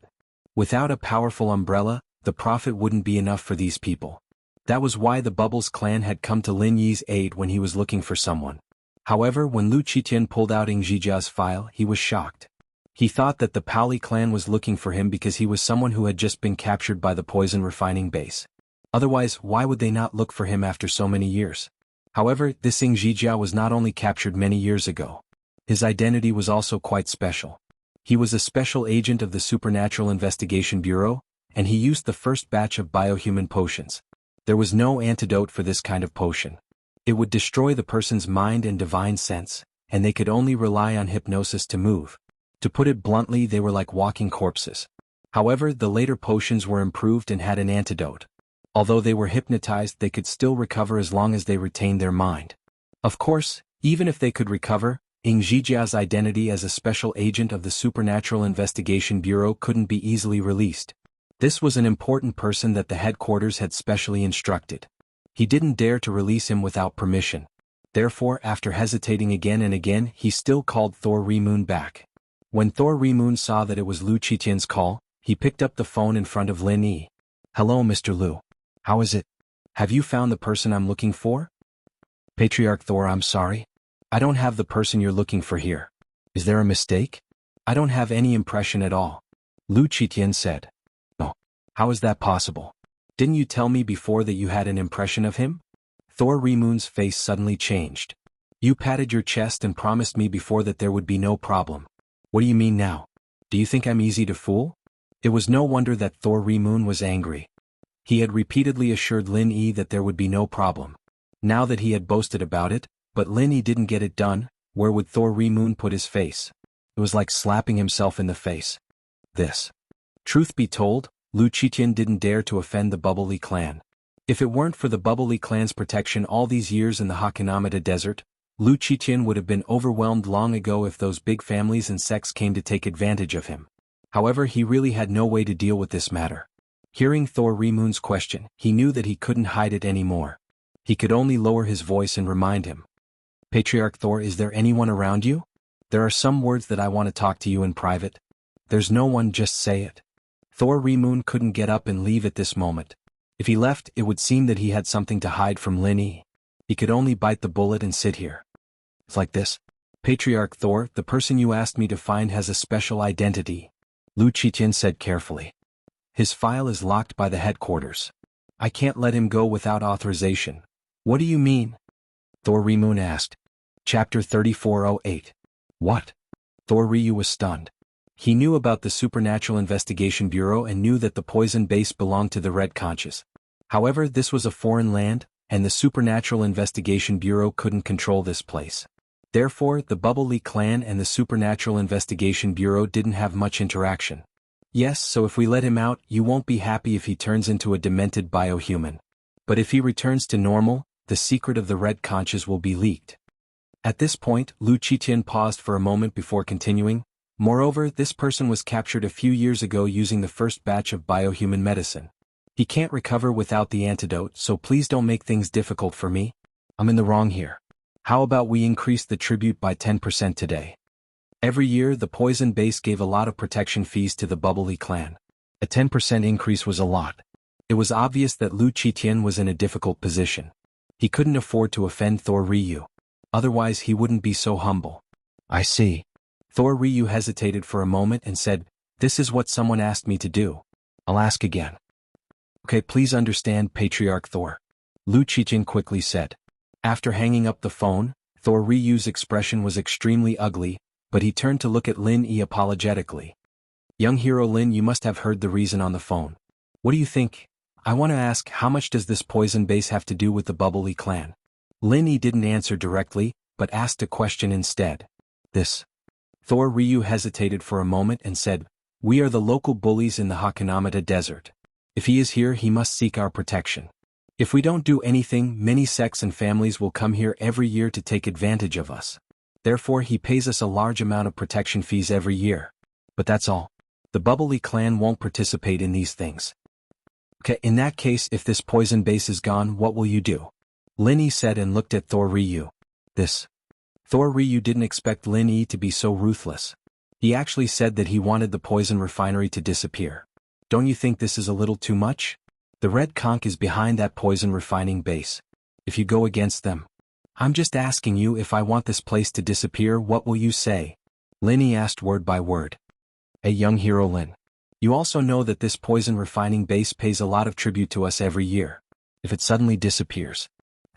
Without a powerful umbrella, the profit wouldn't be enough for these people. That was why the Bubbles clan had come to Lin Yi's aid when he was looking for someone. However, when Lu Qitian pulled out Jiao's file, he was shocked. He thought that the Paoli clan was looking for him because he was someone who had just been captured by the poison refining base. Otherwise, why would they not look for him after so many years? However, this Jiao was not only captured many years ago. His identity was also quite special. He was a special agent of the Supernatural Investigation Bureau, and he used the first batch of biohuman potions. There was no antidote for this kind of potion. It would destroy the person's mind and divine sense, and they could only rely on hypnosis to move. To put it bluntly, they were like walking corpses. However, the later potions were improved and had an antidote. Although they were hypnotized, they could still recover as long as they retained their mind. Of course, even if they could recover, Jiao's identity as a special agent of the Supernatural Investigation Bureau couldn't be easily released. This was an important person that the headquarters had specially instructed. He didn't dare to release him without permission. Therefore, after hesitating again and again, he still called Thor Moon back. When Thor Moon saw that it was Lu Qitian's call, he picked up the phone in front of Lin Yi. "Hello, Mr. Lu. How is it? Have you found the person I'm looking for?" "Patriarch Thor, I'm sorry. I don't have the person you're looking for here. Is there a mistake? I don't have any impression at all," Lu Qitian said. "Oh, how is that possible? Didn't you tell me before that you had an impression of him?" Thor Moon's face suddenly changed. "You patted your chest and promised me before that there would be no problem. What do you mean now? Do you think I'm easy to fool?" It was no wonder that Thor Moon was angry. He had repeatedly assured Lin Yi that there would be no problem. Now that he had boasted about it, but Lin Yi didn't get it done, where would Thor Moon put his face? It was like slapping himself in the face. This. Truth be told, Lu Qitian didn't dare to offend the Bubbly clan. If it weren't for the Bubbly clan's protection all these years in the Hakanamata desert, Lu Qitian would have been overwhelmed long ago if those big families and sects came to take advantage of him. However, he really had no way to deal with this matter. Hearing Thor Rimoon's question, he knew that he couldn't hide it anymore. He could only lower his voice and remind him. Patriarch Thor, is there anyone around you? There are some words that I want to talk to you in private. There's no one, just say it. Thor Rimoon couldn't get up and leave at this moment. If he left, it would seem that he had something to hide from Lin Yi. He could only bite the bullet and sit here. It's like this. Patriarch Thor, the person you asked me to find has a special identity, Lu Qiqian said carefully. His file is locked by the headquarters. I can't let him go without authorization. What do you mean? Thor Rimoon asked. Chapter 3408. What? Thor Ryu was stunned. He knew about the Supernatural Investigation Bureau and knew that the poison base belonged to the Red Conches. However, this was a foreign land, and the Supernatural Investigation Bureau couldn't control this place. Therefore, the Bubble Lee clan and the Supernatural Investigation Bureau didn't have much interaction. Yes, so if we let him out, you won't be happy if he turns into a demented biohuman. But if he returns to normal, the secret of the Red Conches will be leaked. At this point, Lu Qiqian paused for a moment before continuing. Moreover, this person was captured a few years ago using the first batch of biohuman medicine. He can't recover without the antidote, so please don't make things difficult for me. I'm in the wrong here. How about we increase the tribute by 10% today? Every year, the poison base gave a lot of protection fees to the Bubbly clan. A 10% increase was a lot. It was obvious that Lu Qiqian was in a difficult position. He couldn't afford to offend Thor Ryu. Otherwise, he wouldn't be so humble. I see. Thor Ryu hesitated for a moment and said, This is what someone asked me to do. I'll ask again. Okay, please understand, Patriarch Thor. Lu Qiqian quickly said. After hanging up the phone, Thor Ryu's expression was extremely ugly, but he turned to look at Lin Yi apologetically. Young hero Lin, you must have heard the reason on the phone. What do you think? I want to ask, how much does this poison base have to do with the Bubbly clan? Lin Yi didn't answer directly, but asked a question instead. This. Thor Ryu hesitated for a moment and said, We are the local bullies in the Hakanamata Desert. If he is here, he must seek our protection. If we don't do anything, many sects and families will come here every year to take advantage of us. Therefore, he pays us a large amount of protection fees every year. But that's all. The Bubbly clan won't participate in these things. Okay, in that case, if this poison base is gone, what will you do? Lin Yi said and looked at Thor Ryu. This. Thor Ryu didn't expect Lin Yi to be so ruthless. He actually said that he wanted the poison refinery to disappear. Don't you think this is a little too much? The Red Conch is behind that poison refining base. If you go against them. I'm just asking you, if I want this place to disappear, what will you say? Lin Yi asked word by word. Hey, young hero Lin. You also know that this poison refining base pays a lot of tribute to us every year. If it suddenly disappears.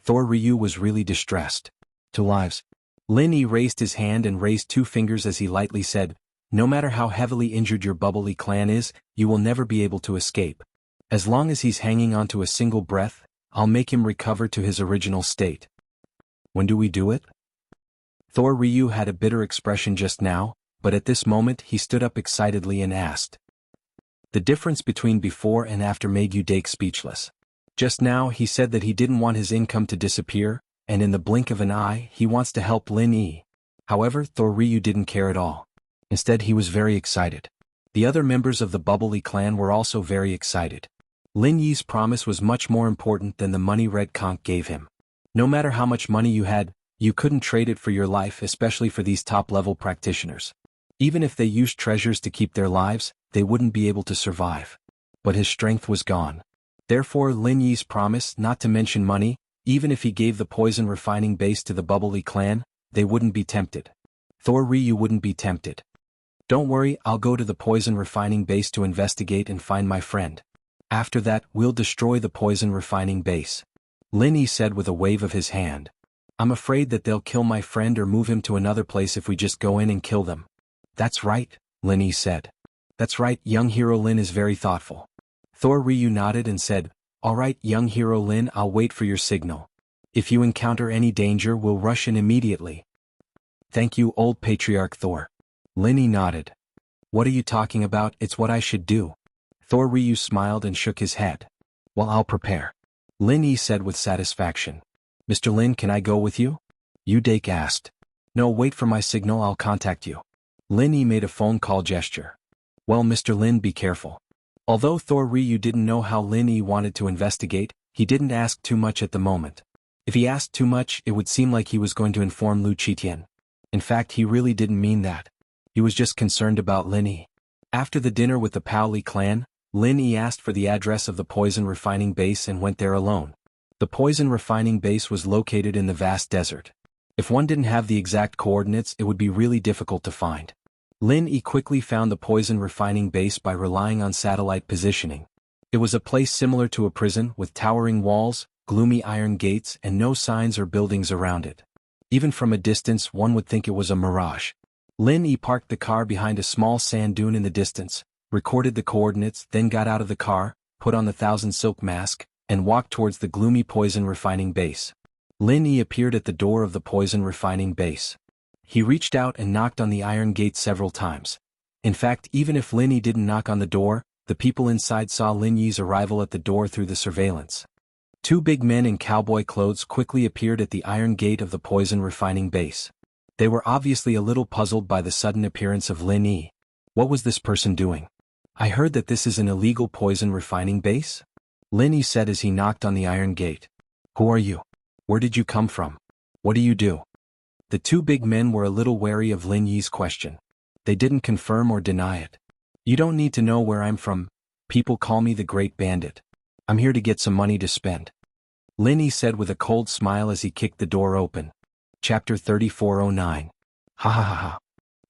Thor Ryu was really distressed. 2 lives. Lin Yi raised his hand and raised 2 fingers as he lightly said, No matter how heavily injured your Bubbly clan is, you will never be able to escape. As long as he's hanging on to a single breath, I'll make him recover to his original state. When do we do it? Thor Ryu had a bitter expression just now, but at this moment he stood up excitedly and asked. The difference between before and after made Udake speechless. Just now he said that he didn't want his income to disappear, and in the blink of an eye he wants to help Lin Yi. However, Thor Ryu didn't care at all. Instead, he was very excited. The other members of the Bubbly clan were also very excited. Lin Yi's promise was much more important than the money Red Conch gave him. No matter how much money you had, you couldn't trade it for your life, especially for these top-level practitioners. Even if they used treasures to keep their lives, they wouldn't be able to survive. But his strength was gone. Therefore, Lin Yi's promise, not to mention money, even if he gave the poison refining base to the Bubbly clan, they wouldn't be tempted. Thor Ryu wouldn't be tempted. Don't worry, I'll go to the poison refining base to investigate and find my friend. After that, we'll destroy the poison refining base. Lin Yi said with a wave of his hand. I'm afraid that they'll kill my friend or move him to another place if we just go in and kill them. That's right, Lin Yi said. That's right, young hero Lin is very thoughtful. Thor Ryu nodded and said, All right, young hero Lin, I'll wait for your signal. If you encounter any danger, we'll rush in immediately. Thank you, old Patriarch Thor. Lin Yi nodded. What are you talking about? It's what I should do. Thor Ryu smiled and shook his head. Well, I'll prepare. Lin Yi said with satisfaction. Mr. Lin, can I go with you? Udake asked. No, wait for my signal, I'll contact you. Lin Yi made a phone call gesture. Well, Mr. Lin, be careful. Although Thor Ryu didn't know how Lin Yi wanted to investigate, he didn't ask too much at the moment. If he asked too much, it would seem like he was going to inform Lu Qitian. In fact, he really didn't mean that. He was just concerned about Lin Yi. After the dinner with the Paoli clan, Lin Yi asked for the address of the poison refining base and went there alone. The poison refining base was located in the vast desert. If one didn't have the exact coordinates, it would be really difficult to find. Lin Yi quickly found the poison refining base by relying on satellite positioning. It was a place similar to a prison with towering walls, gloomy iron gates, and no signs or buildings around it. Even from a distance, one would think it was a mirage. Lin Yi parked the car behind a small sand dune in the distance, recorded the coordinates, then got out of the car, put on the Thousand Silk mask, and walked towards the gloomy poison refining base. Lin Yi appeared at the door of the poison refining base. He reached out and knocked on the iron gate several times. In fact, even if Lin Yi didn't knock on the door, the people inside saw Lin Yi's arrival at the door through the surveillance. Two big men in cowboy clothes quickly appeared at the iron gate of the poison refining base. They were obviously a little puzzled by the sudden appearance of Lin Yi. What was this person doing? I heard that this is an illegal poison refining base? Lin Yi said as he knocked on the iron gate. Who are you? Where did you come from? What do you do? The two big men were a little wary of Lin Yi's question. They didn't confirm or deny it. You don't need to know where I'm from. People call me the Great Bandit. I'm here to get some money to spend. Lin Yi said with a cold smile as he kicked the door open. Chapter 3409. Ha ha ha ha.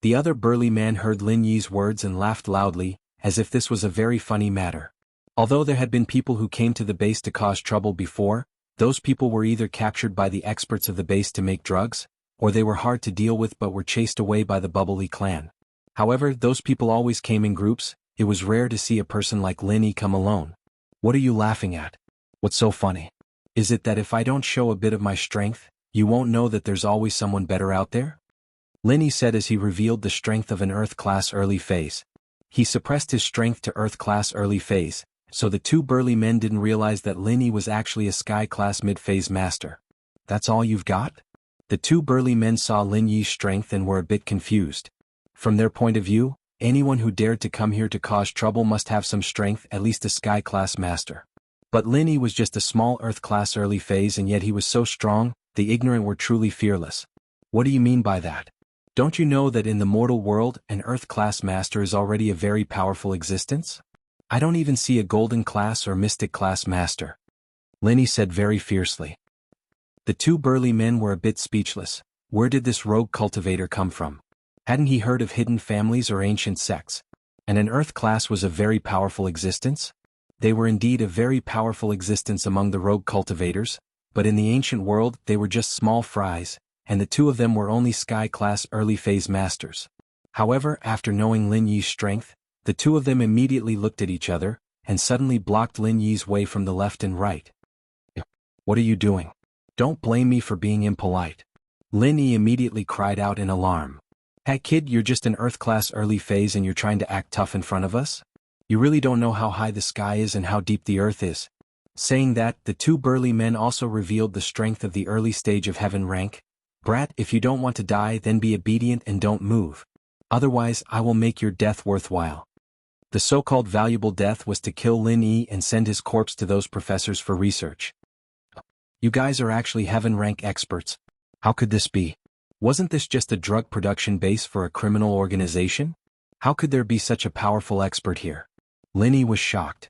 The other burly man heard Lin Yi's words and laughed loudly, as if this was a very funny matter. Although there had been people who came to the base to cause trouble before, those people were either captured by the experts of the base to make drugs, or they were hard to deal with but were chased away by the Bubbly clan. However, those people always came in groups. It was rare to see a person like Lin Yi come alone. What are you laughing at? What's so funny? Is it that if I don't show a bit of my strength, you won't know that there's always someone better out there? Lin Yi said as he revealed the strength of an Earth-class early phase. He suppressed his strength to Earth-class early phase, so the two burly men didn't realize that Lin Yi was actually a Sky-class mid-phase master. That's all you've got? The two burly men saw Lin Yi's strength and were a bit confused. From their point of view, anyone who dared to come here to cause trouble must have some strength, at least a Sky-class master. But Lin Yi was just a small Earth-class early phase, and yet he was so strong, the ignorant were truly fearless. What do you mean by that? Don't you know that in the mortal world, an Earth-class master is already a very powerful existence? I don't even see a Golden-class or Mystic-class master. Lin Yi said very fiercely. The two burly men were a bit speechless. Where did this rogue cultivator come from? Hadn't he heard of hidden families or ancient sects? And an Earth-class was a very powerful existence? They were indeed a very powerful existence among the rogue cultivators, but in the ancient world they were just small fries, and the two of them were only Sky-class early-phase masters. However, after knowing Lin Yi's strength, the two of them immediately looked at each other, and suddenly blocked Lin Yi's way from the left and right. What are you doing? Don't blame me for being impolite. Lin Yi immediately cried out in alarm. Hey kid, you're just an Earth-class early phase and you're trying to act tough in front of us? You really don't know how high the sky is and how deep the earth is. Saying that, the two burly men also revealed the strength of the early stage of heaven rank. Brat, if you don't want to die, then be obedient and don't move. Otherwise, I will make your death worthwhile. The so-called valuable death was to kill Lin Yi and send his corpse to those professors for research. You guys are actually heaven rank experts. How could this be? Wasn't this just a drug production base for a criminal organization? How could there be such a powerful expert here? Lin Yi was shocked.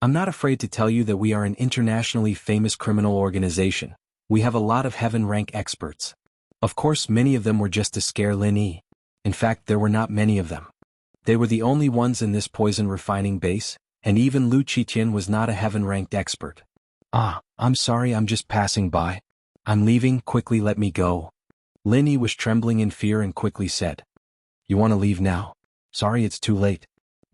I'm not afraid to tell you that we are an internationally famous criminal organization. We have a lot of heaven rank experts. Of course, many of them were just to scare Lin Yi. In fact, there were not many of them. They were the only ones in this poison refining base, and even Lu Qitian was not a heaven ranked expert. I'm sorry, I'm just passing by. I'm leaving, quickly let me go. Lin Yi was trembling in fear and quickly said. You want to leave now? Sorry, it's too late.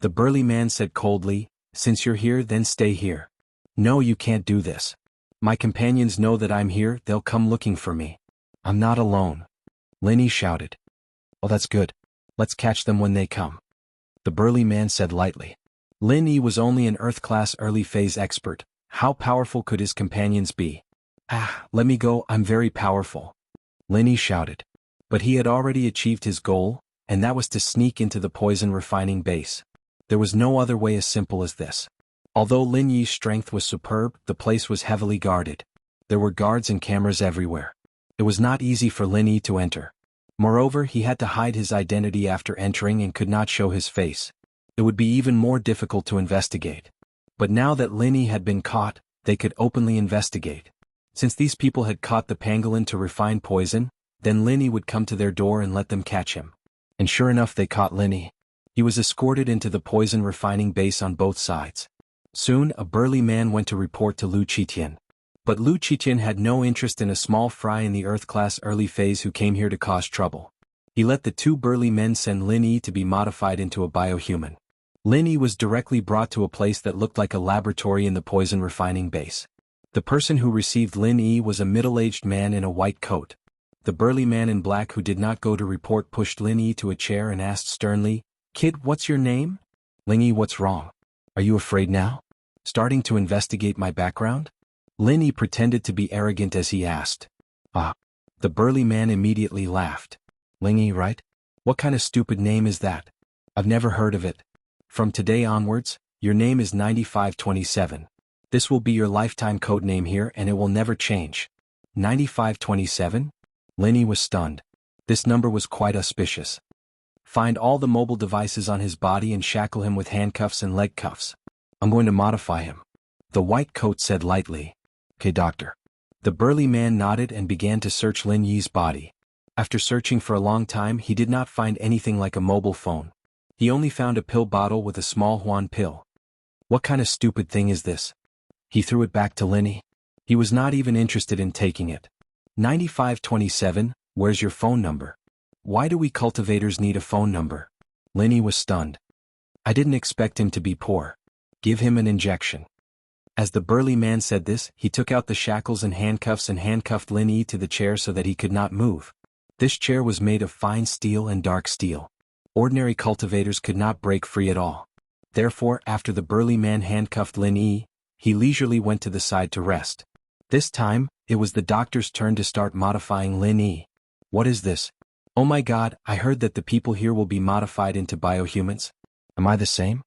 The burly man said coldly, since you're here, then stay here. No, you can't do this. My companions know that I'm here, they'll come looking for me. I'm not alone. Lin Yi shouted. Oh, that's good. Let's catch them when they come. The burly man said lightly. Lin Yi was only an Earth-class early-phase expert. How powerful could his companions be? Let me go, I'm very powerful. Lin Yi shouted. But he had already achieved his goal, and that was to sneak into the poison refining base. There was no other way as simple as this. Although Lin Yi's strength was superb, the place was heavily guarded. There were guards and cameras everywhere. It was not easy for Lin Yi to enter. Moreover, he had to hide his identity after entering and could not show his face. It would be even more difficult to investigate. But now that Lin Yi had been caught, they could openly investigate. Since these people had caught the pangolin to refine poison, then Lin Yi would come to their door and let them catch him. And sure enough, they caught Lin Yi. He was escorted into the poison refining base on both sides. Soon, a burly man went to report to Lu Qitian. But Lu Qitian had no interest in a small fry in the Earth-class early phase who came here to cause trouble. He let the two burly men send Lin Yi to be modified into a biohuman. Lin Yi was directly brought to a place that looked like a laboratory in the poison refining base. The person who received Lin Yi was a middle-aged man in a white coat. The burly man in black who did not go to report pushed Lin Yi to a chair and asked sternly, "Kid, what's your name?" "Lin Yi, what's wrong? Are you afraid now? Starting to investigate my background?" Lin Yi pretended to be arrogant as he asked. "Ah." The burly man immediately laughed. "Lin Yi, right? What kind of stupid name is that? I've never heard of it. From today onwards, your name is 9527. This will be your lifetime code name here and it will never change." 9527? Lin Yi was stunned. This number was quite auspicious. "Find all the mobile devices on his body and shackle him with handcuffs and leg cuffs. I'm going to modify him," the white coat said lightly. "Okay, doctor." The burly man nodded and began to search Lin Yi's body. After searching for a long time, he did not find anything like a mobile phone. He only found a pill bottle with a small Huan pill. "What kind of stupid thing is this?" He threw it back to Lin Yi. He was not even interested in taking it. 9527, where's your phone number? Why do we cultivators need a phone number? Lin Yi was stunned. I didn't expect him to be poor. Give him an injection. As the burly man said this, he took out the shackles and handcuffed Lin Yi to the chair so that he could not move. This chair was made of fine steel and dark steel. Ordinary cultivators could not break free at all. Therefore, after the burly man handcuffed Lin Yi, he leisurely went to the side to rest. This time, it was the doctor's turn to start modifying Lin Yi. What is this? Oh my god, I heard that the people here will be modified into biohumans. Am I the same?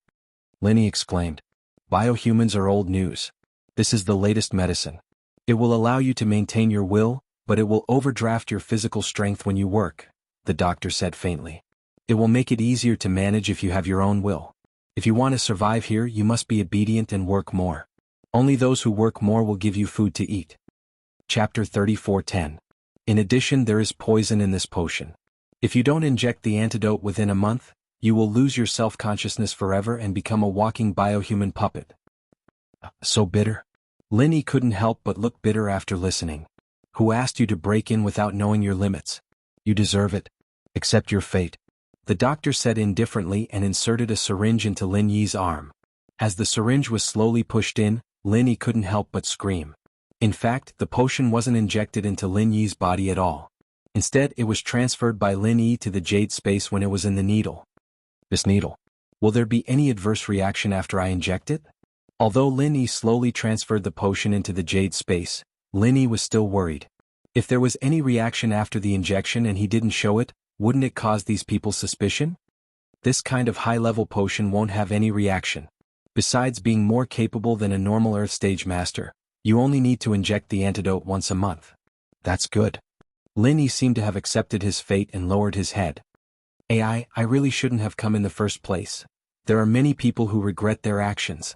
Lin Yi exclaimed. Biohumans are old news. This is the latest medicine. It will allow you to maintain your will, but it will overdraft your physical strength when you work, the doctor said faintly. It will make it easier to manage if you have your own will. If you want to survive here, you must be obedient and work more. Only those who work more will give you food to eat. Chapter 34:10. In addition, there is poison in this potion. If you don't inject the antidote within a month, you will lose your self-consciousness forever and become a walking biohuman puppet. So bitter? Lin Yi couldn't help but look bitter after listening. Who asked you to break in without knowing your limits? You deserve it. Accept your fate. The doctor said indifferently and inserted a syringe into Lin Yi's arm. As the syringe was slowly pushed in, Lin Yi couldn't help but scream. In fact, the potion wasn't injected into Lin Yi's body at all. Instead, it was transferred by Lin Yi to the jade space when it was in the needle. This needle. Will there be any adverse reaction after I inject it? Although Lin Yi slowly transferred the potion into the jade space, Lin Yi was still worried. If there was any reaction after the injection and he didn't show it, wouldn't it cause these people suspicion? This kind of high-level potion won't have any reaction. Besides being more capable than a normal Earth stage master, you only need to inject the antidote once a month. That's good. Lin Yi seemed to have accepted his fate and lowered his head. I really shouldn't have come in the first place. There are many people who regret their actions.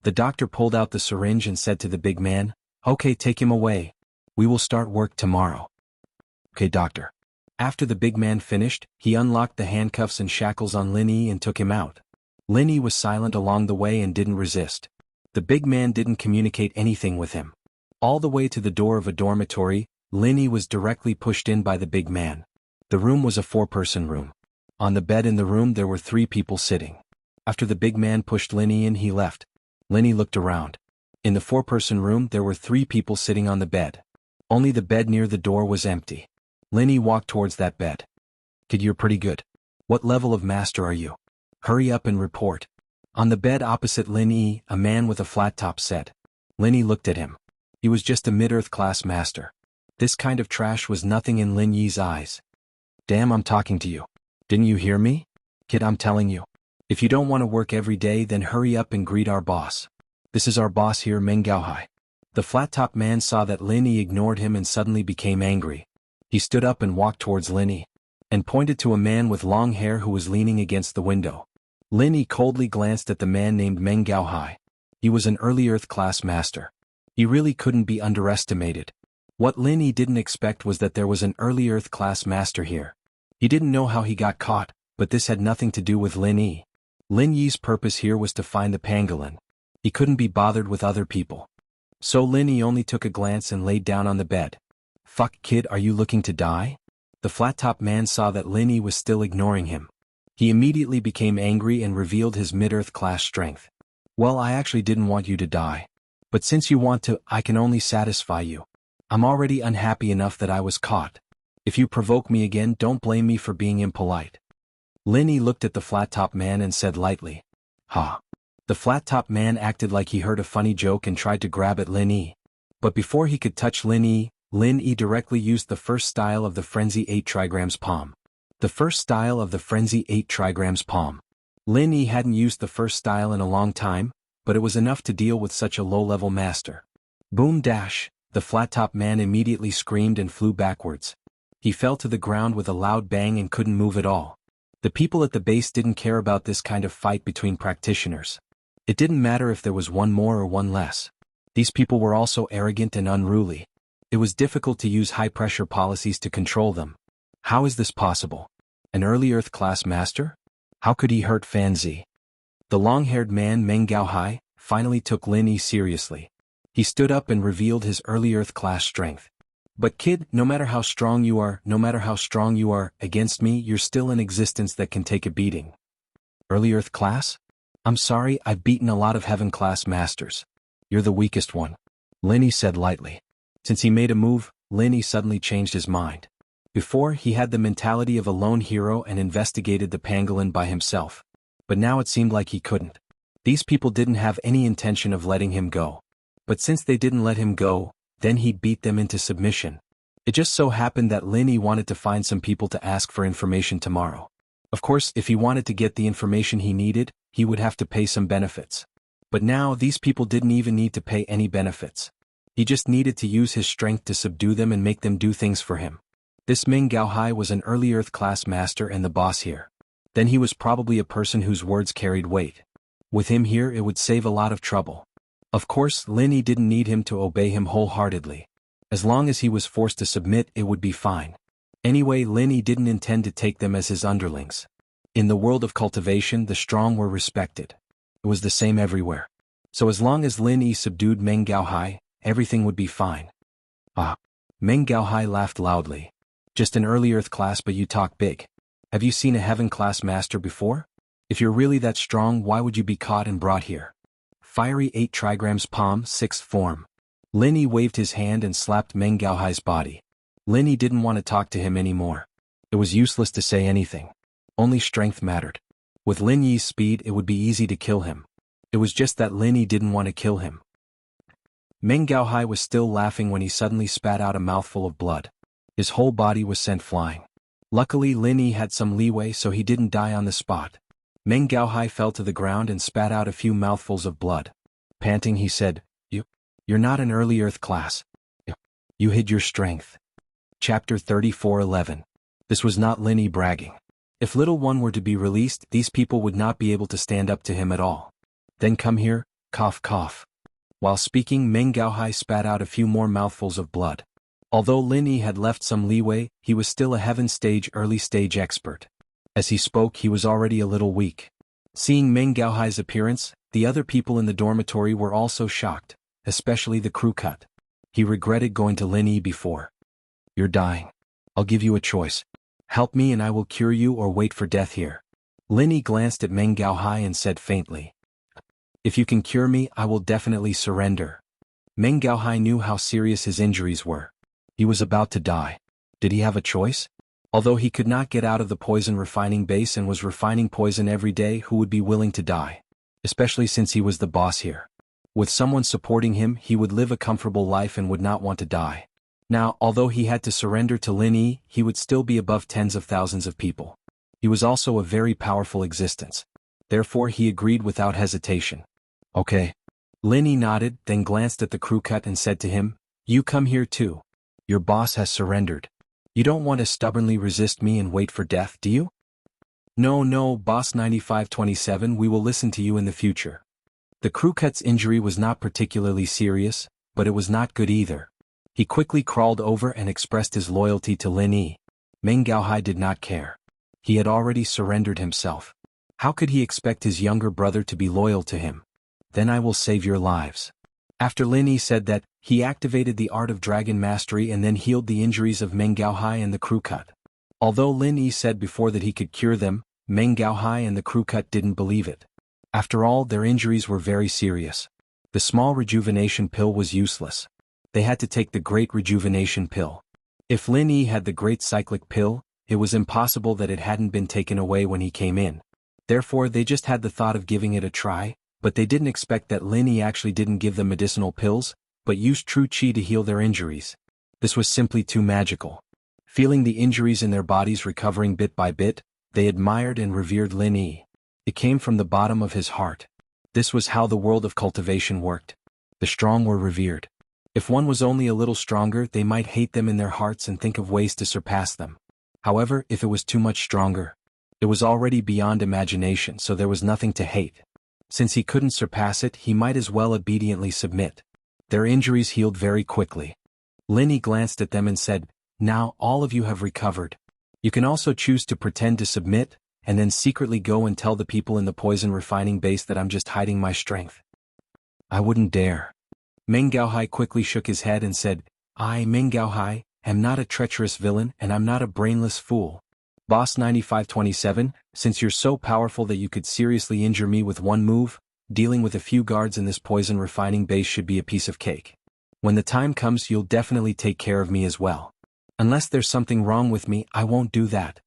The doctor pulled out the syringe and said to the big man, Okay, take him away. We will start work tomorrow. Okay, doctor. After the big man finished, he unlocked the handcuffs and shackles on Lin Yi and took him out. Lin Yi was silent along the way and didn't resist. The big man didn't communicate anything with him. All the way to the door of a dormitory, Lin Yi was directly pushed in by the big man. The room was a 4-person room. On the bed in the room there were 3 people sitting. After the big man pushed Lin Yi in, he left. Lin Yi looked around. In the 4-person room there were 3 people sitting on the bed. Only the bed near the door was empty. Lin Yi walked towards that bed. Kid, you're pretty good. What level of master are you? Hurry up and report. On the bed opposite Lin Yi, a man with a flat top said. Lin Yi looked at him. He was just a mid-earth class master. This kind of trash was nothing in Lin Yi's eyes. Damn, I'm talking to you. Didn't you hear me? Kid, I'm telling you. If you don't want to work every day, then hurry up and greet our boss. This is our boss here, Meng Gaohai. The flat-top man saw that Lin Yi ignored him and suddenly became angry. He stood up and walked towards Lin Yi, and pointed to a man with long hair who was leaning against the window. Lin Yi coldly glanced at the man named Meng Gaohai. He was an early Earth class master. He really couldn't be underestimated. What Lin Yi didn't expect was that there was an early Earth class master here. He didn't know how he got caught, but this had nothing to do with Lin Yi. Lin Yi's purpose here was to find the pangolin. He couldn't be bothered with other people. So Lin Yi only took a glance and laid down on the bed. Fuck kid, are you looking to die? The flat-top man saw that Lin Yi was still ignoring him. He immediately became angry and revealed his mid-earth class strength. Well, I actually didn't want you to die. But since you want to, I can only satisfy you. I'm already unhappy enough that I was caught. If you provoke me again, don't blame me for being impolite. Lin Yi looked at the flat-top man and said lightly, "Ha." The flat-top man acted like he heard a funny joke and tried to grab at Lin Yi. But before he could touch Lin Yi directly used the first style of the Frenzy 8 trigrams palm. The first style of the Frenzy 8 trigrams palm. Lin Yi hadn't used the first style in a long time, but it was enough to deal with such a low-level master. Boom dash, the flat-top man immediately screamed and flew backwards. He fell to the ground with a loud bang and couldn't move at all. The people at the base didn't care about this kind of fight between practitioners. It didn't matter if there was one more or one less. These people were also arrogant and unruly. It was difficult to use high-pressure policies to control them. How is this possible? An early Earth class master? How could he hurt Fan Zi? The long-haired man Meng Gaohai finally took Lin Yi seriously. He stood up and revealed his early Earth class strength. But kid, no matter how strong you are against me, you're still an existence that can take a beating. Early Earth class? I'm sorry, I've beaten a lot of Heaven class masters. You're the weakest one. Lin Yi said lightly. Since he made a move, Lin Yi suddenly changed his mind. Before, he had the mentality of a lone hero and investigated the pangolin by himself. But now it seemed like he couldn't. These people didn't have any intention of letting him go. But since they didn't let him go, then he'd beat them into submission. It just so happened that Lin Yi wanted to find some people to ask for information tomorrow. Of course, if he wanted to get the information he needed, he would have to pay some benefits. But now these people didn't even need to pay any benefits. He just needed to use his strength to subdue them and make them do things for him. This Meng Gaohai was an early Earth class master and the boss here. Then he was probably a person whose words carried weight. With him here, it would save a lot of trouble. Of course, Lin Yi didn't need him to obey him wholeheartedly. As long as he was forced to submit, it would be fine. Anyway, Lin Yi didn't intend to take them as his underlings. In the world of cultivation, the strong were respected. It was the same everywhere. So as long as Lin Yi subdued Meng Gaohai, everything would be fine. Ah. Meng Gaohai laughed loudly. Just an early Earth class, but you talk big. Have you seen a Heaven class master before? If you're really that strong, why would you be caught and brought here? Fiery 8 trigrams palm, 6th form. Lin Yi waved his hand and slapped Meng Gaohai's body. Lin Yi didn't want to talk to him anymore. It was useless to say anything. Only strength mattered. With Lin Yi's speed, it would be easy to kill him. It was just that Lin Yi didn't want to kill him. Meng Gaohai was still laughing when he suddenly spat out a mouthful of blood. His whole body was sent flying. Luckily, Lin Yi had some leeway, so he didn't die on the spot. Meng Gaohai fell to the ground and spat out a few mouthfuls of blood. Panting, he said, You're not an early Earth class. You hid your strength. Chapter 34:11. This was not Lin Yi bragging. If little one were to be released, these people would not be able to stand up to him at all. Then come here, cough cough. While speaking, Meng Gaohai spat out a few more mouthfuls of blood. Although Lin Yi had left some leeway, he was still a Heaven stage early stage expert. As he spoke, he was already a little weak. Seeing Meng Gaohai's appearance, the other people in the dormitory were also shocked, especially the crew cut. He regretted going to Lin Yi before. You're dying. I'll give you a choice. Help me and I will cure you, or wait for death here. Lin Yi glanced at Meng Gaohai and said faintly, If you can cure me, I will definitely surrender. Meng Gaohai knew how serious his injuries were. He was about to die. Did he have a choice? Although he could not get out of the poison refining base and was refining poison every day, who would be willing to die? Especially since he was the boss here. With someone supporting him, he would live a comfortable life and would not want to die. Now, although he had to surrender to Lin Yi, he would still be above tens of thousands of people. He was also a very powerful existence. Therefore he agreed without hesitation. Okay. Lin Yi nodded, then glanced at the crew cut and said to him, "You come here too. Your boss has surrendered. You don't want to stubbornly resist me and wait for death, do you?" No, Boss 9527, we will listen to you in the future." The crew cut's injury was not particularly serious, but it was not good either. He quickly crawled over and expressed his loyalty to Lin Yi. Meng Gaohai did not care. He had already surrendered himself. How could he expect his younger brother to be loyal to him? "Then I will save your lives." After Lin Yi said that, he activated the art of dragon mastery and then healed the injuries of Meng Gaohai and the crew cut. Although Lin Yi said before that he could cure them, Meng Gaohai and the crew cut didn't believe it. After all, their injuries were very serious. The small rejuvenation pill was useless. They had to take the great rejuvenation pill. If Lin Yi had the great cyclic pill, it was impossible that it hadn't been taken away when he came in. Therefore they just had the thought of giving it a try, but they didn't expect that Lin Yi actually didn't give them medicinal pills, but used true qi to heal their injuries. This was simply too magical. Feeling the injuries in their bodies recovering bit by bit, they admired and revered Lin Yi. It came from the bottom of his heart. This was how the world of cultivation worked. The strong were revered. If one was only a little stronger, they might hate them in their hearts and think of ways to surpass them. However, if it was too much stronger, it was already beyond imagination, so there was nothing to hate. Since he couldn't surpass it, he might as well obediently submit. Their injuries healed very quickly. Lin Yi glanced at them and said, "Now all of you have recovered. You can also choose to pretend to submit, and then secretly go and tell the people in the poison refining base that I'm just hiding my strength." "I wouldn't dare." Meng Gaohai quickly shook his head and said, "I, Meng Gaohai, am not a treacherous villain and I'm not a brainless fool. Boss 9527, since you're so powerful that you could seriously injure me with one move, dealing with a few guards in this poison refining base should be a piece of cake. When the time comes, you'll definitely take care of me as well. Unless there's something wrong with me, I won't do that."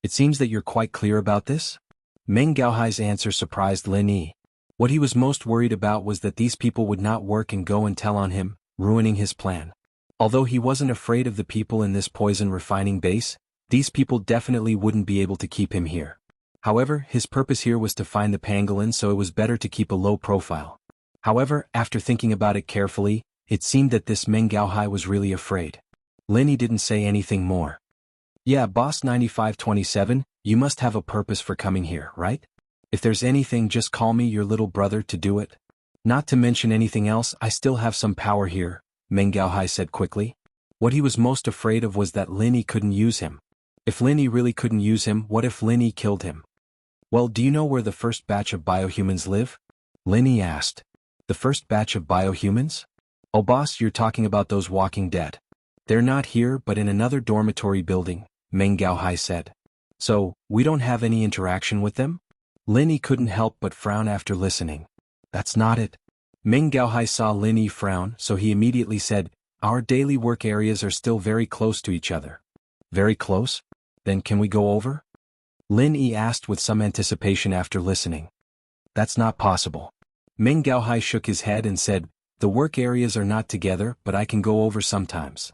"It seems that you're quite clear about this?" Meng Gaohai's answer surprised Lin Yi. What he was most worried about was that these people would not work and go and tell on him, ruining his plan. Although he wasn't afraid of the people in this poison refining base, these people definitely wouldn't be able to keep him here. However, his purpose here was to find the pangolin, so it was better to keep a low profile. However, after thinking about it carefully, it seemed that this Meng Gaohai was really afraid. Lin Yi didn't say anything more. "Yeah, Boss 9527, you must have a purpose for coming here, right? If there's anything, just call me your little brother to do it. Not to mention anything else, I still have some power here," Meng Gaohai said quickly. What he was most afraid of was that Lin Yi couldn't use him. If Lin Yi really couldn't use him, what if Lin Yi killed him? "Well, do you know where the first batch of biohumans live?" Lin Yi asked. "The first batch of biohumans? Oh boss, you're talking about those walking dead. They're not here but in another dormitory building," Meng Gaohai said. "So, we don't have any interaction with them?" Lin Yi couldn't help but frown after listening. "That's not it." Meng Gaohai saw Lin Yi frown, so he immediately said, "Our daily work areas are still very close to each other." "Very close? Then can we go over?" Lin Yi asked with some anticipation after listening. "That's not possible." Meng Gaohai shook his head and said, "The work areas are not together, but I can go over sometimes."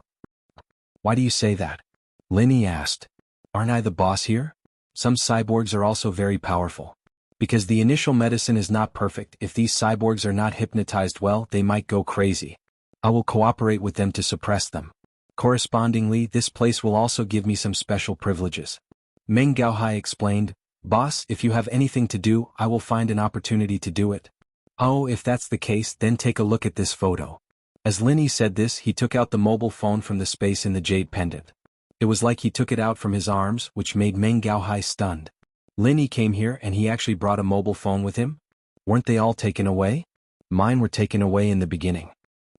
"Why do you say that?" Lin Yi asked. "Aren't I the boss here? Some cyborgs are also very powerful. Because the initial medicine is not perfect, if these cyborgs are not hypnotized well, they might go crazy. I will cooperate with them to suppress them. Correspondingly, this place will also give me some special privileges." Meng Gaohai explained, "Boss, if you have anything to do, I will find an opportunity to do it." "Oh, if that's the case, then take a look at this photo." As Lin Yi said this, he took out the mobile phone from the space in the jade pendant. It was like he took it out from his arms, which made Meng Gaohai stunned. Lin Yi came here and he actually brought a mobile phone with him? Weren't they all taken away? Mine were taken away in the beginning.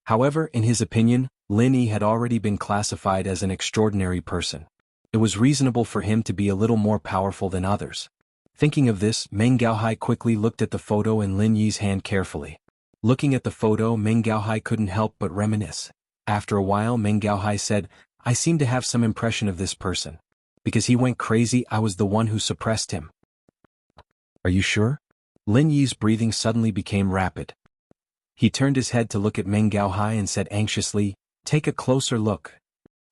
However, in his opinion, Lin Yi had already been classified as an extraordinary person. It was reasonable for him to be a little more powerful than others. Thinking of this, Meng Gaohai quickly looked at the photo in Lin Yi's hand carefully. Looking at the photo, Meng Gaohai couldn't help but reminisce. After a while, Meng Gaohai said, "I seem to have some impression of this person. Because he went crazy, I was the one who suppressed him." "Are you sure?" Lin Yi's breathing suddenly became rapid. He turned his head to look at Meng Gaohai and said anxiously, "Take a closer look.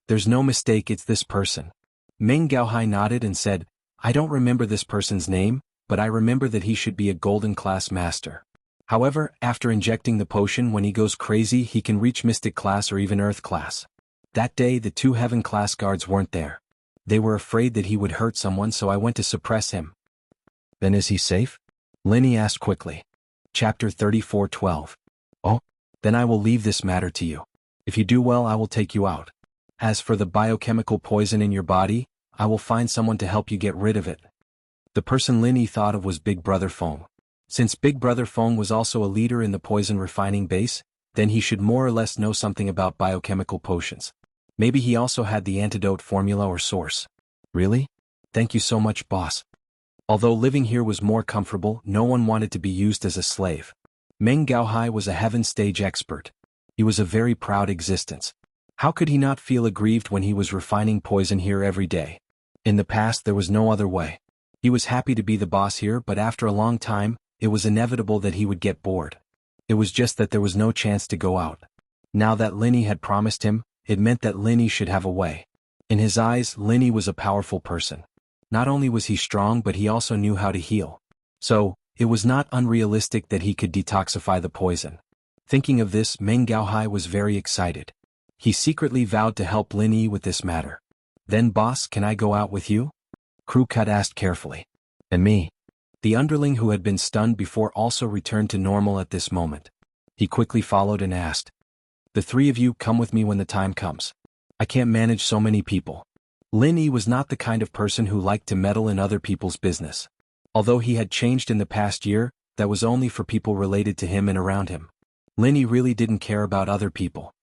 There's no mistake, it's this person." Meng Gaohai nodded and said, "I don't remember this person's name, but I remember that he should be a golden class master. However, after injecting the potion, when he goes crazy, he can reach mystic class or even earth class. That day the 2 heaven class guards weren't there. They were afraid that he would hurt someone, so I went to suppress him. Then is he safe? Linny asked quickly. Chapter 34:12. Oh, then I will leave this matter to you. If you do well, I will take you out. As for the biochemical poison in your body, I will find someone to help you get rid of it. The person Linny thought of was Big Brother Fong. Since Big Brother Fong was also a leader in the poison refining base, then he should more or less know something about biochemical potions. Maybe he also had the antidote formula or source. Really? Thank you so much, boss. Although living here was more comfortable, no one wanted to be used as a slave. Meng Gaohai was a heaven stage expert. He was a very proud existence. How could he not feel aggrieved when he was refining poison here every day? In the past there was no other way. He was happy to be the boss here, but after a long time, it was inevitable that he would get bored. It was just that there was no chance to go out. Now that Linny had promised him, it meant that Linny should have a way. In his eyes, Linny was a powerful person. Not only was he strong, but he also knew how to heal. So, it was not unrealistic that he could detoxify the poison. Thinking of this, Meng Gaohai was very excited. He secretly vowed to help Linny with this matter. Then boss, can I go out with you? Crew Cut asked carefully. And me? The underling who had been stunned before also returned to normal at this moment. He quickly followed and asked. The 3 of you come with me when the time comes. I can't manage so many people. Linny was not the kind of person who liked to meddle in other people's business. Although he had changed in the past year, that was only for people related to him and around him. Linny really didn't care about other people.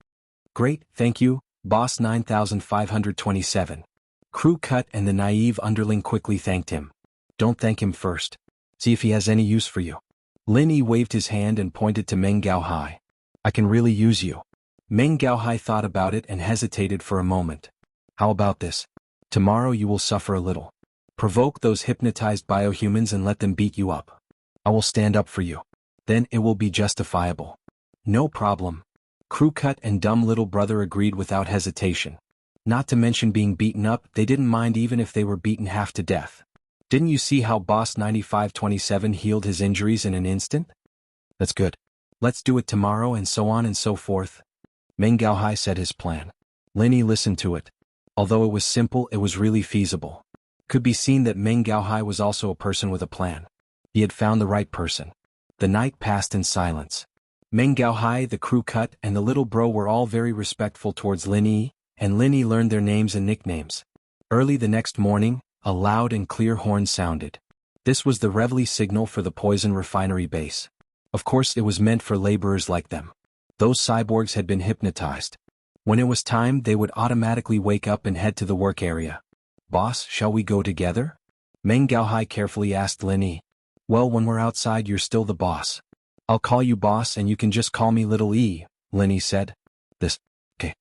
Great, thank you, boss 9527. Crew Cut and the naive underling quickly thanked him. Don't thank him first. See if he has any use for you. Linny waved his hand and pointed to Meng Gaohai. I can really use you. Meng Gaohai thought about it and hesitated for a moment. How about this? Tomorrow you will suffer a little. Provoke those hypnotized biohumans and let them beat you up. I will stand up for you. Then it will be justifiable. No problem. Crew Cut and dumb little brother agreed without hesitation. Not to mention being beaten up, they didn't mind even if they were beaten half to death. Didn't you see how Boss 9527 healed his injuries in an instant? That's good. Let's do it tomorrow, and so on and so forth. Meng Gaohai said his plan. Linny listened to it. Although it was simple, it was really feasible. Could be seen that Meng Gaohai was also a person with a plan. He had found the right person. The night passed in silence. Meng Gaohai, the Crew Cut, and the little bro were all very respectful towards Linny, and Linny learned their names and nicknames. Early the next morning, a loud and clear horn sounded. This was the reveille signal for the poison refinery base. Of course, it was meant for laborers like them. Those cyborgs had been hypnotized. When it was time, they would automatically wake up and head to the work area. Boss, shall we go together? Meng Gaohai carefully asked Linny. Well, when we're outside, you're still the boss. I'll call you boss and you can just call me Little E, Linny said. Okay.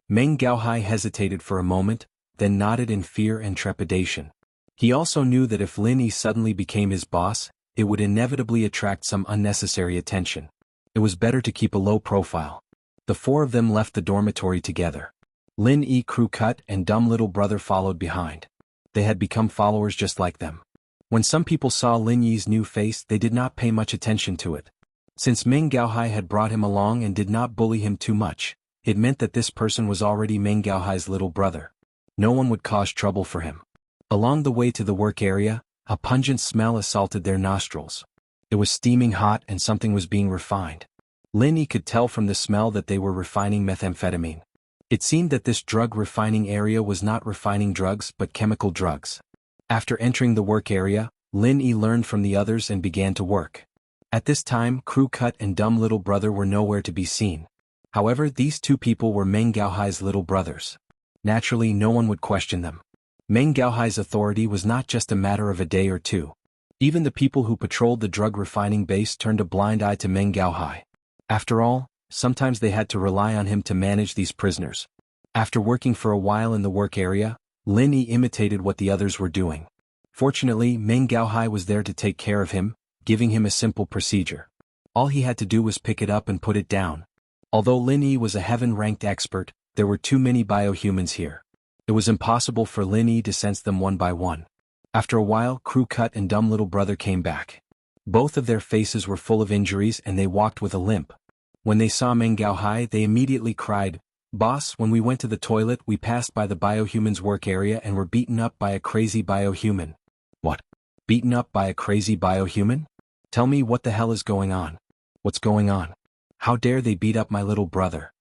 Meng Gaohai hesitated for a moment, then nodded in fear and trepidation. He also knew that if Linny suddenly became his boss, it would inevitably attract some unnecessary attention. It was better to keep a low profile. The 4 of them left the dormitory together. Lin E, Crew Cut, and dumb little brother followed behind. They had become followers just like them. When some people saw Lin Yi's new face, they did not pay much attention to it. Since Meng Gaohai had brought him along and did not bully him too much, it meant that this person was already Meng Gaohai's little brother. No one would cause trouble for him. Along the way to the work area, a pungent smell assaulted their nostrils. It was steaming hot and something was being refined. Lin Yi could tell from the smell that they were refining methamphetamine. It seemed that this drug refining area was not refining drugs but chemical drugs. After entering the work area, Lin Yi learned from the others and began to work. At this time, Crew Cut and dumb little brother were nowhere to be seen. However, these 2 people were Meng Gaohai's little brothers. Naturally, no one would question them. Meng Gaohai's authority was not just a matter of a day or 2. Even the people who patrolled the drug refining base turned a blind eye to Meng Gaohai. After all, sometimes they had to rely on him to manage these prisoners. After working for a while in the work area, Lin Yi imitated what the others were doing. Fortunately, Meng Gaohai was there to take care of him, giving him a simple procedure. All he had to do was pick it up and put it down. Although Lin Yi was a heaven-ranked expert, there were too many biohumans here. It was impossible for Lin Yi to sense them one by one. After a while, Crew Cut and Dumb Little Brother came back. Both of their faces were full of injuries and they walked with a limp. When they saw Meng Gaohai, they immediately cried, "Boss, when we went to the toilet we passed by the biohuman's work area and were beaten up by a crazy biohuman." "What? Beaten up by a crazy biohuman? Tell me what the hell is going on? What's going on? How dare they beat up my little brother?"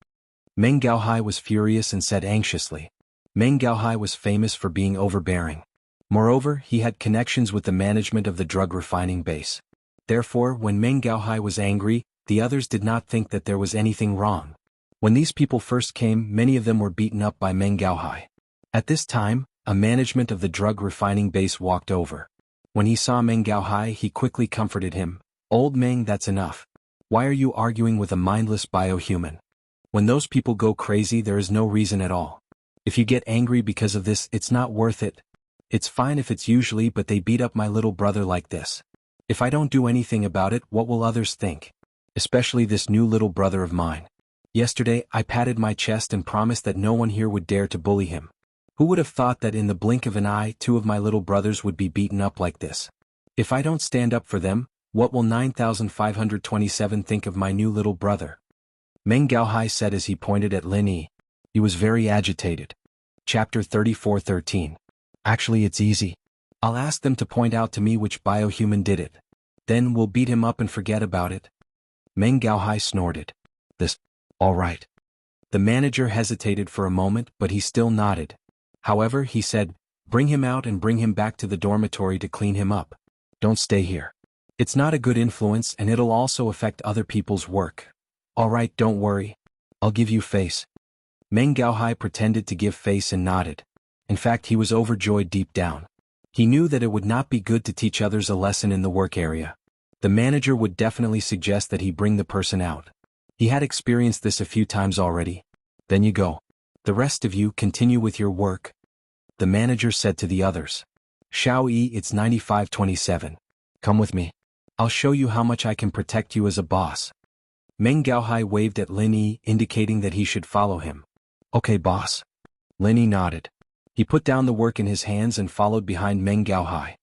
Meng Gaohai was furious and said anxiously. Meng Gaohai was famous for being overbearing. Moreover, he had connections with the management of the drug refining base. Therefore, when Meng Gaohai was angry, the others did not think that there was anything wrong. When these people first came, many of them were beaten up by Meng Gaohai. At this time, a management of the drug refining base walked over. When he saw Meng Gaohai, he quickly comforted him. "Old Meng, that's enough. Why are you arguing with a mindless biohuman? When those people go crazy, there is no reason at all. If you get angry because of this, it's not worth it. It's fine if it's usually, but they beat up my little brother like this. If I don't do anything about it, what will others think? Especially this new little brother of mine. Yesterday, I patted my chest and promised that no one here would dare to bully him. Who would have thought that in the blink of an eye, 2 of my little brothers would be beaten up like this? If I don't stand up for them, what will 9,527 think of my new little brother?" Meng Gaohai said as he pointed at Lin Yi. He was very agitated. Chapter 34:13. "Actually, it's easy. I'll ask them to point out to me which biohuman did it. Then we'll beat him up and forget about it." Meng Gaohai snorted. "This, all right." The manager hesitated for a moment, but he still nodded. However, he said, "Bring him out and bring him back to the dormitory to clean him up. Don't stay here. It's not a good influence and it'll also affect other people's work." "All right, don't worry. I'll give you face." Meng Gaohai pretended to give face and nodded. In fact, he was overjoyed deep down. He knew that it would not be good to teach others a lesson in the work area. The manager would definitely suggest that he bring the person out. He had experienced this a few times already. "Then you go. The rest of you continue with your work," the manager said to the others. "Xiao Yi, it's 9527. Come with me. I'll show you how much I can protect you as a boss." Meng Gaohai waved at Lin Yi, indicating that he should follow him. "Okay, boss." Lin Yi nodded. He put down the work in his hands and followed behind Meng Gaohai.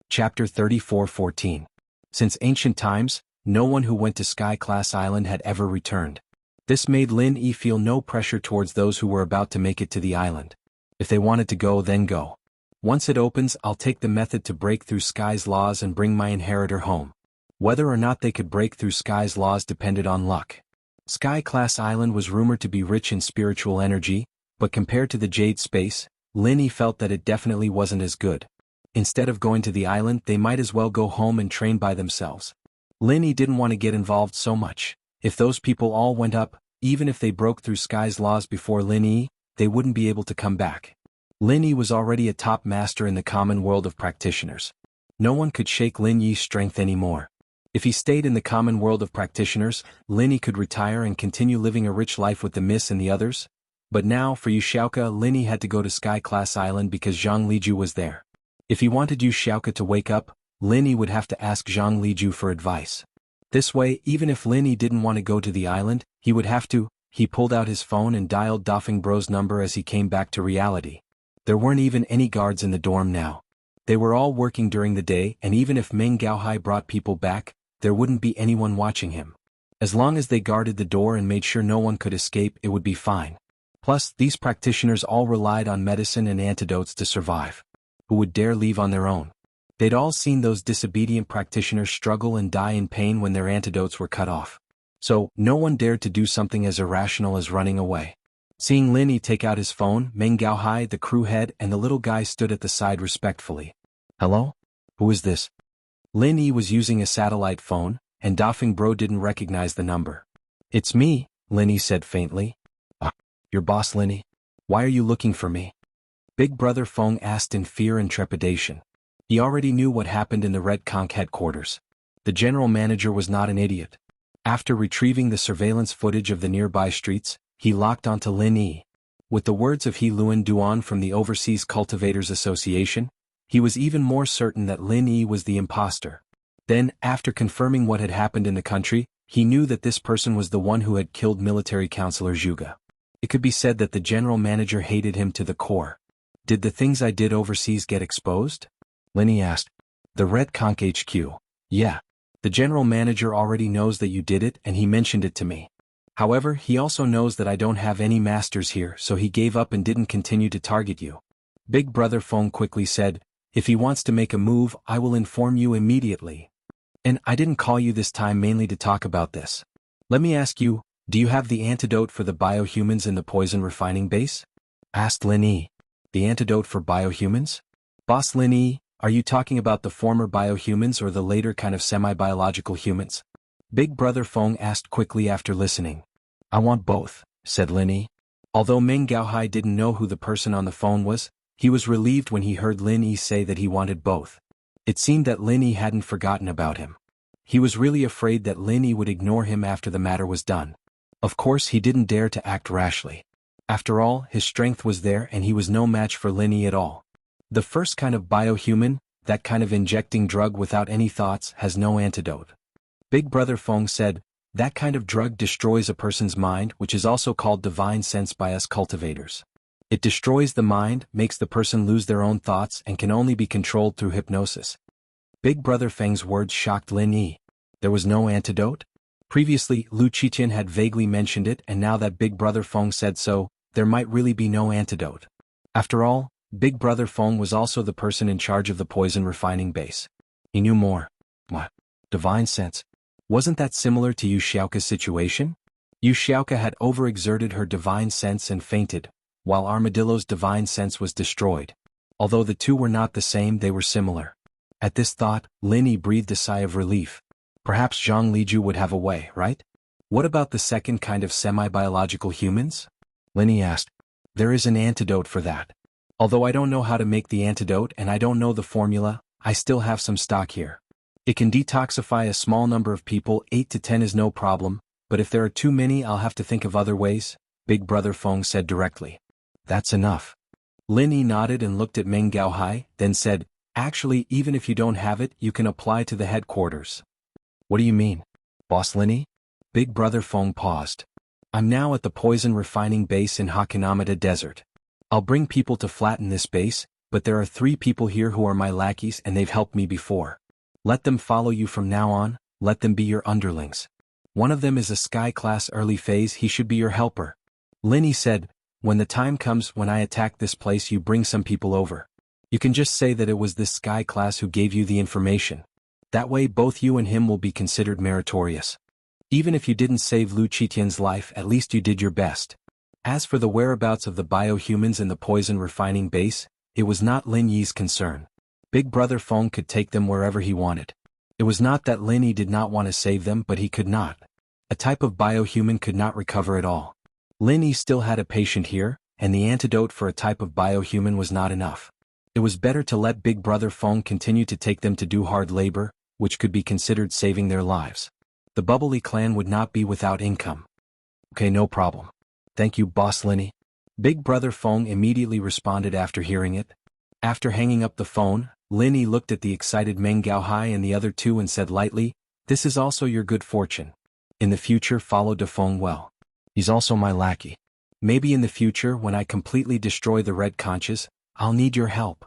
Chapter 34:14. Since ancient times, no one who went to Sky Class Island had ever returned. This made Lin Yi feel no pressure towards those who were about to make it to the island. If they wanted to go, then go. "Once it opens, I'll take the method to break through Sky's laws and bring my inheritor home." Whether or not they could break through Sky's laws depended on luck. Sky Class Island was rumored to be rich in spiritual energy, but compared to the Jade Space, Lin Yi felt that it definitely wasn't as good. Instead of going to the island, they might as well go home and train by themselves. Lin Yi didn't want to get involved so much. If those people all went up, even if they broke through Sky's laws before Lin Yi, they wouldn't be able to come back. Lin Yi was already a top master in the common world of practitioners. No one could shake Lin Yi's strength anymore. If he stayed in the common world of practitioners, Lin Yi could retire and continue living a rich life with the Miss and the others. But now, for Yu Xiaoka, Lin Yi had to go to Sky Class Island because Zhang Liju was there. If he wanted Yu Xiaoka to wake up, Lin Yi would have to ask Zhang Liju for advice. This way, even if Lin Yi didn't want to go to the island, he would have to. He pulled out his phone and dialed Dofeng Bro's number as he came back to reality. There weren't even any guards in the dorm now. They were all working during the day, and even if Meng Gaohai brought people back, there wouldn't be anyone watching him. As long as they guarded the door and made sure no one could escape, it would be fine. Plus, these practitioners all relied on medicine and antidotes to survive. Who would dare leave on their own? They'd all seen those disobedient practitioners struggle and die in pain when their antidotes were cut off. So, no one dared to do something as irrational as running away. Seeing Lin Yi take out his phone, Meng Gaohai, the crew head, and the little guy stood at the side respectfully. "Hello? Who is this?" Lin Yi was using a satellite phone, and Dofeng Bro didn't recognize the number. "It's me," Lin Yi said faintly. "Your boss, Lin Yi? Why are you looking for me?" Big Brother Feng asked in fear and trepidation. He already knew what happened in the Red Conch headquarters. The general manager was not an idiot. After retrieving the surveillance footage of the nearby streets, he locked onto Lin Yi. With the words of He Luan Duan from the Overseas Cultivators Association, he was even more certain that Lin Yi was the imposter. Then, after confirming what had happened in the country, he knew that this person was the one who had killed military counselor Zhuge. It could be said that the general manager hated him to the core. Did the things I did overseas get exposed? Linny asked. The Red Conch HQ. Yeah. The general manager already knows that you did it and he mentioned it to me. However, he also knows that I don't have any masters here, so he gave up and didn't continue to target you. Big Brother Feng quickly said, if he wants to make a move, I will inform you immediately. And I didn't call you this time mainly to talk about this. Let me ask you, do you have the antidote for the biohumans in the poison refining base? Asked Lin Yi. The antidote for biohumans? Boss Lin Yi, are you talking about the former biohumans or the later kind of semi-biological humans? Big Brother Feng asked quickly after listening. I want both, said Lin Yi. Although Meng Gaohai didn't know who the person on the phone was, he was relieved when he heard Lin Yi say that he wanted both. It seemed that Lin Yi hadn't forgotten about him. He was really afraid that Lin Yi would ignore him after the matter was done. Of course he didn't dare to act rashly. After all, his strength was there and he was no match for Lin Yi at all. The first kind of biohuman, that kind of injecting drug without any thoughts, has no antidote. Big Brother Feng said, that kind of drug destroys a person's mind, which is also called divine sense by us cultivators. It destroys the mind, makes the person lose their own thoughts and can only be controlled through hypnosis. Big Brother Feng's words shocked Lin Yi. There was no antidote? Previously, Lu Qiqian had vaguely mentioned it, and now that Big Brother Feng said so, there might really be no antidote. After all, Big Brother Feng was also the person in charge of the poison refining base. He knew more. What? Divine sense? Wasn't that similar to Yu Xiaoka's situation? Yu Xiaoka had overexerted her divine sense and fainted, while Armadillo's divine sense was destroyed. Although the two were not the same, they were similar. At this thought, Lin Yi breathed a sigh of relief. Perhaps Zhang Liju would have a way, right? What about the second kind of semi-biological humans? Lin Yi asked. There is an antidote for that. Although I don't know how to make the antidote and I don't know the formula, I still have some stock here. It can detoxify a small number of people, 8 to 10 is no problem, but if there are too many I'll have to think of other ways, Big Brother Feng said directly. That's enough. Lin Yi nodded and looked at Meng Gaohai, then said, actually even if you don't have it, you can apply to the headquarters. What do you mean? Boss Lin Yi? Big Brother Feng paused. I'm now at the poison refining base in Hakinamata Desert. I'll bring people to flatten this base, but there are 3 people here who are my lackeys and they've helped me before. Let them follow you from now on, let them be your underlings. One of them is a Sky Class early phase, he should be your helper. Lin Yi said, when the time comes when I attack this place you bring some people over. You can just say that it was this Sky Class who gave you the information. That way both you and him will be considered meritorious. Even if you didn't save Lu Qiqian's life, at least you did your best. As for the whereabouts of the biohumans in the poison refining base, it was not Lin Yi's concern. Big Brother Feng could take them wherever he wanted. It was not that Lin Yi did not want to save them, but he could not. A type of biohuman could not recover at all. Lin Yi still had a patient here, and the antidote for a type of biohuman was not enough. It was better to let Big Brother Feng continue to take them to do hard labor, which could be considered saving their lives. The Bubbly clan would not be without income. Okay, no problem. Thank you, Boss Lin Yi. Big Brother Feng immediately responded after hearing it. After hanging up the phone, Lin Yi looked at the excited Meng Gaohai and the other 2 and said lightly, this is also your good fortune. In the future follow De Feng well. He's also my lackey. Maybe in the future when I completely destroy the Red Conches, I'll need your help.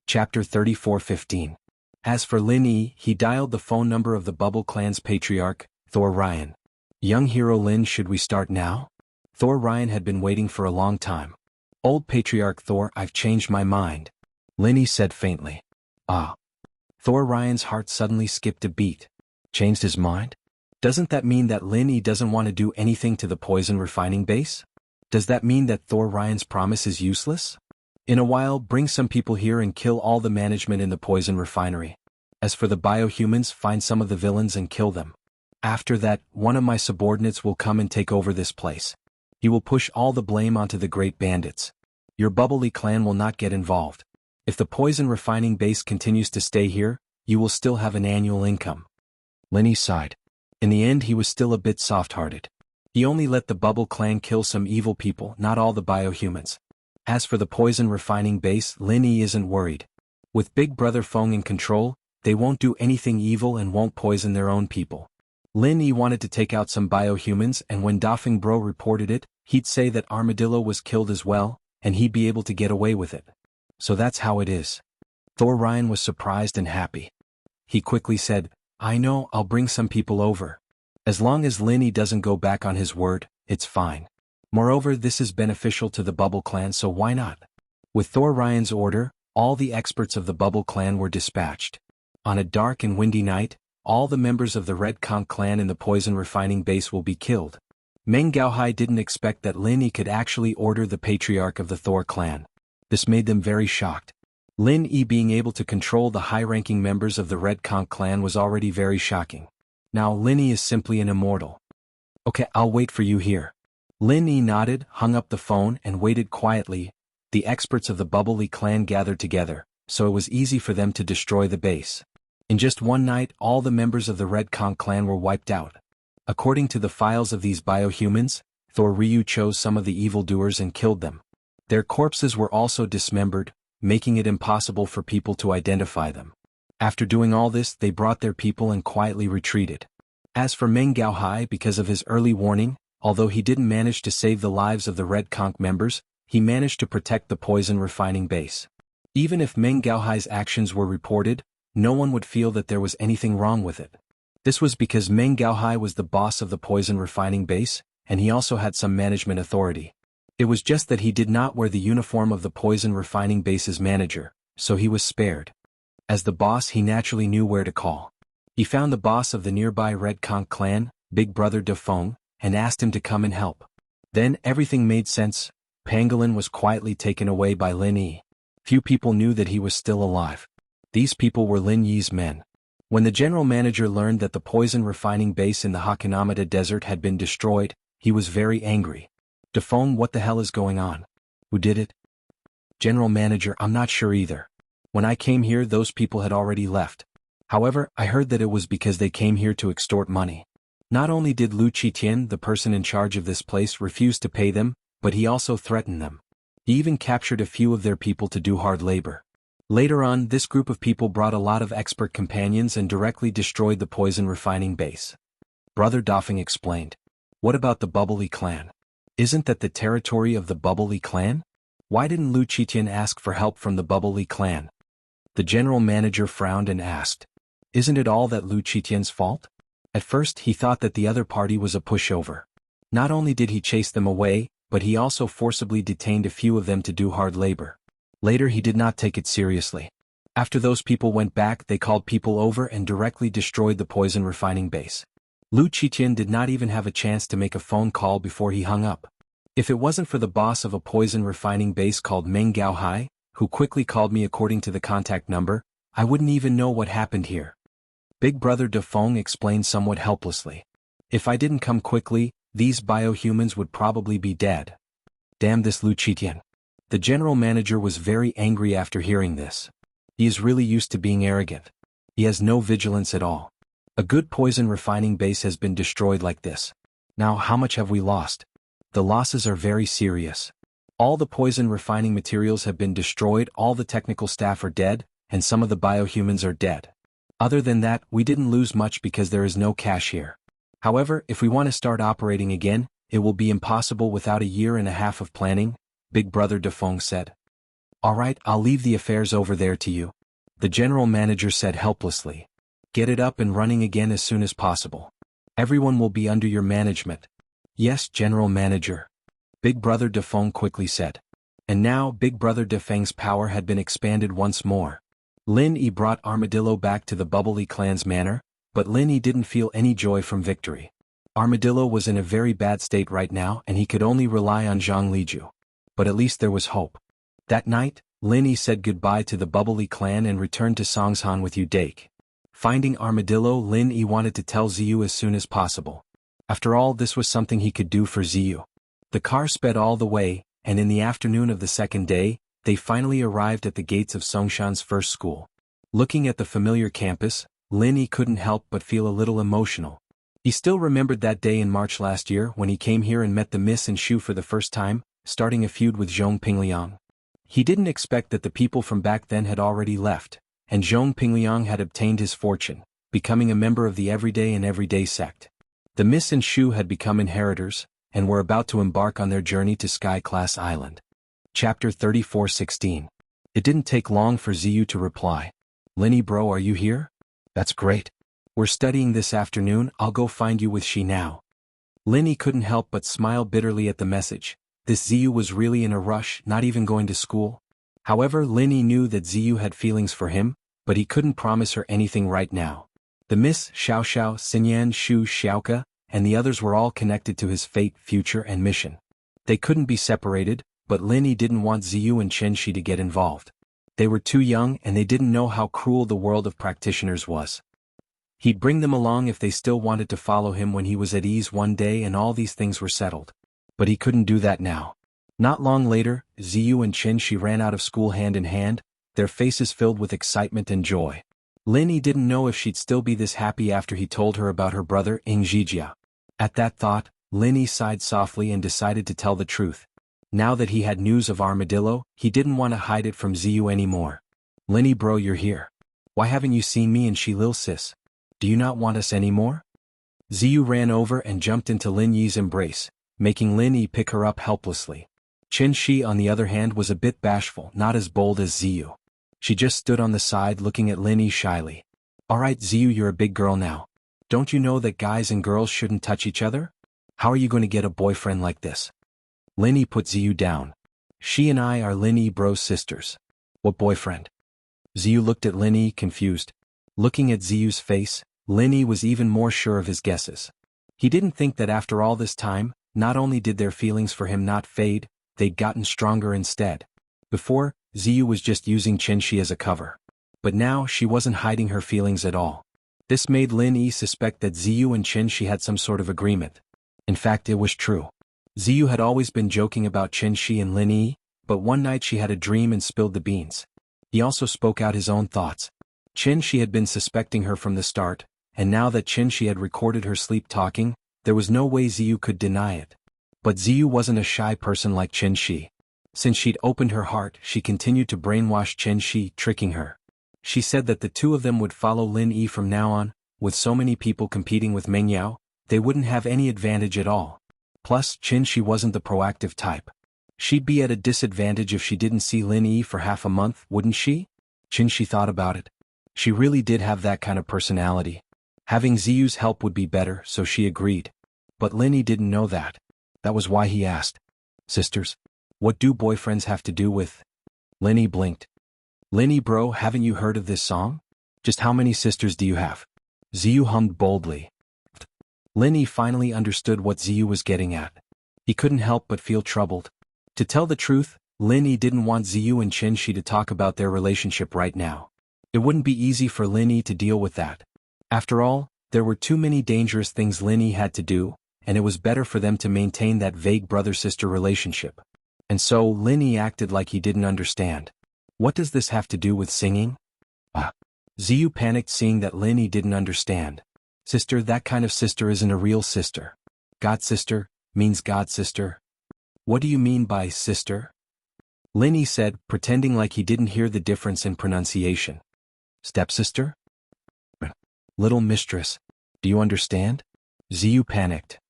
Chapter 34:15. As for Lin Yi, he dialed the phone number of the Bubble Clan's patriarch, Thor Ryan. Young hero Lin, should we start now? Thor Ryan had been waiting for a long time. Old patriarch Thor, I've changed my mind. Lin Yi said faintly. Ah. Thor Ryan's heart suddenly skipped a beat. Changed his mind? Doesn't that mean that Lin Yi doesn't want to do anything to the poison refining base? Does that mean that Thor Ryan's promise is useless? In a while, bring some people here and kill all the management in the poison refinery. As for the biohumans, find some of the villains and kill them. After that, one of my subordinates will come and take over this place. He will push all the blame onto the great bandits. Your Bubbly clan will not get involved. If the poison refining base continues to stay here, you will still have an annual income. Lin Yi sighed. In the end he was still a bit soft-hearted. He only let the Bubble clan kill some evil people, not all the biohumans. As for the poison refining base, Lin Yi isn't worried. With Big Brother Feng in control, they won't do anything evil and won't poison their own people. Lin Yi wanted to take out some biohumans, and when Dafeng Bro reported it, he'd say that Armadillo was killed as well, and he'd be able to get away with it. So that's how it is. Thor Ryan was surprised and happy. He quickly said, I know, I'll bring some people over. As long as Linny doesn't go back on his word, it's fine. Moreover, this is beneficial to the Bubble Clan, so why not? With Thor Ryan's order, all the experts of the Bubble Clan were dispatched. On a dark and windy night, all the members of the Red Conch clan in the poison refining base will be killed. Meng Gaohai didn't expect that Lin Yi could actually order the patriarch of the Thor clan. This made them very shocked. Lin Yi being able to control the high-ranking members of the Red Conch clan was already very shocking. Now Lin Yi is simply an immortal. Okay, I'll wait for you here. Lin Yi nodded, hung up the phone, and waited quietly. The experts of the Bubbly clan gathered together, so it was easy for them to destroy the base. In just one night, all the members of the Red Conch clan were wiped out. According to the files of these biohumans, Thor Ryu chose some of the evildoers and killed them. Their corpses were also dismembered, making it impossible for people to identify them. After doing all this, they brought their people and quietly retreated. As for Meng Gaohai, because of his early warning, although he didn't manage to save the lives of the Red Conch members, he managed to protect the poison refining base. Even if Meng Gaohai's actions were reported, no one would feel that there was anything wrong with it. This was because Meng Gaohai was the boss of the poison refining base, and he also had some management authority. It was just that he did not wear the uniform of the poison refining base's manager, so he was spared. As the boss, he naturally knew where to call. He found the boss of the nearby Red Conch clan, Big Brother De Feng, and asked him to come and help. Then everything made sense. Pangolin was quietly taken away by Lin Yi. Few people knew that he was still alive. These people were Lin Yi's men. When the general manager learned that the poison refining base in the Hakanamata desert had been destroyed, he was very angry. De Feng, what the hell is going on? Who did it? General manager, I'm not sure either. When I came here, those people had already left. However, I heard that it was because they came here to extort money. Not only did Lu Qitian, the person in charge of this place, refuse to pay them, but he also threatened them. He even captured a few of their people to do hard labor. Later on, this group of people brought a lot of expert companions and directly destroyed the poison refining base. Brother Dafeng explained. What about the Bubbly clan? Isn't that the territory of the Bubbly clan? Why didn't Lu Qitian ask for help from the Bubbly clan? The general manager frowned and asked. Isn't it all that Lu Qitian's fault? At first, he thought that the other party was a pushover. Not only did he chase them away, but he also forcibly detained a few of them to do hard labor. Later, he did not take it seriously. After those people went back, they called people over and directly destroyed the poison refining base. Lu Qitian did not even have a chance to make a phone call before he hung up. If it wasn't for the boss of a poison refining base called Meng Gaohai, who quickly called me according to the contact number, I wouldn't even know what happened here. Big Brother De Feng explained somewhat helplessly. If I didn't come quickly, these biohumans would probably be dead. Damn this Lu Qitian. The general manager was very angry after hearing this. He is really used to being arrogant. He has no vigilance at all. A good poison refining base has been destroyed like this. Now how much have we lost? The losses are very serious. All the poison refining materials have been destroyed, all the technical staff are dead, and some of the biohumans are dead. Other than that, we didn't lose much because there is no cash here. However, if we want to start operating again, it will be impossible without a year and a half of planning, Big Brother De Feng said. Alright, I'll leave the affairs over there to you. The general manager said helplessly. Get it up and running again as soon as possible. Everyone will be under your management. Yes, general manager. Big Brother De Feng quickly said. And now Big Brother De Feng's power had been expanded once more. Lin Yi brought Armadillo back to the Bubbly clan's manor, but Lin Yi didn't feel any joy from victory. Armadillo was in a very bad state right now and he could only rely on Zhang Liju. But at least there was hope. That night, Lin Yi said goodbye to the Bubbly clan and returned to Songshan with Udake. Finding Armadillo, Lin Yi wanted to tell Ziyu as soon as possible. After all, this was something he could do for Ziyu. The car sped all the way, and in the afternoon of the second day, they finally arrived at the gates of Songshan's first school. Looking at the familiar campus, Lin Yi couldn't help but feel a little emotional. He still remembered that day in March last year when he came here and met the Miss and Shu for the first time, starting a feud with Zhong Pingliang. He didn't expect that the people from back then had already left, and Zhong Pingliang had obtained his fortune, becoming a member of the Everyday and Everyday sect. The Miss and Shu had become inheritors, and were about to embark on their journey to Sky Class Island. Chapter 34:16. It didn't take long for Ziyu to reply. Linny bro, are you here? That's great. We're studying this afternoon, I'll go find you with she now. Linny couldn't help but smile bitterly at the message. This Ziyu was really in a rush, not even going to school. However, Linny knew that Ziyu had feelings for him, but he couldn't promise her anything right now. The Miss Xiao Xiao, Xinyan Shu Xiaoka, and the others were all connected to his fate, future and mission. They couldn't be separated, but Linny didn't want Ziyu and Chen Shi to get involved. They were too young and they didn't know how cruel the world of practitioners was. He'd bring them along if they still wanted to follow him when he was at ease one day and all these things were settled. But he couldn't do that now. Not long later, Ziyu and Chen Shi ran out of school hand in hand, their faces filled with excitement and joy. Linny didn't know if she'd still be this happy after he told her about her brother Ingzijia. At that thought, Linny sighed softly and decided to tell the truth. Now that he had news of Armadillo, he didn't want to hide it from Ziyu anymore. Linny bro, you're here. Why haven't you seen me and she lil sis? Do you not want us anymore? Ziyu ran over and jumped into Lin Yi's embrace, making Lin Yi pick her up helplessly. Chen Shi on the other hand was a bit bashful, not as bold as Ziyu. She just stood on the side looking at Lin Yi shyly. Alright Ziyu, you're a big girl now. Don't you know that guys and girls shouldn't touch each other? How are you going to get a boyfriend like this? Lin Yi put Ziyu down. She and I are Lin Yi bro's sisters. What boyfriend? Ziyu looked at Lin Yi confused. Looking at Ziyu's face, Lin Yi was even more sure of his guesses. He didn't think that after all this time, not only did their feelings for him not fade, they'd gotten stronger instead. Before, Ziyu was just using Chen Shi as a cover. But now she wasn't hiding her feelings at all. This made Lin Yi suspect that Ziyu and Chen Shi had some sort of agreement. In fact, it was true. Ziyu had always been joking about Chen Shi and Lin Yi, but one night she had a dream and spilled the beans. He also spoke out his own thoughts. Chen Shi had been suspecting her from the start, and now that Chen Shi had recorded her sleep talking, there was no way Ziyu could deny it. But Ziyu wasn't a shy person like Chen Shi. Since she'd opened her heart, she continued to brainwash Chen Shi, tricking her. She said that the two of them would follow Lin Yi from now on. With so many people competing with Meng Yao, they wouldn't have any advantage at all. Plus, Chen Shi wasn't the proactive type. She'd be at a disadvantage if she didn't see Lin Yi for half a month, wouldn't she? Chen Shi thought about it. She really did have that kind of personality. Having Ziyu's help would be better, so she agreed. But Lin Yi didn't know that. That was why he asked. Sisters, what do boyfriends have to do with? Lin Yi blinked. Lin Yi bro, haven't you heard of this song? Just how many sisters do you have? Ziyu hummed boldly. Lin Yi finally understood what Ziyu was getting at. He couldn't help but feel troubled. To tell the truth, Lin Yi didn't want Ziyu and Chen Shi to talk about their relationship right now. It wouldn't be easy for Lin Yi to deal with that. After all, there were too many dangerous things Lin Yi had to do, and it was better for them to maintain that vague brother-sister relationship. And so, Lin Yi acted like he didn't understand. What does this have to do with singing? Ziyu panicked seeing that Lin Yi didn't understand. Sister, that kind of sister isn't a real sister. God sister means God sister. What do you mean by sister? Lin Yi said, pretending like he didn't hear the difference in pronunciation. Stepsister? Little mistress. Do you understand? Ziyu panicked.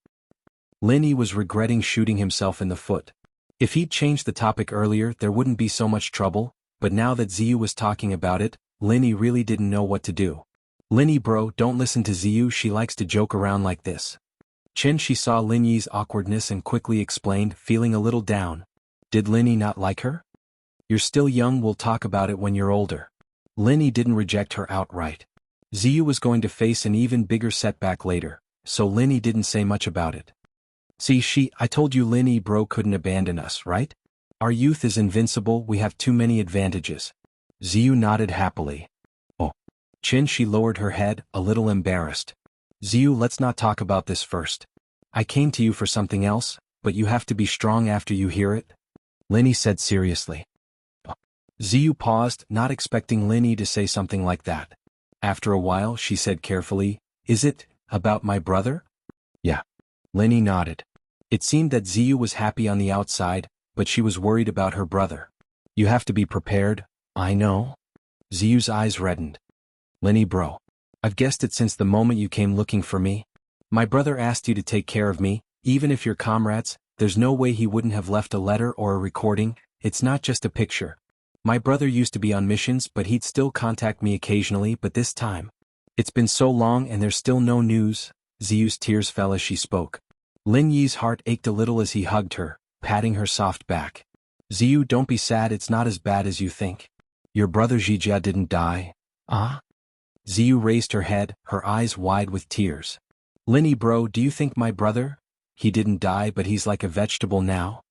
Lin Yi was regretting shooting himself in the foot. If he'd changed the topic earlier, there wouldn't be so much trouble, but now that Ziyu was talking about it, Lin Yi really didn't know what to do. Lin Yi bro, don't listen to Ziyu, she likes to joke around like this. Chen Shi saw Lin Yi's awkwardness and quickly explained, feeling a little down. Did Lin Yi not like her? You're still young, we'll talk about it when you're older. Lin Yi didn't reject her outright. Ziyu was going to face an even bigger setback later, so Lin Yi didn't say much about it. See, I told you Lin Yi bro couldn't abandon us, right? Our youth is invincible, we have too many advantages. Ziyu nodded happily. Oh. Chen Shi lowered her head, a little embarrassed. Ziyu, let's not talk about this first. I came to you for something else, but you have to be strong after you hear it. Lin Yi said seriously. Ziyu paused, not expecting Lin Yi to say something like that. After a while, she said carefully, Is it about my brother? Yeah. Lin Yi nodded. It seemed that Ziyu was happy on the outside, but she was worried about her brother. You have to be prepared, I know. Ziyu's eyes reddened. Lin Yi bro. I've guessed it since the moment you came looking for me. My brother asked you to take care of me, even if you're comrades, there's no way he wouldn't have left a letter or a recording, it's not just a picture. My brother used to be on missions, but he'd still contact me occasionally, but this time. It's been so long and there's still no news. Ziyu's tears fell as she spoke. Lin Yi's heart ached a little as he hugged her, patting her soft back. Ziyu, don't be sad, it's not as bad as you think. Your brother Zijia didn't die. Ah? Ziyu raised her head, her eyes wide with tears. Linny bro, do you think my brother? He didn't die, but he's like a vegetable now?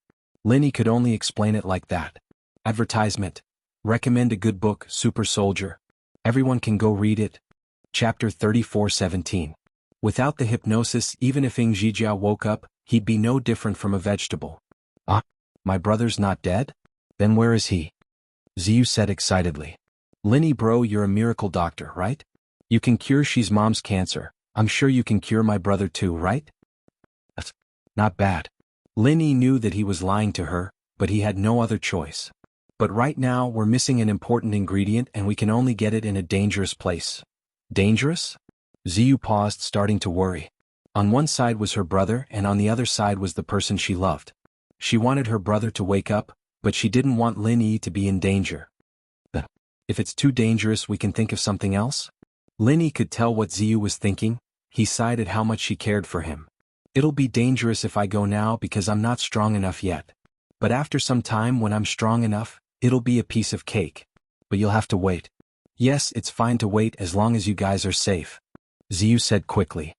Linny could only explain it like that. Advertisement. Recommend a good book, Super Soldier. Everyone can go read it. Chapter 34:17. Without the hypnosis, even if Ing Zijia woke up, he'd be no different from a vegetable. Ah? My brother's not dead? Then where is he? Ziyu said excitedly. Linny bro, you're a miracle doctor, right? You can cure Shi's mom's cancer. I'm sure you can cure my brother too, right? That's not bad. Linny knew that he was lying to her, but he had no other choice. But right now we're missing an important ingredient and we can only get it in a dangerous place. Dangerous? Ziyu paused, starting to worry. On one side was her brother and on the other side was the person she loved. She wanted her brother to wake up, but she didn't want Lin Yi to be in danger. If it's too dangerous, we can think of something else? Lin Yi could tell what Ziyu was thinking. He sighed at how much she cared for him. It'll be dangerous if I go now because I'm not strong enough yet. But after some time when I'm strong enough, it'll be a piece of cake. But you'll have to wait. Yes, it's fine to wait as long as you guys are safe. Ziyu said quickly.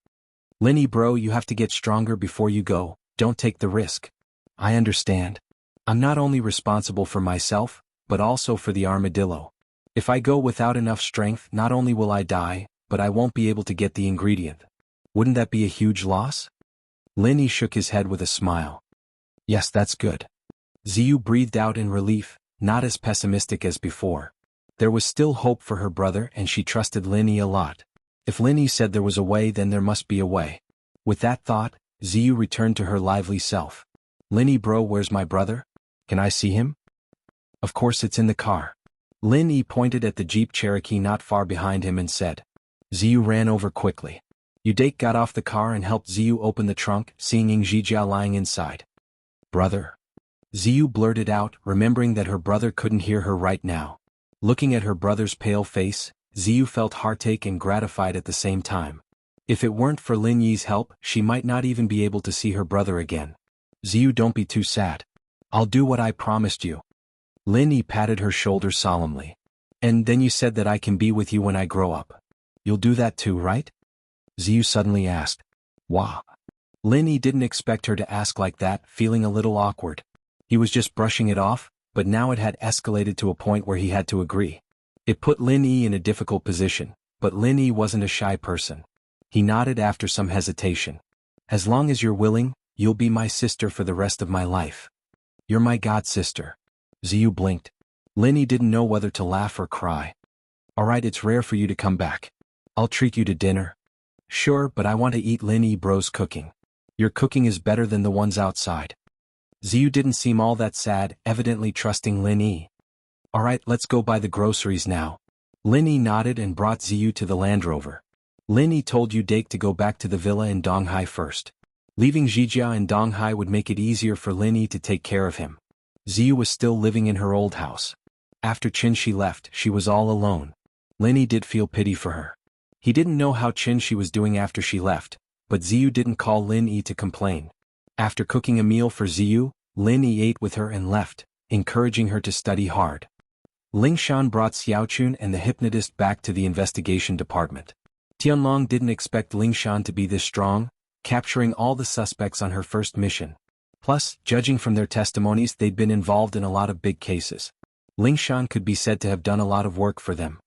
Lin Yi bro, you have to get stronger before you go. Don't take the risk. I understand. I'm not only responsible for myself, but also for the armadillo. If I go without enough strength, not only will I die, but I won't be able to get the ingredient. Wouldn't that be a huge loss? Lin Yi shook his head with a smile. Yes, that's good. Ziyu breathed out in relief, not as pessimistic as before. There was still hope for her brother and she trusted Lin Yi a lot. If Lin Yi said there was a way, then there must be a way. With that thought, Ziyu returned to her lively self. Lin Yi bro, where's my brother? Can I see him? Of course, it's in the car. Lin Yi pointed at the Jeep Cherokee not far behind him and said. Ziyu ran over quickly. Udake got off the car and helped Ziyu open the trunk, seeing Ing Zijia lying inside. Brother? Ziyu blurted out, remembering that her brother couldn't hear her right now. Looking at her brother's pale face, Ziyu felt heartache and gratified at the same time. If it weren't for Lin Yi's help, she might not even be able to see her brother again. Ziyu, don't be too sad. I'll do what I promised you. Lin Yi patted her shoulder solemnly. And then you said that I can be with you when I grow up. You'll do that too, right? Ziyu suddenly asked. Wah. Lin Yi didn't expect her to ask like that, feeling a little awkward. He was just brushing it off, but now it had escalated to a point where he had to agree. It put Lin Yi in a difficult position, but Lin Yi wasn't a shy person. He nodded after some hesitation. As long as you're willing, you'll be my sister for the rest of my life. You're my god sister. Ziyu blinked. Lin Yi didn't know whether to laugh or cry. Alright, it's rare for you to come back. I'll treat you to dinner. Sure, but I want to eat Lin Yi bro's cooking. Your cooking is better than the ones outside. Ziyu didn't seem all that sad, evidently trusting Lin Yi. Alright, let's go buy the groceries now. Lin Yi nodded and brought Ziyu to the Land Rover. Lin Yi told Udake to go back to the villa in Donghai first. Leaving Zijia in Donghai would make it easier for Lin Yi to take care of him. Ziyu was still living in her old house. After Qin left, she was all alone. Lin Yi did feel pity for her. He didn't know how Qin was doing after she left, but Ziyu didn't call Lin Yi to complain. After cooking a meal for Ziyu, Lin Yi ate with her and left, encouraging her to study hard. Ling Shan brought Xiaochun and the hypnotist back to the investigation department. Tianlong didn't expect Ling Shan to be this strong, capturing all the suspects on her first mission. Plus, judging from their testimonies, they'd been involved in a lot of big cases. Ling Shan could be said to have done a lot of work for them.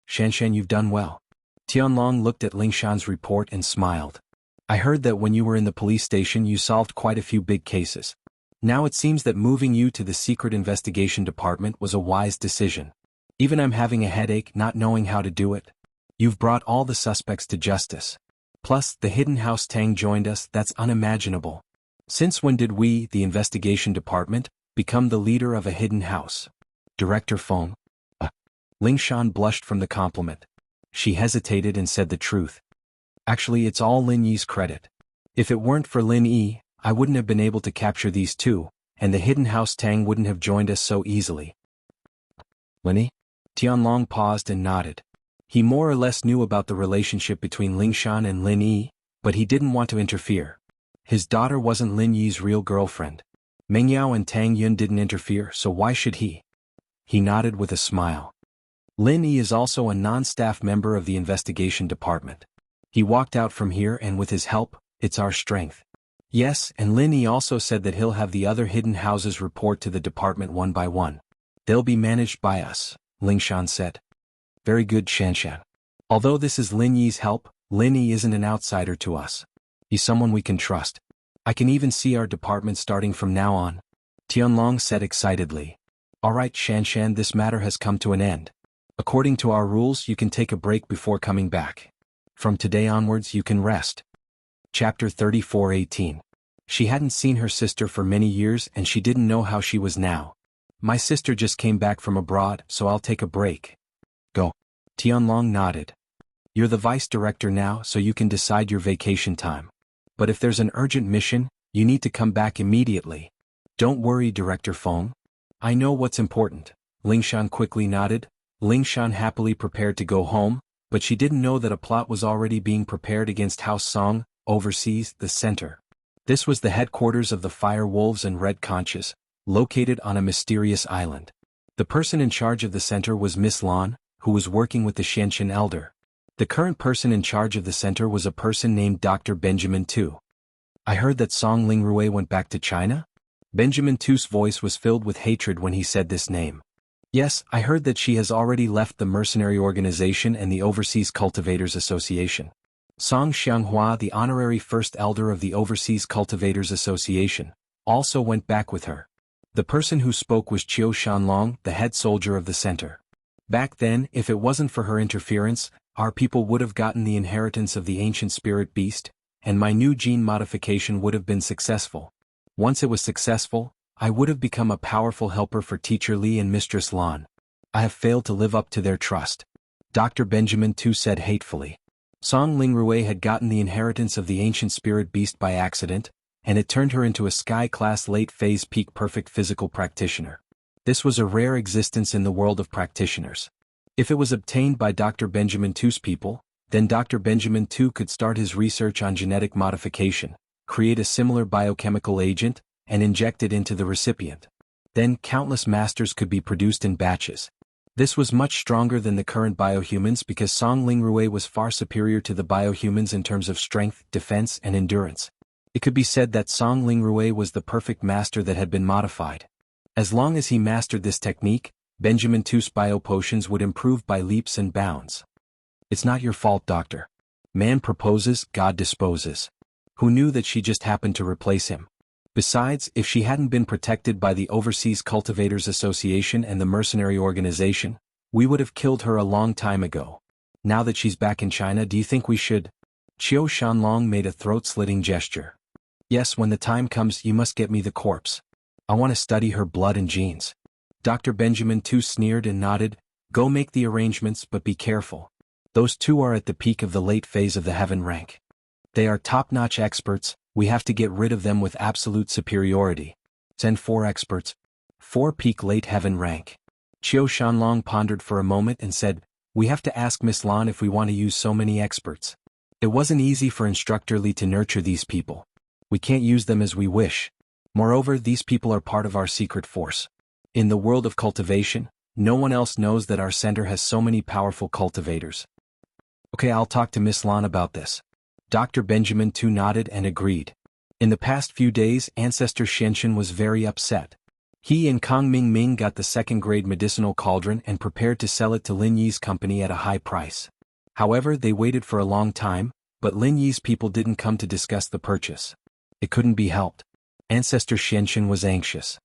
Shanshan, you've done well. Tianlong looked at Ling Shan's report and smiled. I heard that when you were in the police station you solved quite a few big cases. Now it seems that moving you to the secret investigation department was a wise decision. Even I'm having a headache not knowing how to do it. You've brought all the suspects to justice. Plus, the hidden house Tang joined us, that's unimaginable. Since when did we, the investigation department, become the leader of a hidden house? Director Feng. Ling Shan blushed from the compliment. She hesitated and said the truth. Actually, it's all Lin Yi's credit. If it weren't for Lin Yi, I wouldn't have been able to capture these two, and the hidden house Tang wouldn't have joined us so easily. Lenny? Tianlong paused and nodded. He more or less knew about the relationship between Lingshan and Lin Yi, but he didn't want to interfere. His daughter wasn't Lin Yi's real girlfriend. Meng Yao and Tang Yun didn't interfere, so why should he? He nodded with a smile. Lin Yi is also a non-staff member of the investigation department. He walked out from here and with his help, it's our strength. Yes, and Lin Yi also said that he'll have the other hidden houses report to the department one by one. They'll be managed by us, Lingshan said. Very good, Shanshan. Although this is Lin Yi's help, Lin Yi isn't an outsider to us. He's someone we can trust. I can even see our department starting from now on. Tianlong said excitedly. Alright Shanshan, this matter has come to an end. According to our rules, you can take a break before coming back. From today onwards you can rest. Chapter 34:18. She hadn't seen her sister for many years and she didn't know how she was now. My sister just came back from abroad, so I'll take a break. Go. Tianlong nodded. You're the vice director now, so you can decide your vacation time. But if there's an urgent mission, you need to come back immediately. Don't worry, Director Feng. I know what's important. Lingshan quickly nodded. Lingshan happily prepared to go home, but she didn't know that a plot was already being prepared against House Song, overseas, the center. This was the headquarters of the Fire Wolves and Red Conches, located on a mysterious island. The person in charge of the center was Miss Lan, who was working with the Xianxin Elder. The current person in charge of the center was a person named Dr. Benjamin Tu. I heard that Song Lingrui went back to China? Benjamin Tu's voice was filled with hatred when he said this name. Yes, I heard that she has already left the mercenary organization and the Overseas Cultivators Association. Song Xianghua, the honorary first elder of the Overseas Cultivators Association, also went back with her. The person who spoke was Qiu Shanlong, the head soldier of the center. Back then, if it wasn't for her interference, our people would have gotten the inheritance of the ancient spirit beast, and my new gene modification would have been successful. Once it was successful, I would have become a powerful helper for Teacher Li and Mistress Lan. I have failed to live up to their trust. Dr. Benjamin Tu said hatefully. Song Lingrui had gotten the inheritance of the ancient spirit beast by accident, and it turned her into a sky-class late-phase peak perfect physical practitioner. This was a rare existence in the world of practitioners. If it was obtained by Dr. Benjamin Tu's people, then Dr. Benjamin Tu could start his research on genetic modification, create a similar biochemical agent, and inject it into the recipient. Then countless masters could be produced in batches. This was much stronger than the current biohumans because Song Lingrui was far superior to the biohumans in terms of strength, defense, and endurance. It could be said that Song Lingrui was the perfect master that had been modified. As long as he mastered this technique, Benjamin Tu's biopotions would improve by leaps and bounds. It's not your fault, Doctor. Man proposes, God disposes. Who knew that she just happened to replace him? Besides, if she hadn't been protected by the Overseas Cultivators Association and the mercenary organization, we would have killed her a long time ago. Now that she's back in China, do you think we should? Qiu Shanlong made a throat-slitting gesture. Yes, when the time comes, you must get me the corpse. I want to study her blood and genes. Dr. Benjamin Tu sneered and nodded. Go make the arrangements, but be careful. Those two are at the peak of the late phase of the heaven rank. They are top-notch experts. We have to get rid of them with absolute superiority. Send 4 experts. 4 peak late heaven rank. Qiu Shanlong pondered for a moment and said, we have to ask Miss Lan if we want to use so many experts. It wasn't easy for Instructor Li to nurture these people. We can't use them as we wish. Moreover, these people are part of our secret force. In the world of cultivation, no one else knows that our center has so many powerful cultivators. Okay, I'll talk to Miss Lan about this. Dr. Benjamin Tu nodded and agreed. In the past few days, Ancestor Xianxin was very upset. He and Kang Mingming got the second-grade medicinal cauldron and prepared to sell it to Lin Yi's company at a high price. However, they waited for a long time, but Lin Yi's people didn't come to discuss the purchase. It couldn't be helped. Ancestor Xianxin was anxious.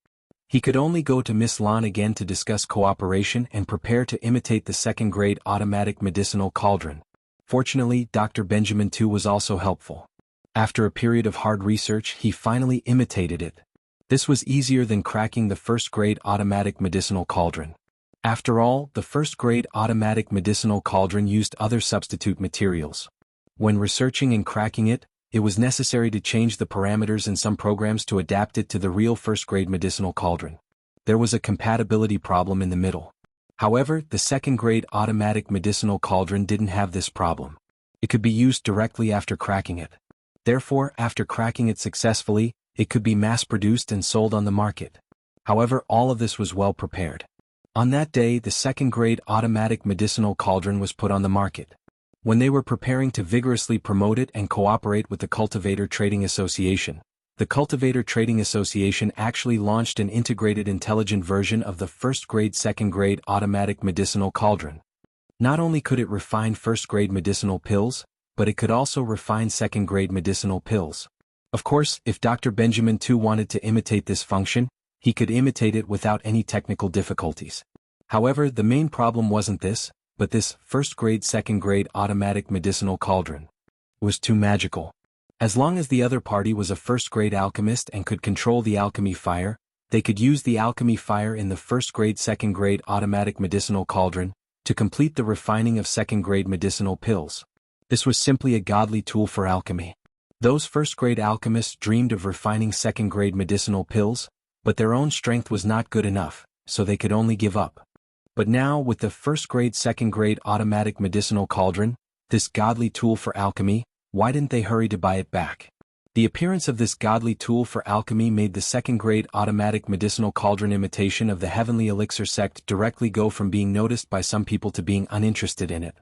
He could only go to Miss Lan again to discuss cooperation and prepare to imitate the second-grade automatic medicinal cauldron. Fortunately, Dr. Benjamin Tu was also helpful. After a period of hard research, he finally imitated it. This was easier than cracking the first-grade automatic medicinal cauldron. After all, the first-grade automatic medicinal cauldron used other substitute materials. When researching and cracking it, it was necessary to change the parameters in some programs to adapt it to the real first-grade medicinal cauldron. There was a compatibility problem in the middle. However, the second-grade automatic medicinal cauldron didn't have this problem. It could be used directly after cracking it. Therefore, after cracking it successfully, it could be mass-produced and sold on the market. However, all of this was well prepared. On that day, the second-grade automatic medicinal cauldron was put on the market. When they were preparing to vigorously promote it and cooperate with the Cultivator Trading Association, the Cultivator Trading Association actually launched an integrated intelligent version of the first-grade second-grade automatic medicinal cauldron. Not only could it refine first-grade medicinal pills, but it could also refine second-grade medicinal pills. Of course, if Dr. Benjamin too wanted to imitate this function, he could imitate it without any technical difficulties. However, the main problem wasn't this, but this first-grade second-grade automatic medicinal cauldron was too magical. As long as the other party was a first-grade alchemist and could control the alchemy fire, they could use the alchemy fire in the first-grade second-grade automatic medicinal cauldron to complete the refining of second-grade medicinal pills. This was simply a godly tool for alchemy. Those first-grade alchemists dreamed of refining second-grade medicinal pills, but their own strength was not good enough, so they could only give up. But now, with the first-grade second-grade automatic medicinal cauldron, this godly tool for alchemy, why didn't they hurry to buy it back? The appearance of this godly tool for alchemy made the second-grade automatic medicinal cauldron imitation of the heavenly elixir sect directly go from being noticed by some people to being uninterested in it.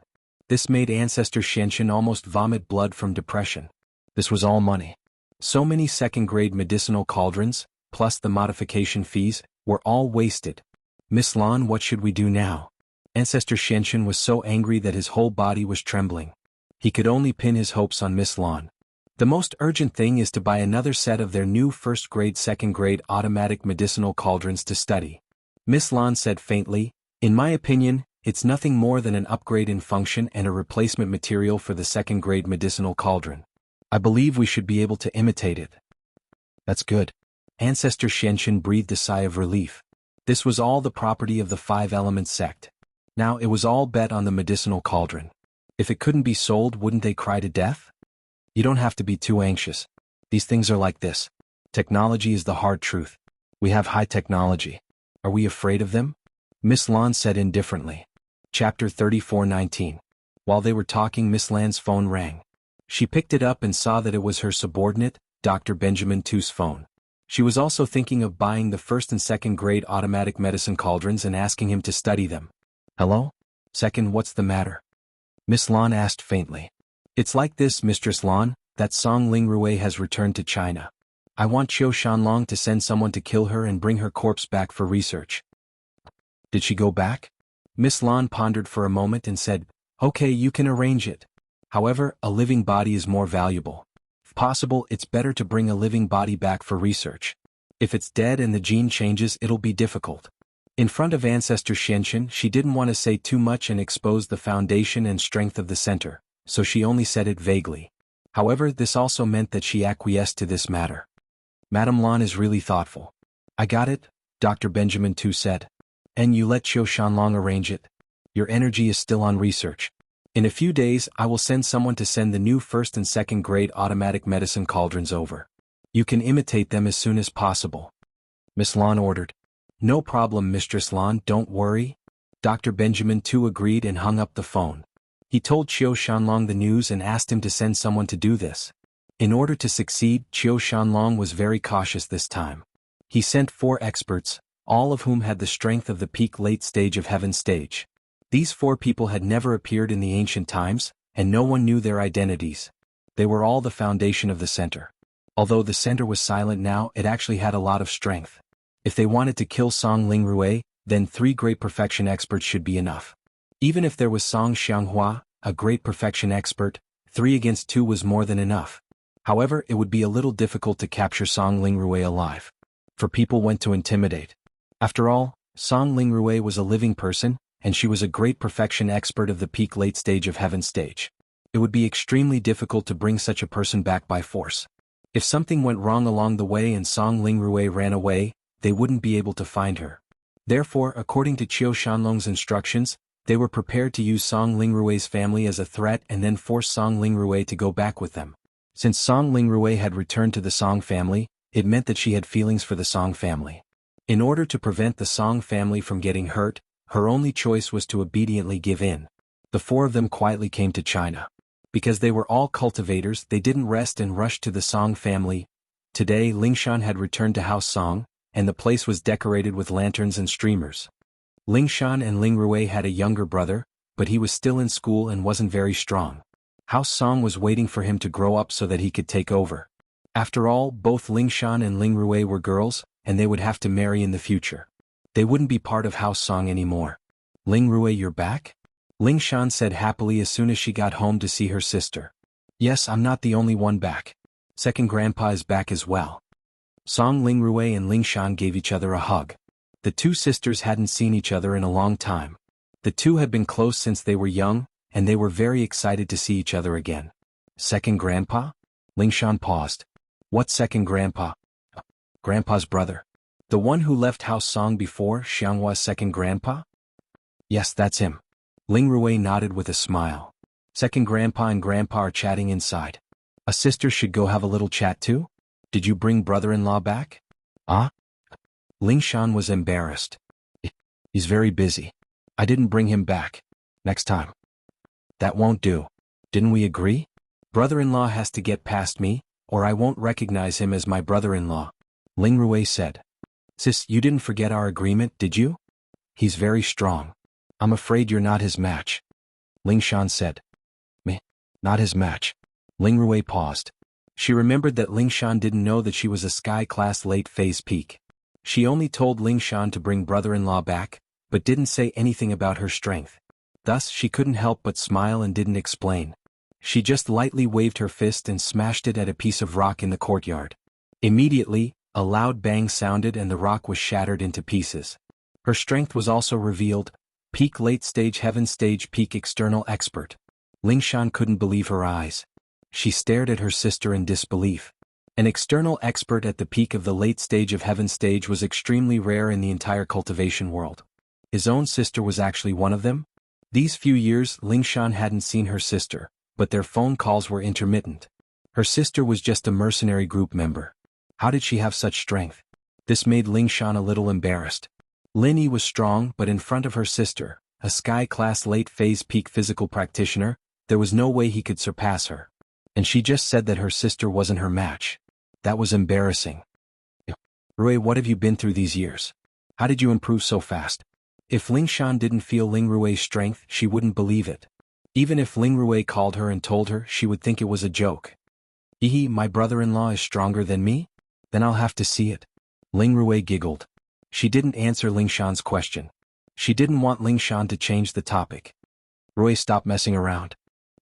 This made Ancestor Xianxin almost vomit blood from depression. This was all money. So many second-grade medicinal cauldrons, plus the modification fees, were all wasted. Miss Lan, what should we do now? Ancestor Xianxin was so angry that his whole body was trembling. He could only pin his hopes on Miss Lan. The most urgent thing is to buy another set of their new first-grade second-grade automatic medicinal cauldrons to study. Miss Lan said faintly, in my opinion, it's nothing more than an upgrade in function and a replacement material for the second-grade medicinal cauldron. I believe we should be able to imitate it. That's good. Ancestor Xianxin breathed a sigh of relief. This was all the property of the Five Elements sect. Now it was all bet on the medicinal cauldron. If it couldn't be sold, wouldn't they cry to death? You don't have to be too anxious. These things are like this. Technology is the hard truth. We have high technology. Are we afraid of them? Miss Lan said indifferently. Chapter 34:19. While they were talking, Miss Lan's phone rang. She picked it up and saw that it was her subordinate, Dr. Benjamin Tu's phone. She was also thinking of buying the first and second grade automatic medicine cauldrons and asking him to study them. Hello? Second, what's the matter? Miss Lan asked faintly. It's like this, Mistress Lan, that Song Lingrui has returned to China. I want Qiu Shanlong to send someone to kill her and bring her corpse back for research. Did she go back? Miss Lan pondered for a moment and said, okay, you can arrange it. However, a living body is more valuable. If possible, it's better to bring a living body back for research. If it's dead and the gene changes, it'll be difficult. In front of Ancestor Xianxin, she didn't want to say too much and expose the foundation and strength of the center, so she only said it vaguely. However, this also meant that she acquiesced to this matter. Madame Lan is really thoughtful. I got it, Dr. Benjamin Tu said. And you let Qiu Shanlong arrange it. Your energy is still on research. In a few days, I will send someone to send the new first and second grade automatic medicine cauldrons over. You can imitate them as soon as possible. Miss Lan ordered. No problem, Mistress Lan, don't worry. Dr. Benjamin Tu agreed and hung up the phone. He told Qiu Shanlong the news and asked him to send someone to do this. In order to succeed, Qiu Shanlong was very cautious this time. He sent 4 experts, all of whom had the strength of the peak late stage of heaven stage. These 4 people had never appeared in the ancient times, and no one knew their identities. They were all the foundation of the center. Although the center was silent now, it actually had a lot of strength. If they wanted to kill Song Lingrui, then 3 great perfection experts should be enough. Even if there was Song Xianghua, a great perfection expert, 3 against 2 was more than enough. However, it would be a little difficult to capture Song Lingrui alive. For people went to intimidate. After all, Song Lingrui was a living person, and she was a great perfection expert of the peak late stage of heaven stage. It would be extremely difficult to bring such a person back by force. If something went wrong along the way and Song Lingrui ran away, they wouldn't be able to find her. Therefore, according to Qiu Shanlong's instructions, they were prepared to use Song Lingrui's family as a threat and then force Song Lingrui to go back with them. Since Song Lingrui had returned to the Song family, it meant that she had feelings for the Song family. In order to prevent the Song family from getting hurt, Her only choice was to obediently give in. The four of them quietly came to China. Because they were all cultivators, they didn't rest and rushed to the Song family. Today Lingshan had returned to House Song, and the place was decorated with lanterns and streamers. Lingshan and Lingrui had a younger brother, but he was still in school and wasn't very strong. House Song was waiting for him to grow up so that he could take over. After all, both Lingshan and Lingrui were girls, and they would have to marry in the future. They wouldn't be part of House Song anymore. Lingrui, you're back? Lingshan said happily as soon as she got home to see her sister. Yes, I'm not the only one back. Second grandpa is back as well. Song Lingrui and Lingshan gave each other a hug. The two sisters hadn't seen each other in a long time. The two had been close since they were young, and they were very excited to see each other again. Second grandpa? Lingshan paused. What second grandpa? Grandpa's brother. The one who left House Song before Xianghua's second grandpa? Yes, that's him. Lingrui nodded with a smile. Second grandpa and grandpa are chatting inside. A sister should go have a little chat too? Did you bring brother-in-law back? Ah? Lingshan was embarrassed. He's very busy. I didn't bring him back. Next time. That won't do. Didn't we agree? Brother-in-law has to get past me, or I won't recognize him as my brother-in-law. Lingrui said. Sis, you didn't forget our agreement, did you? He's very strong. I'm afraid you're not his match. Lingshan said. Meh, not his match. Lingrui paused. She remembered that Lingshan didn't know that she was a sky-class late-phase peak. She only told Lingshan to bring brother-in-law back, but didn't say anything about her strength. Thus she couldn't help but smile and didn't explain. She just lightly waved her fist and smashed it at a piece of rock in the courtyard. Immediately, a loud bang sounded and the rock was shattered into pieces. Her strength was also revealed. Peak late stage heaven stage peak external expert. Lingshan couldn't believe her eyes. She stared at her sister in disbelief. An external expert at the peak of the late stage of heaven stage was extremely rare in the entire cultivation world. His own sister was actually one of them? These few years Lingshan hadn't seen her sister, but their phone calls were intermittent. Her sister was just a mercenary group member. How did she have such strength? This made Lingshan a little embarrassed. Lin Yi was strong, but in front of her sister, a sky-class late-phase peak physical practitioner, there was no way he could surpass her. And she just said that her sister wasn't her match. That was embarrassing. Rui, what have you been through these years? How did you improve so fast? If Lingshan didn't feel Lingrui's strength, she wouldn't believe it. Even if Lingrui called her and told her, she would think it was a joke. Hehe, my brother-in-law is stronger than me? Then I'll have to see it. Lingrui giggled. She didn't answer Lingshan's question. She didn't want Lingshan to change the topic. Rui, stop messing around.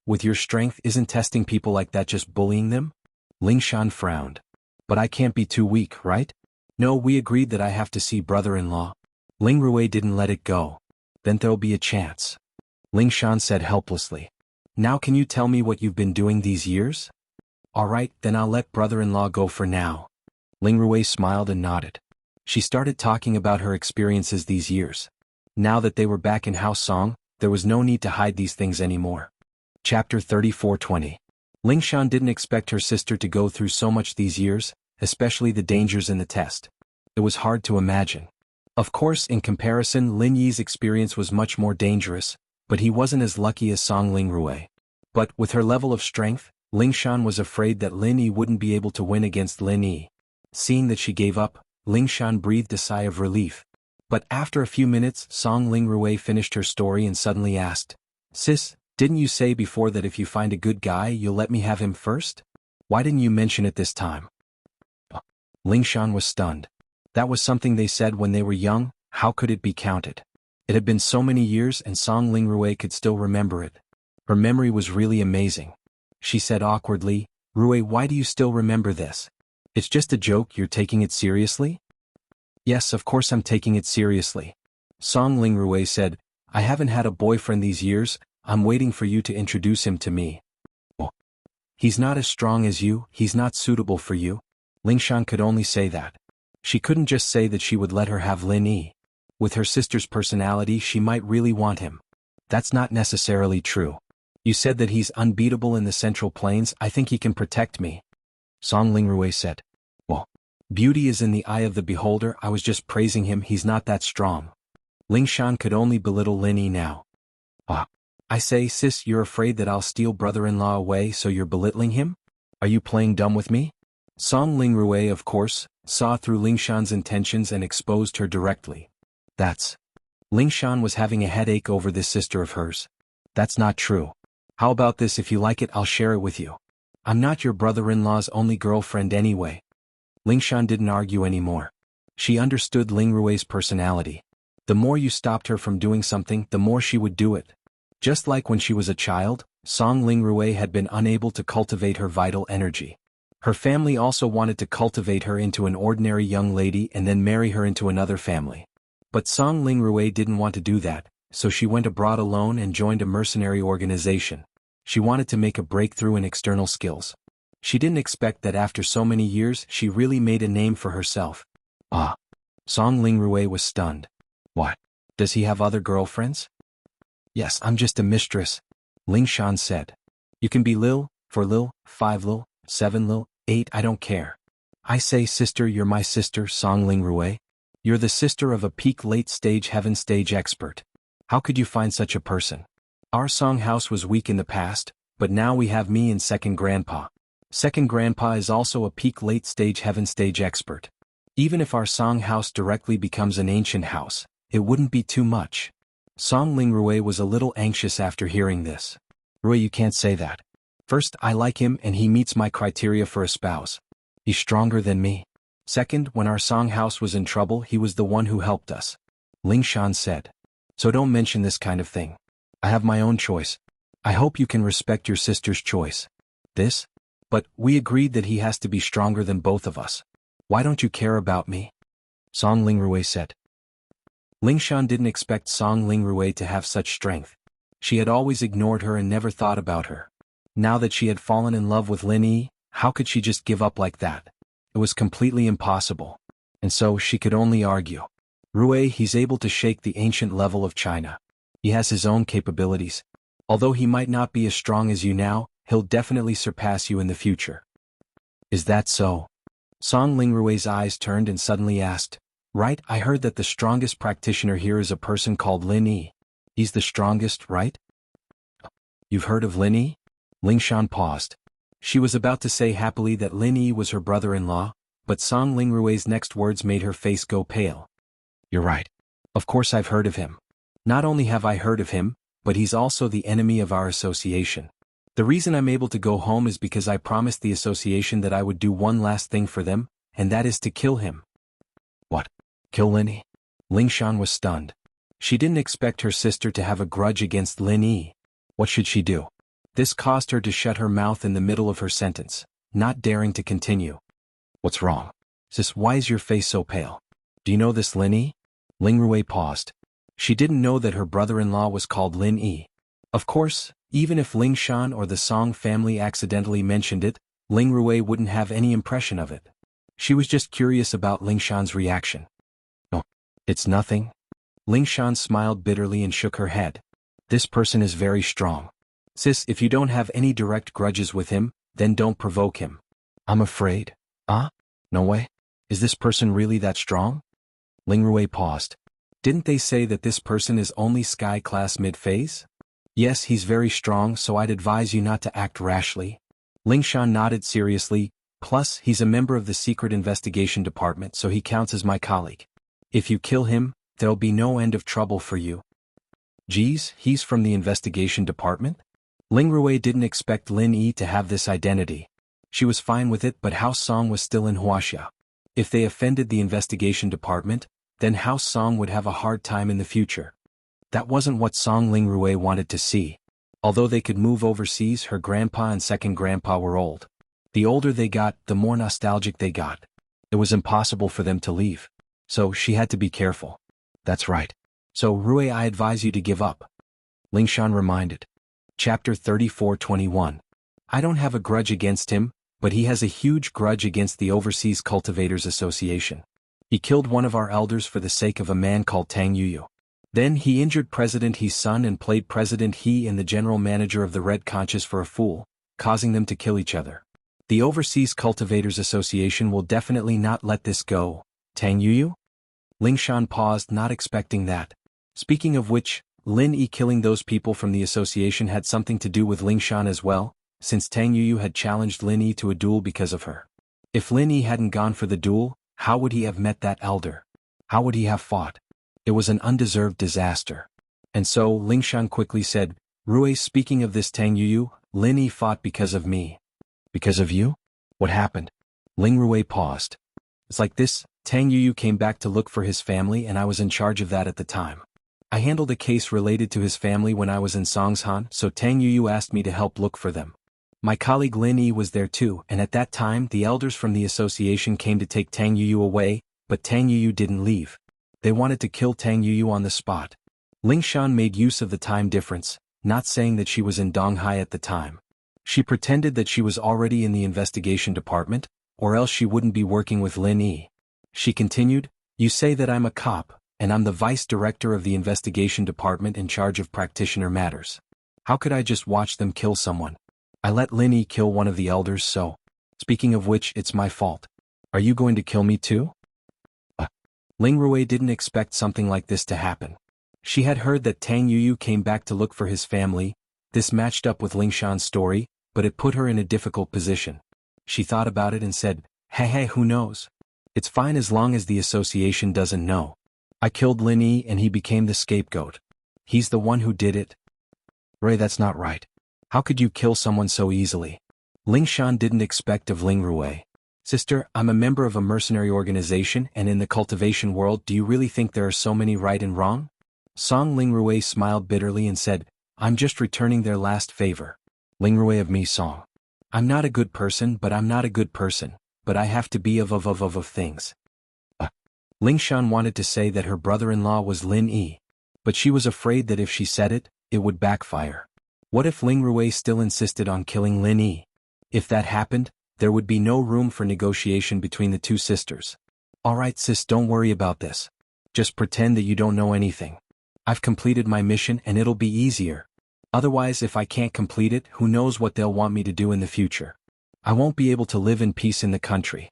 With your strength, isn't testing people like that just bullying them? Lingshan frowned. But I can't be too weak, right? No, we agreed that I have to see brother-in-law. Lingrui didn't let it go. Then there'll be a chance. Lingshan said helplessly. Now can you tell me what you've been doing these years? Alright, then I'll let brother-in-law go for now. Lingrui smiled and nodded. She started talking about her experiences these years. Now that they were back in House Song, there was no need to hide these things anymore. Chapter 34:20. Lingshan didn't expect her sister to go through so much these years, especially the dangers in the test. It was hard to imagine. Of course, in comparison, Lin Yi's experience was much more dangerous, but he wasn't as lucky as Song Lingrui. But, with her level of strength, Lingshan was afraid that Lin Yi wouldn't be able to win against Lin Yi. Seeing that she gave up, Lingshan breathed a sigh of relief. But after a few minutes, Song Lingrui finished her story and suddenly asked, Sis, didn't you say before that if you find a good guy you'll let me have him first? Why didn't you mention it this time? Lingshan was stunned. That was something they said when they were young, how could it be counted? It had been so many years and Song Lingrui could still remember it. Her memory was really amazing. She said awkwardly, Rui, why do you still remember this? It's just a joke, you're taking it seriously? Yes, of course I'm taking it seriously. Song Lingrui said, I haven't had a boyfriend these years, I'm waiting for you to introduce him to me. Oh. He's not as strong as you, he's not suitable for you. Lingshan could only say that. She couldn't just say that she would let her have Lin Yi. With her sister's personality she might really want him. That's not necessarily true. You said that he's unbeatable in the Central Plains, I think he can protect me. Song Lingrui said. Well, beauty is in the eye of the beholder, I was just praising him, he's not that strong. Lingshan could only belittle Lin Yi now. Ah. I say, sis, you're afraid that I'll steal brother-in-law away, so you're belittling him? Are you playing dumb with me? Song Lingrui, of course, saw through Lingshan's intentions and exposed her directly. That's. Lingshan was having a headache over this sister of hers. That's not true. How about this? If you like it, I'll share it with you. I'm not your brother-in-law's only girlfriend anyway. Lingshan didn't argue anymore. She understood Lingrui's personality. The more you stopped her from doing something, the more she would do it. Just like when she was a child, Song Lingrui had been unable to cultivate her vital energy. Her family also wanted to cultivate her into an ordinary young lady and then marry her into another family. But Song Lingrui didn't want to do that, so she went abroad alone and joined a mercenary organization. She wanted to make a breakthrough in external skills. She didn't expect that after so many years she really made a name for herself. Ah. Song Lingrui was stunned. What? Does he have other girlfriends? Yes, I'm just a mistress, Lingshan said. You can be Lil, 4 Lil, 5 Lil, 7 Lil, 8, I don't care. I say, sister, you're my sister, Song Lingrui. You're the sister of a peak late-stage heaven stage expert. How could you find such a person? Our Song house was weak in the past, but now we have me and Second Grandpa. Second Grandpa is also a peak late-stage heaven stage expert. Even if our Song house directly becomes an ancient house, it wouldn't be too much. Song Lingrui was a little anxious after hearing this. Rui, you can't say that. First, I like him and he meets my criteria for a spouse. He's stronger than me. Second, when our Song house was in trouble, he was the one who helped us. Lingshan said. So don't mention this kind of thing. I have my own choice. I hope you can respect your sister's choice. This? But we agreed that he has to be stronger than both of us. Why don't you care about me? Song Lingrui said. Lingshan didn't expect Song Lingrui to have such strength. She had always ignored her and never thought about her. Now that she had fallen in love with Lin Yi, how could she just give up like that? It was completely impossible. And so she could only argue. Rui, he's able to shake the ancient level of China. He has his own capabilities. Although he might not be as strong as you now, he'll definitely surpass you in the future. Is that so? Song Lingrui's eyes turned and suddenly asked. Right, I heard that the strongest practitioner here is a person called Lin Yi. He's the strongest, right? You've heard of Lin Yi? Lingshan paused. She was about to say happily that Lin Yi was her brother-in-law, but Song Lingrui's next words made her face go pale. You're right. Of course I've heard of him. Not only have I heard of him, but he's also the enemy of our association. The reason I'm able to go home is because I promised the association that I would do one last thing for them, and that is to kill him. What? Kill Lin Yi? Lingshan was stunned. She didn't expect her sister to have a grudge against Lin Yi. What should she do? This caused her to shut her mouth in the middle of her sentence, not daring to continue. What's wrong? Sis, why is your face so pale? Do you know this Lin Yi? Lingrui paused. She didn't know that her brother-in-law was called Lin Yi. Of course, even if Lingshan or the Song family accidentally mentioned it, Lingrui wouldn't have any impression of it. She was just curious about Lingshan's reaction. Oh, it's nothing. Lingshan smiled bitterly and shook her head. This person is very strong. Sis, if you don't have any direct grudges with him, then don't provoke him. I'm afraid. No way. Is this person really that strong? Lingrui paused. Didn't they say that this person is only Sky Class mid-phase? Yes, he's very strong, so I'd advise you not to act rashly. Lingshan nodded seriously, plus he's a member of the Secret Investigation Department, so he counts as my colleague. If you kill him, there'll be no end of trouble for you. Geez, he's from the Investigation Department? Lingrui didn't expect Lin Yi to have this identity. She was fine with it, but House Song was still in Wuxia. If they offended the Investigation Department, then House Song would have a hard time in the future. That wasn't what Song Lingrui wanted to see. Although they could move overseas, her grandpa and second grandpa were old. The older they got, the more nostalgic they got. It was impossible for them to leave. So she had to be careful. That's right. So Rui, I advise you to give up. Lingshan reminded. Chapter 34:21. I don't have a grudge against him, but he has a huge grudge against the Overseas Cultivators Association. He killed one of our elders for the sake of a man called Tang Yuyu. Then he injured President He's son and played President He and the general manager of the Red Conscious for a fool, causing them to kill each other. The Overseas Cultivators Association will definitely not let this go. Tang Yuyu? Lingshan paused, not expecting that. Speaking of which, Lin Yi killing those people from the association had something to do with Ling Shan as well, since Tang Yuyu had challenged Lin Yi to a duel because of her. If Lin Yi hadn't gone for the duel, how would he have met that elder? How would he have fought? It was an undeserved disaster. And so, Ling Shan quickly said, Rui, speaking of this Tang Yuyu, Lin Yi fought because of me. Because of you? What happened? Ling Rui paused. It's like this, Tang Yuyu came back to look for his family and I was in charge of that at the time. I handled a case related to his family when I was in Songshan, so Tang Yuyu asked me to help look for them. My colleague Lin Yi was there too, and at that time the elders from the association came to take Tang Yuyu away, but Tang Yuyu didn't leave. They wanted to kill Tang Yuyu on the spot. Ling Shan made use of the time difference, not saying that she was in Donghai at the time. She pretended that she was already in the investigation department, or else she wouldn't be working with Lin Yi. She continued, You say that I'm a cop, and I'm the vice director of the investigation department in charge of practitioner matters. How could I just watch them kill someone? I let Lin Yi kill one of the elders, so. Speaking of which, it's my fault. Are you going to kill me too? Ling Rui didn't expect something like this to happen. She had heard that Tang Yuyu came back to look for his family. This matched up with Ling Shan's story, but it put her in a difficult position. She thought about it and said, Hey, who knows? It's fine as long as the association doesn't know. I killed Lin Yi and he became the scapegoat. He's the one who did it. Ray, that's not right. How could you kill someone so easily? Ling Shan didn't expect of Ling Rui. Sister, I'm a member of a mercenary organization and in the cultivation world do you really think there are so many right and wrong? Song Ling Rui smiled bitterly and said, I'm just returning their last favor. Ling Rui of me Song. I'm not a good person but I'm not a good person, but I have to be of things. Ling Shan wanted to say that her brother-in-law was Lin Yi, but she was afraid that if she said it, it would backfire. What if Ling Rui still insisted on killing Lin Yi? If that happened, there would be no room for negotiation between the two sisters. Alright sis, don't worry about this. Just pretend that you don't know anything. I've completed my mission and it'll be easier. Otherwise, if I can't complete it, who knows what they'll want me to do in the future. I won't be able to live in peace in the country.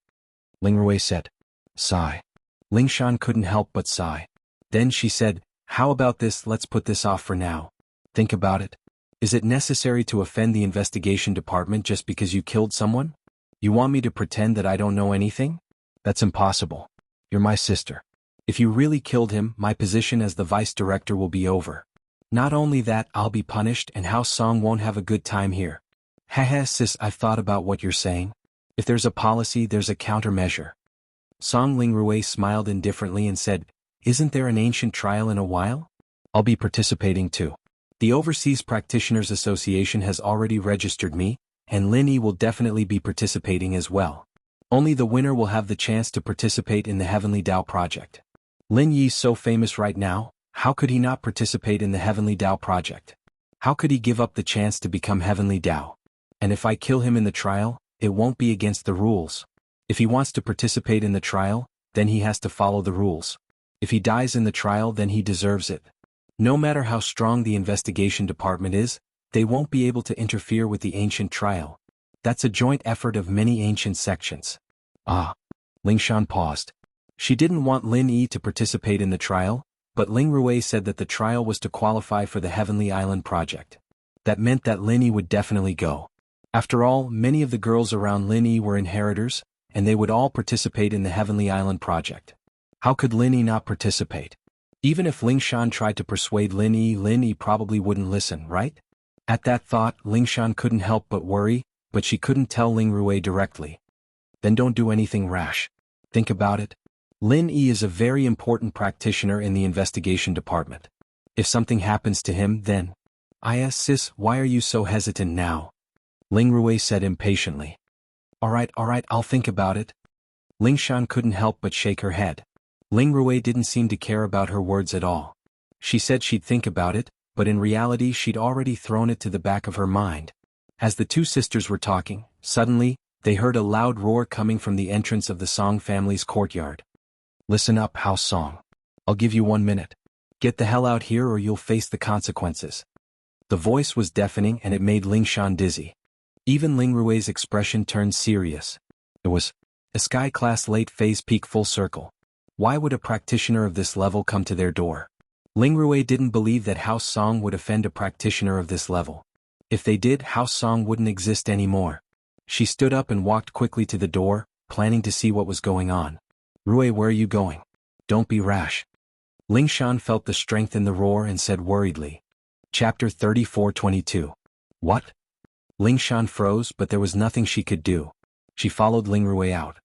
Ling Rui said. Sigh. Ling Shan couldn't help but sigh. Then she said, How about this, let's put this off for now. Think about it. Is it necessary to offend the investigation department just because you killed someone? You want me to pretend that I don't know anything? That's impossible. You're my sister. If you really killed him, my position as the vice director will be over. Not only that, I'll be punished and House Song won't have a good time here. Haha sis, I've thought about what you're saying. If there's a policy, there's a countermeasure. Song Ling Rui smiled indifferently and said, Isn't there an ancient trial in a while? I'll be participating too. The Overseas Practitioners Association has already registered me, and Lin Yi will definitely be participating as well. Only the winner will have the chance to participate in the Heavenly Dao project. Lin Yi's so famous right now, how could he not participate in the Heavenly Dao project? How could he give up the chance to become Heavenly Dao? And if I kill him in the trial, it won't be against the rules. If he wants to participate in the trial, then he has to follow the rules. If he dies in the trial, then he deserves it. No matter how strong the investigation department is, they won't be able to interfere with the ancient trial. That's a joint effort of many ancient sections. Ling Shan paused. She didn't want Lin Yi to participate in the trial, but Ling Rui said that the trial was to qualify for the Heavenly Island project. That meant that Lin Yi would definitely go. After all, many of the girls around Lin Yi were inheritors, and they would all participate in the Heavenly Island project. How could Lin Yi not participate? Even if Ling Shan tried to persuade Lin Yi probably wouldn't listen, right? At that thought, Ling Shan couldn't help but worry, but she couldn't tell Ling Rui directly. Then don't do anything rash. Think about it. Lin Yi is a very important practitioner in the investigation department. If something happens to him, then... Sis, why are you so hesitant now? Ling Rui said impatiently. Alright, I'll think about it. Ling Shan couldn't help but shake her head. Ling Rui didn't seem to care about her words at all. She said she'd think about it, but in reality she'd already thrown it to the back of her mind. As the two sisters were talking, suddenly, they heard a loud roar coming from the entrance of the Song family's courtyard. Listen up, House Song. I'll give you 1 minute. Get the hell out here or you'll face the consequences. The voice was deafening and it made Ling Shan dizzy. Even Ling Rui's expression turned serious. It was a sky-class late phase peak full circle. Why would a practitioner of this level come to their door? Ling Rui didn't believe that House Song would offend a practitioner of this level. If they did, House Song wouldn't exist anymore. She stood up and walked quickly to the door, planning to see what was going on. Rui, where are you going? Don't be rash. Ling Shan felt the strength in the roar and said worriedly. Chapter 34:22. What? Ling Shan froze, but there was nothing she could do. She followed Ling Rui out.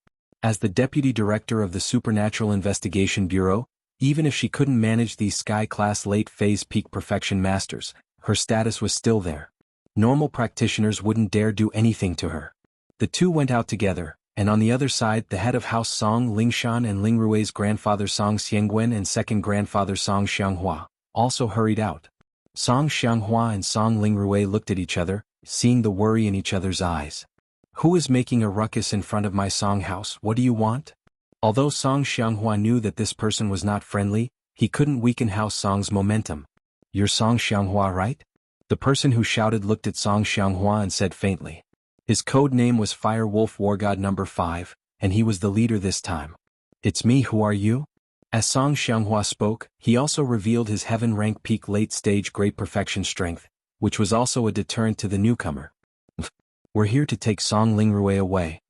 As the deputy director of the Supernatural Investigation Bureau, even if she couldn't manage these Sky-class late-phase peak perfection masters, her status was still there. Normal practitioners wouldn't dare do anything to her. The two went out together, and on the other side the head of House Song Ling Shan and Ling Rui's grandfather Song Xiangwen and second grandfather Song Xianghua also hurried out. Song Xianghua and Song Ling Rui looked at each other, seeing the worry in each other's eyes. Who is making a ruckus in front of my Song house? What do you want? Although Song Xianghua knew that this person was not friendly, he couldn't weaken House Song's momentum. You're Song Xianghua, right? The person who shouted looked at Song Xianghua and said faintly. His code name was Fire Wolf Wargod No. 5, and he was the leader this time. It's me, who are you? As Song Xianghua spoke, he also revealed his heaven rank peak late stage great perfection strength, which was also a deterrent to the newcomer. We're here to take Song Ling Rui away.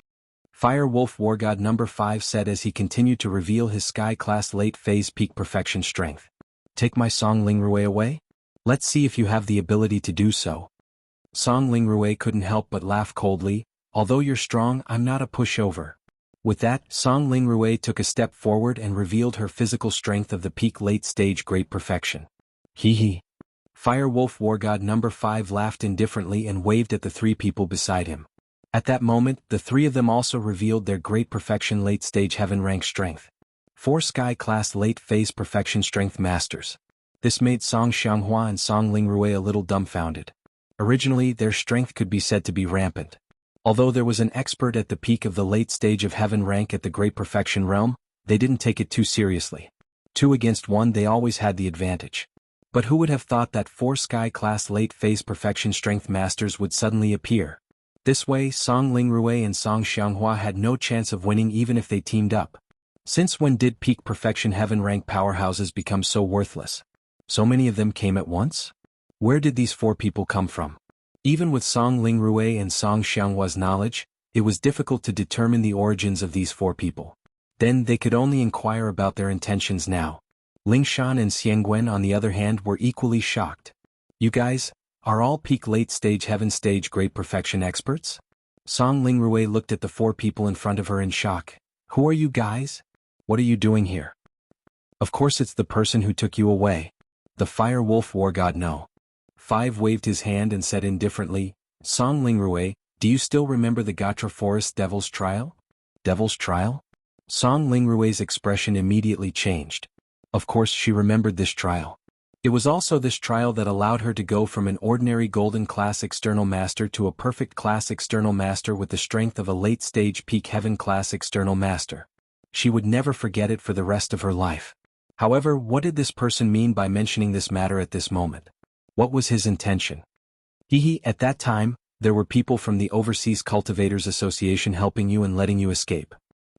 Fire Wolf Wargod No. 5 said as he continued to reveal his Sky-class late-phase peak perfection strength. Take my Song Ling Rui away? Let's see if you have the ability to do so. Song Ling Rui couldn't help but laugh coldly. Although you're strong, I'm not a pushover. With that, Song Ling Rui took a step forward and revealed her physical strength of the peak late-stage great perfection. Hee hee. Fire Wolf Wargod No. 5 laughed indifferently and waved at the three people beside him. At that moment, the three of them also revealed their great perfection late-stage heaven rank strength. 4 Sky-class late-phase perfection strength masters. This made Song Xianghua and Song Ling Rui a little dumbfounded. Originally, their strength could be said to be rampant. Although there was an expert at the peak of the late stage of heaven rank at the great perfection realm, they didn't take it too seriously. 2 against 1, they always had the advantage. But who would have thought that 4 Sky-class late-phase perfection strength masters would suddenly appear? This way, Song Ling Rui and Song Xianghua had no chance of winning even if they teamed up. Since when did peak perfection heaven rank powerhouses become so worthless? So many of them came at once? Where did these 4 people come from? Even with Song Ling Rui and Song Xianghua's knowledge, it was difficult to determine the origins of these 4 people. Then they could only inquire about their intentions now. Ling Shan and Xiangwen on the other hand were equally shocked. You guys, are all peak late stage heaven stage great perfection experts? Song Ling Rui looked at the 4 people in front of her in shock. Who are you guys? What are you doing here? Of course it's the person who took you away. The Fire Wolf Wargod No. 5 waved his hand and said indifferently, Song Ling Rui, do you still remember the Gatra Forest Devil's Trial? Devil's Trial? Song Ling Rui's expression immediately changed. Of course she remembered this trial. It was also this trial that allowed her to go from an ordinary golden class external master to a perfect class external master with the strength of a late-stage peak heaven class external master. She would never forget it for the rest of her life. However, what did this person mean by mentioning this matter at this moment? What was his intention? At that time, there were people from the Overseas Cultivators Association helping you and letting you escape.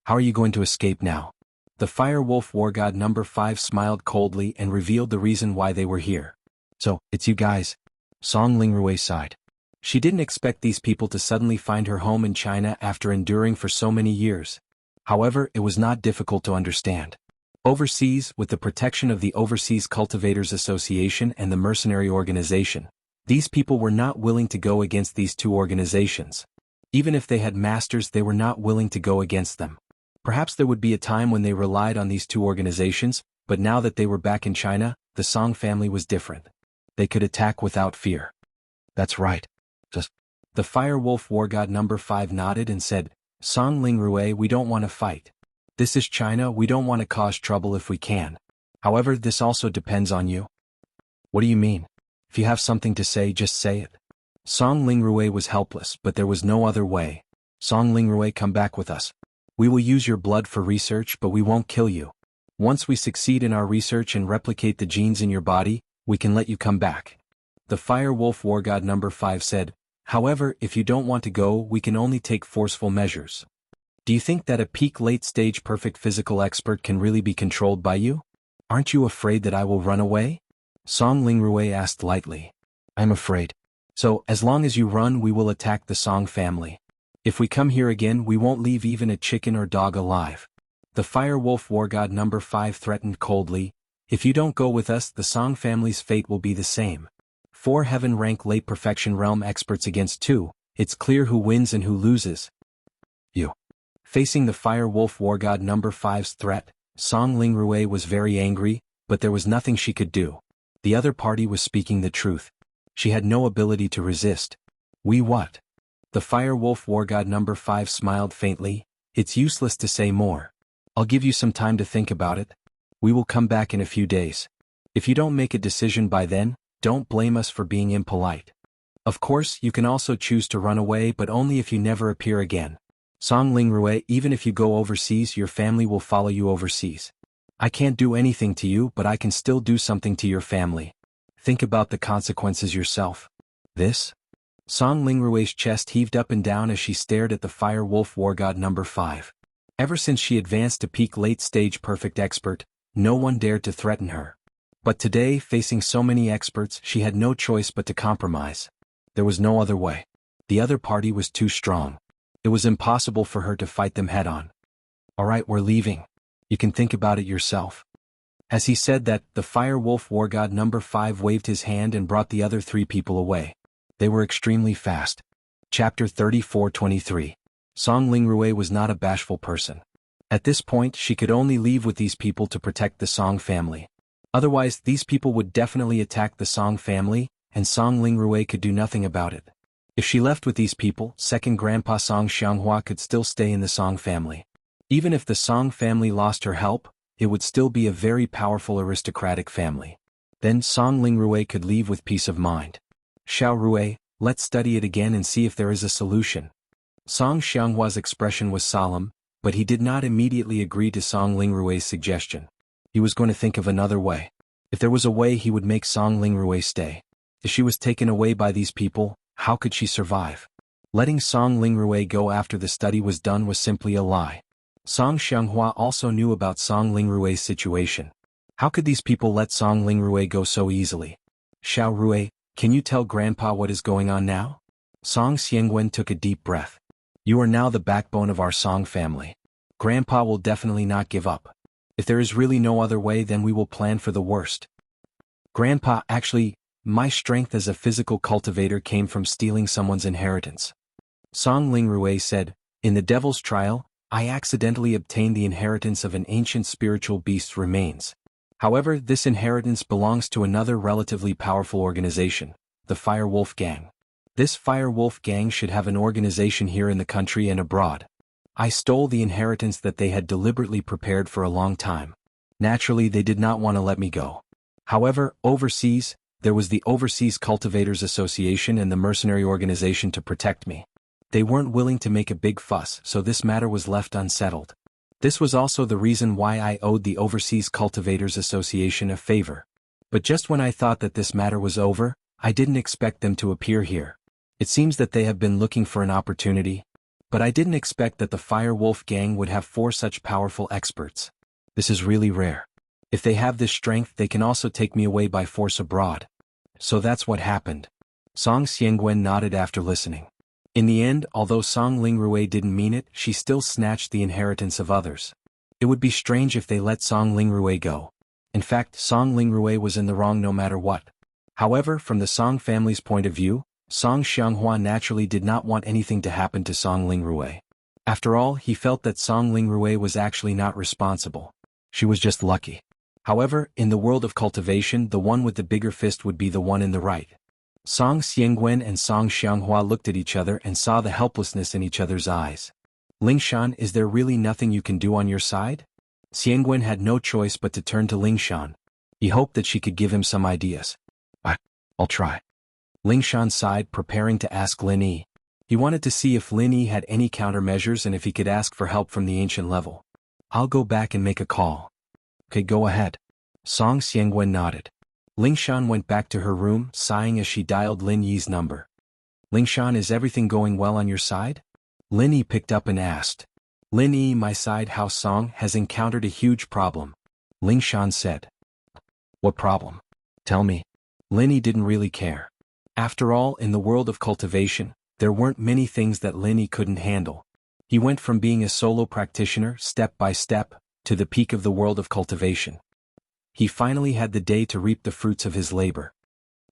How are you going to escape now? The Fire Wolf Wargod No. 5 smiled coldly and revealed the reason why they were here. So, it's you guys. Song Ling Rui sighed. She didn't expect these people to suddenly find her home in China after enduring for so many years. However, it was not difficult to understand. Overseas, with the protection of the Overseas Cultivators Association and the mercenary organization, these people were not willing to go against these 2 organizations. Even if they had masters, they were not willing to go against them. Perhaps there would be a time when they relied on these 2 organizations, but now that they were back in China, the Song family was different. They could attack without fear. That's right. The Fire Wolf Wargod No. 5 nodded and said, Song Ling Rui, we don't want to fight. This is China, we don't want to cause trouble if we can. However, this also depends on you. What do you mean? If you have something to say, just say it. Song Ling Rui was helpless, but there was no other way. Song Ling Rui, come back with us. We will use your blood for research, but we won't kill you. Once we succeed in our research and replicate the genes in your body, we can let you come back. The Fire Wolf Wargod No. 5 said, however, if you don't want to go, we can only take forceful measures. Do you think that a peak late-stage perfect physical expert can really be controlled by you? Aren't you afraid that I will run away? Song Lingrui asked lightly. I'm afraid. So, as long as you run, we will attack the Song family. If we come here again, we won't leave even a chicken or dog alive. The Fire Wolf War God number 5 threatened coldly. If you don't go with us, the Song family's fate will be the same. 4 heaven-rank late perfection realm experts against 2, it's clear who wins and who loses. You. Facing the Fire Wolf War God number 5's threat, Song Lingrui was very angry, but there was nothing she could do. The other party was speaking the truth. She had no ability to resist. We what? The Fire Wolf War God number 5 smiled faintly. It's useless to say more. I'll give you some time to think about it. We will come back in a few days. If you don't make a decision by then, don't blame us for being impolite. Of course, you can also choose to run away, but only if you never appear again. Song Lingrui, even if you go overseas, your family will follow you overseas. I can't do anything to you, but I can still do something to your family. Think about the consequences yourself. This? Song Lingrui's chest heaved up and down as she stared at the Fire Wolf War God number 5. Ever since she advanced to peak late-stage perfect expert, no one dared to threaten her. But today, facing so many experts, she had no choice but to compromise. There was no other way. The other party was too strong. It was impossible for her to fight them head-on. Alright, we're leaving. You can think about it yourself. As he said that, the Fire Wolf War God number 5 waved his hand and brought the other 3 people away. They were extremely fast. Chapter 34-23. Song Lingrui was not a bashful person. At this point, she could only leave with these people to protect the Song family. Otherwise, these people would definitely attack the Song family, and Song Lingrui could do nothing about it. If she left with these people, second Grandpa Song Xianghua could still stay in the Song family. Even if the Song family lost her help, it would still be a very powerful aristocratic family. Then Song Lingrui could leave with peace of mind. Xiao Rui, let's study it again and see if there is a solution. Song Xianghua's expression was solemn, but he did not immediately agree to Song Lingrui's suggestion. He was going to think of another way. If there was a way, he would make Song Lingrui stay. If she was taken away by these people, how could she survive? Letting Song Lingrui go after the study was done was simply a lie. Song Xianghua also knew about Song Lingrui's situation. How could these people let Song Lingrui go so easily? Xiao Rui, can you tell Grandpa what is going on now? Song Xiangwen took a deep breath. You are now the backbone of our Song family. Grandpa will definitely not give up. If there is really no other way, then we will plan for the worst. Grandpa, actually, my strength as a physical cultivator came from stealing someone's inheritance. Song Lingrui said, in the Devil's Trial, I accidentally obtained the inheritance of an ancient spiritual beast's remains. However, this inheritance belongs to another relatively powerful organization, the Fire Wolf Gang. This Fire Wolf Gang should have an organization here in the country and abroad. I stole the inheritance that they had deliberately prepared for a long time. Naturally, they did not want to let me go. However, overseas, there was the Overseas Cultivators Association and the mercenary organization to protect me. They weren't willing to make a big fuss, so this matter was left unsettled. This was also the reason why I owed the Overseas Cultivators Association a favor. But just when I thought that this matter was over, I didn't expect them to appear here. It seems that they have been looking for an opportunity. But I didn't expect that the Fire Wolf Gang would have 4 such powerful experts. This is really rare. If they have this strength, they can also take me away by force abroad. So that's what happened. Song Xiangwen nodded after listening. In the end, although Song Lingrui didn't mean it, she still snatched the inheritance of others. It would be strange if they let Song Lingrui go. In fact, Song Lingrui was in the wrong no matter what. However, from the Song family's point of view, Song Xianghua naturally did not want anything to happen to Song Lingrui. After all, he felt that Song Lingrui was actually not responsible. She was just lucky. However, in the world of cultivation, the one with the bigger fist would be the one in the right. Song Xiangwen and Song Xianghua looked at each other and saw the helplessness in each other's eyes. Lingshan, is there really nothing you can do on your side? Xiangwen had no choice but to turn to Lingshan. He hoped that she could give him some ideas. I'll try. Lingshan sighed, preparing to ask Lin Yi. He wanted to see if Lin Yi had any countermeasures and if he could ask for help from the ancient level. I'll go back and make a call. Okay, go ahead. Song Xiangwen nodded. Lingshan went back to her room, sighing as she dialed Lin Yi's number. Lingshan, is everything going well on your side? Lin Yi picked up and asked. Lin Yi, my side house Song has encountered a huge problem. Lingshan said. What problem? Tell me. Lin Yi didn't really care. After all, in the world of cultivation, there weren't many things that Lin Yi couldn't handle. He went from being a solo practitioner step by step, to the peak of the world of cultivation. He finally had the day to reap the fruits of his labor.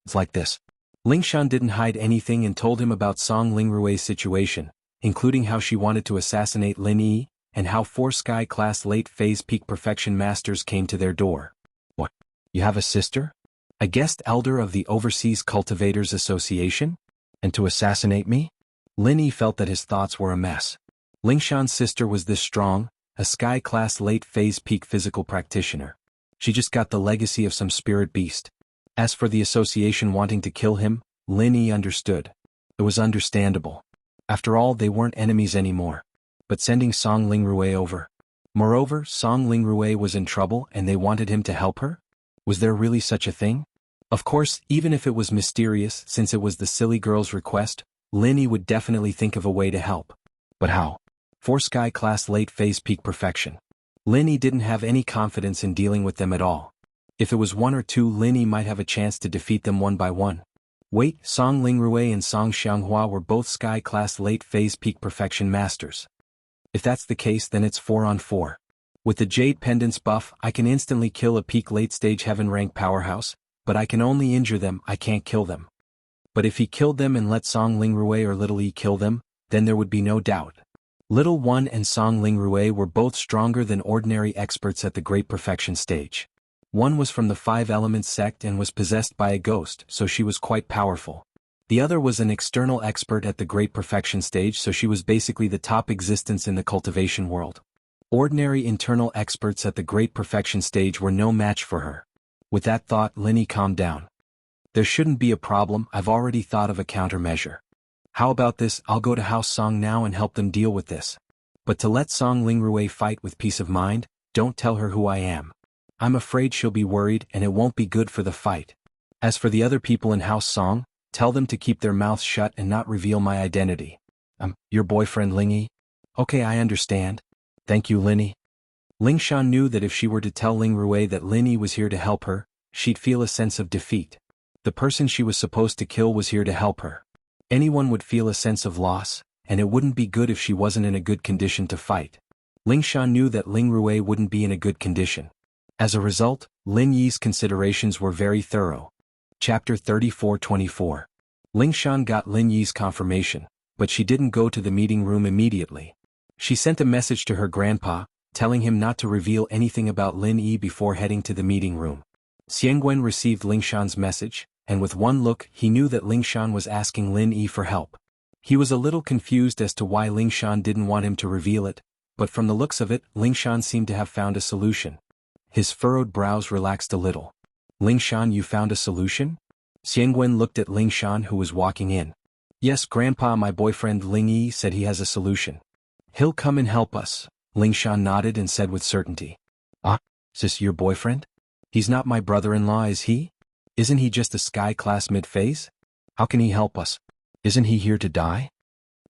It's like this. Lingshan didn't hide anything and told him about Song Lingrue's situation, including how she wanted to assassinate Lin Yi, and how 4 Sky-class late-phase peak perfection masters came to their door. What? You have a sister? A guest elder of the Overseas Cultivators Association? And to assassinate me? Lin Yi felt that his thoughts were a mess. Lingshan's sister was this strong, a Sky-class late-phase peak physical practitioner. She just got the legacy of some spirit beast. As for the association wanting to kill him, Lin Yi understood. It was understandable. After all, they weren't enemies anymore. But sending Song Lingrue over. Moreover, Song Lingrue was in trouble and they wanted him to help her? Was there really such a thing? Of course, even if it was mysterious since it was the silly girl's request, Lin Yi would definitely think of a way to help. But how? 4 Sky-class late-phase peak perfection. Lin Yi didn't have any confidence in dealing with them at all. If it was 1 or 2, Lin Yi might have a chance to defeat them one by one. Wait, Song Lingrue and Song Xianghua were both Sky-class late-phase peak perfection masters. If that's the case, then it's 4 on 4. With the Jade Pendants buff, I can instantly kill a peak late-stage heaven rank powerhouse, but I can only injure them, I can't kill them. But if he killed them and let Song Lingrue or Little E kill them, then there would be no doubt. Little One and Song Lingrue were both stronger than ordinary experts at the Great Perfection stage. One was from the 5 Elements sect and was possessed by a ghost, so she was quite powerful. The other was an external expert at the Great Perfection stage, so she was basically the top existence in the cultivation world. Ordinary internal experts at the Great Perfection stage were no match for her. With that thought, Lin Yi calmed down. There shouldn't be a problem, I've already thought of a countermeasure. How about this, I'll go to House Song now and help them deal with this. But to let Song Lingrue fight with peace of mind, don't tell her who I am. I'm afraid she'll be worried and it won't be good for the fight. As for the other people in House Song, tell them to keep their mouths shut and not reveal my identity. Your boyfriend Ling Yi? Okay, I understand. Thank you, Lin Yi. Lingshan knew that if she were to tell Lingrue that Lin Yi was here to help her, she'd feel a sense of defeat. The person she was supposed to kill was here to help her. Anyone would feel a sense of loss, and it wouldn't be good if she wasn't in a good condition to fight. Lingshan knew that Lingrue wouldn't be in a good condition. As a result, Lin Yi's considerations were very thorough. Chapter 34-24. Lingshan got Lin Yi's confirmation, but she didn't go to the meeting room immediately. She sent a message to her grandpa, telling him not to reveal anything about Lin Yi before heading to the meeting room. Xiangwen received Lingshan's message, and with one look he knew that Lingshan was asking Lin Yi for help. He was a little confused as to why Lingshan didn't want him to reveal it, but from the looks of it, Lingshan seemed to have found a solution. His furrowed brows relaxed a little. Lingshan, you found a solution? Xiangwen looked at Lingshan who was walking in. Yes, Grandpa, my boyfriend Ling Yi said he has a solution. He'll come and help us. Lingshan nodded and said with certainty. Ah, is this your boyfriend? He's not my brother-in-law, is he? Isn't he just a Sky-class mid-phase? How can he help us? Isn't he here to die?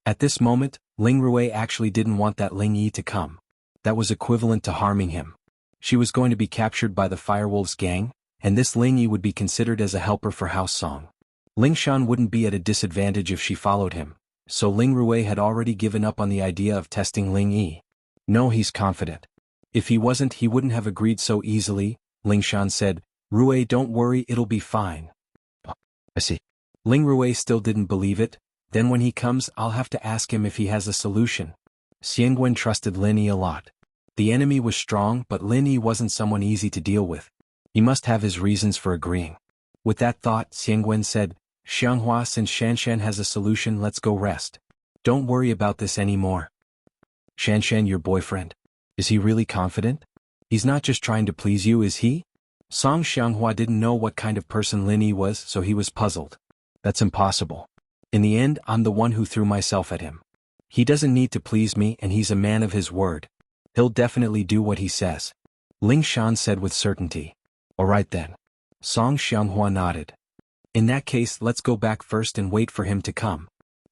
At this moment, Lingrue actually didn't want that Ling Yi to come. That was equivalent to harming him. She was going to be captured by the Firewolves gang, and this Ling Yi would be considered as a helper for House Song. Lingshan wouldn't be at a disadvantage if she followed him, so Lingrue had already given up on the idea of testing Ling Yi. No, he's confident. If he wasn't, he wouldn't have agreed so easily, Lingshan said. Rue, don't worry, it'll be fine. Oh, I see. Lingrue still didn't believe it. Then when he comes, I'll have to ask him if he has a solution. Xiangwen trusted Lin Yi a lot. The enemy was strong, but Lin Yi wasn't someone easy to deal with. He must have his reasons for agreeing. With that thought, Xiangwen said, Xianghua, since Shanshan has a solution, let's go rest. Don't worry about this anymore. Shanshan, your boyfriend? Is he really confident? He's not just trying to please you, is he? Song Xianghua didn't know what kind of person Lin Yi was, so he was puzzled. That's impossible. In the end, I'm the one who threw myself at him. He doesn't need to please me, and he's a man of his word. He'll definitely do what he says. Lingshan said with certainty. Alright then. Song Xianghua nodded. In that case, let's go back first and wait for him to come.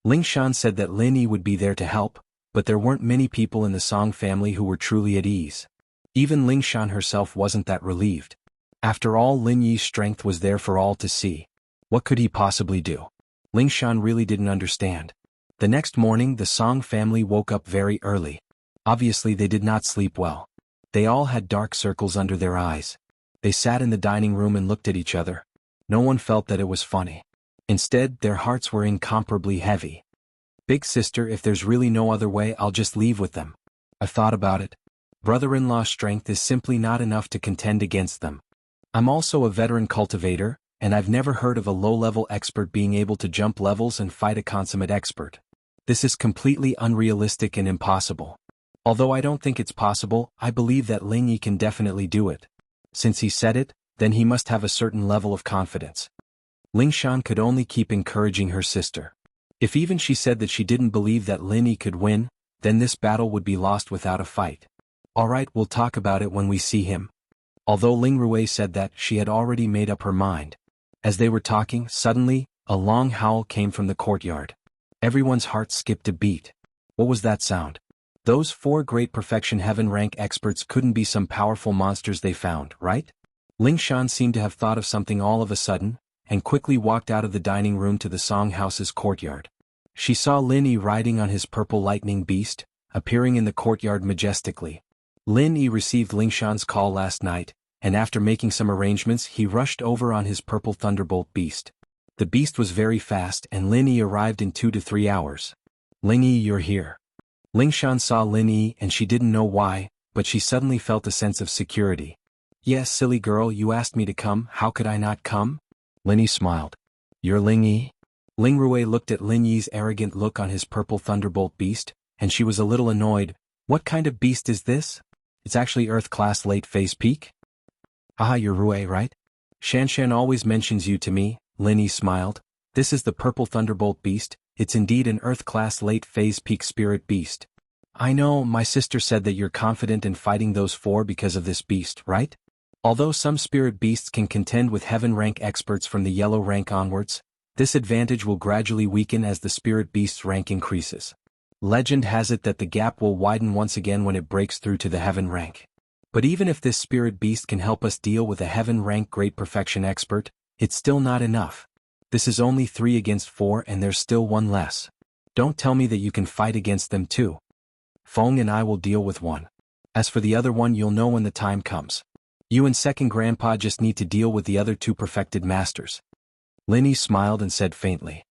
Lingshan said that Lin Yi would be there to help, but there weren't many people in the Song family who were truly at ease. Even Lingshan herself wasn't that relieved. After all, Lin Yi's strength was there for all to see. What could he possibly do? Ling Shan really didn't understand. The next morning the Song family woke up very early. Obviously they did not sleep well. They all had dark circles under their eyes. They sat in the dining room and looked at each other. No one felt that it was funny. Instead, their hearts were incomparably heavy. Big sister, if there's really no other way, I'll just leave with them. I've thought about it. Brother-in-law's strength is simply not enough to contend against them. I'm also a veteran cultivator, and I've never heard of a low-level expert being able to jump levels and fight a consummate expert. This is completely unrealistic and impossible. Although I don't think it's possible, I believe that Ling Yi can definitely do it. Since he said it, then he must have a certain level of confidence. Ling Shan could only keep encouraging her sister. If even she said that she didn't believe that Lin Yi could win, then this battle would be lost without a fight. Alright, we'll talk about it when we see him. Although Ling Rui said that, she had already made up her mind. As they were talking, suddenly, a long howl came from the courtyard. Everyone's heart skipped a beat. What was that sound? Those 4 great perfection heaven rank experts couldn't be some powerful monsters they found, right? Ling Shan seemed to have thought of something all of a sudden, and quickly walked out of the dining room to the Song house's courtyard. She saw Lin Yi riding on his purple lightning beast, appearing in the courtyard majestically. Lin Yi received Ling Shan's call last night, and after making some arrangements he rushed over on his purple thunderbolt beast. The beast was very fast and Lin Yi arrived in 2 to 3 hours. Ling Yi, you're here. Ling Shan saw Lin Yi and she didn't know why, but she suddenly felt a sense of security. Yes, silly girl, you asked me to come, how could I not come? Lin Yi smiled. You're Ling Yi? Ling Rui looked at Lin Yi's arrogant look on his purple thunderbolt beast, and she was a little annoyed. What kind of beast is this? It's actually Earth-class late phase peak? Haha, you're Rui, right? Shan always mentions you to me, Lin Yi smiled. This is the purple thunderbolt beast, it's indeed an Earth-class late phase peak spirit beast. I know, my sister said that you're confident in fighting those 4 because of this beast, right? Although some spirit beasts can contend with heaven rank experts from the yellow rank onwards, this advantage will gradually weaken as the spirit beast's rank increases. Legend has it that the gap will widen once again when it breaks through to the heaven rank. But even if this spirit beast can help us deal with a heaven rank great perfection expert, it's still not enough. This is only 3 against 4 and there's still 1 less. Don't tell me that you can fight against them too. Feng and I will deal with one. As for the other one, you'll know when the time comes. You and second grandpa just need to deal with the other 2 perfected masters. Lin Yi smiled and said faintly.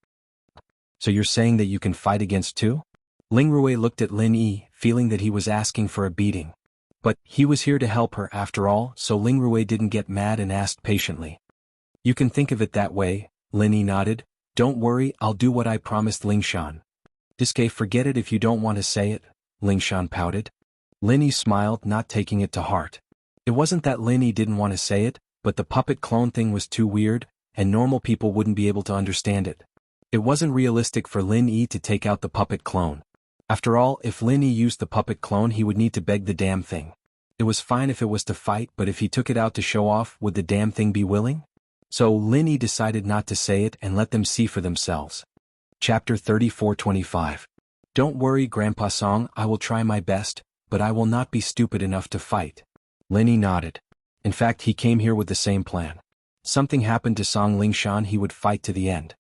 So you're saying that you can fight against 2? Ling Rui looked at Lin Yi, feeling that he was asking for a beating. But he was here to help her after all, so Ling Rui didn't get mad and asked patiently. You can think of it that way, Lin Yi nodded. Don't worry, I'll do what I promised Ling Shan. Diske, forget it if you don't want to say it, Ling Shan pouted. Lin Yi smiled, not taking it to heart. It wasn't that Lin Yi didn't want to say it, but the puppet clone thing was too weird, and normal people wouldn't be able to understand it. It wasn't realistic for Lin Yi to take out the puppet clone. After all, if Lin Yi used the puppet clone he would need to beg the damn thing. It was fine if it was to fight, but if he took it out to show off, would the damn thing be willing? So Lin Yi decided not to say it and let them see for themselves. Chapter 34-25. Don't worry, Grandpa Song, I will try my best, but I will not be stupid enough to fight. Lin Yi nodded. In fact, he came here with the same plan. Something happened to Song Lingshan, he would fight to the end.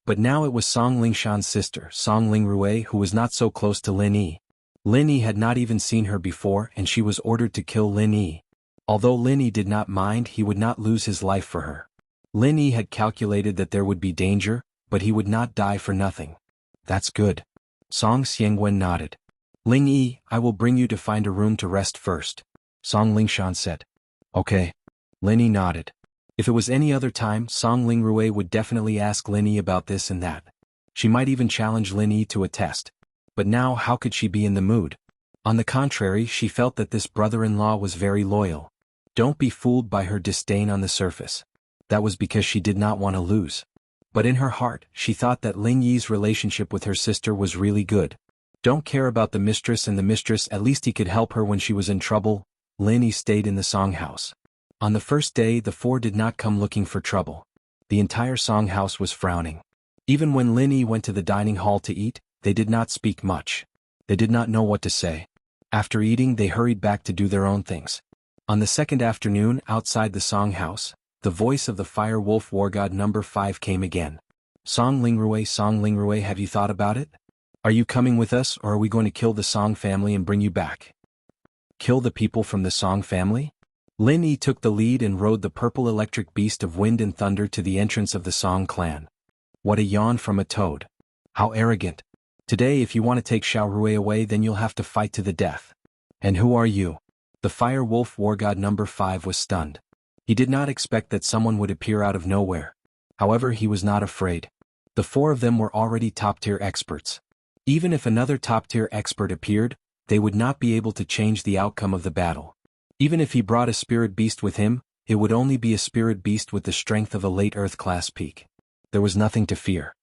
But now it was Song Lingshan's sister, Song Lingrui, who was not so close to Lin Yi. Lin Yi had not even seen her before and she was ordered to kill Lin Yi. Although Lin Yi did not mind, he would not lose his life for her. Lin Yi had calculated that there would be danger, but he would not die for nothing. That's good. Song Xiangwen nodded. Ling Yi, I will bring you to find a room to rest first, Song Lingshan said. Okay. Lin Yi nodded. If it was any other time, Song Lingrui would definitely ask Lin Yi about this and that. She might even challenge Lin Yi to a test. But now how could she be in the mood? On the contrary, she felt that this brother-in-law was very loyal. Don't be fooled by her disdain on the surface. That was because she did not want to lose. But in her heart, she thought that Ling Yi's relationship with her sister was really good. Don't care about the mistress and the mistress, at least he could help her when she was in trouble. Lin Yi stayed in the Song house. On the first day, the 4 did not come looking for trouble. The entire Song house was frowning. Even when Lin Yi went to the dining hall to eat, they did not speak much. They did not know what to say. After eating, they hurried back to do their own things. On the second afternoon outside the Song house, the voice of the Fire Wolf War God number 5 came again. Song Lingrui, have you thought about it? Are you coming with us or are we going to kill the Song family and bring you back? Kill the people from the Song family? Lin Yi took the lead and rode the purple electric beast of wind and thunder to the entrance of the Song clan. What a yawn from a toad. How arrogant. Today if you want to take Xiao Rui away then you'll have to fight to the death. And who are you? The Fire Wolf War God number 5 was stunned. He did not expect that someone would appear out of nowhere. However, he was not afraid. The 4 of them were already top-tier experts. Even if another top-tier expert appeared, they would not be able to change the outcome of the battle. Even if he brought a spirit beast with him, it would only be a spirit beast with the strength of a late Earth-class peak. There was nothing to fear.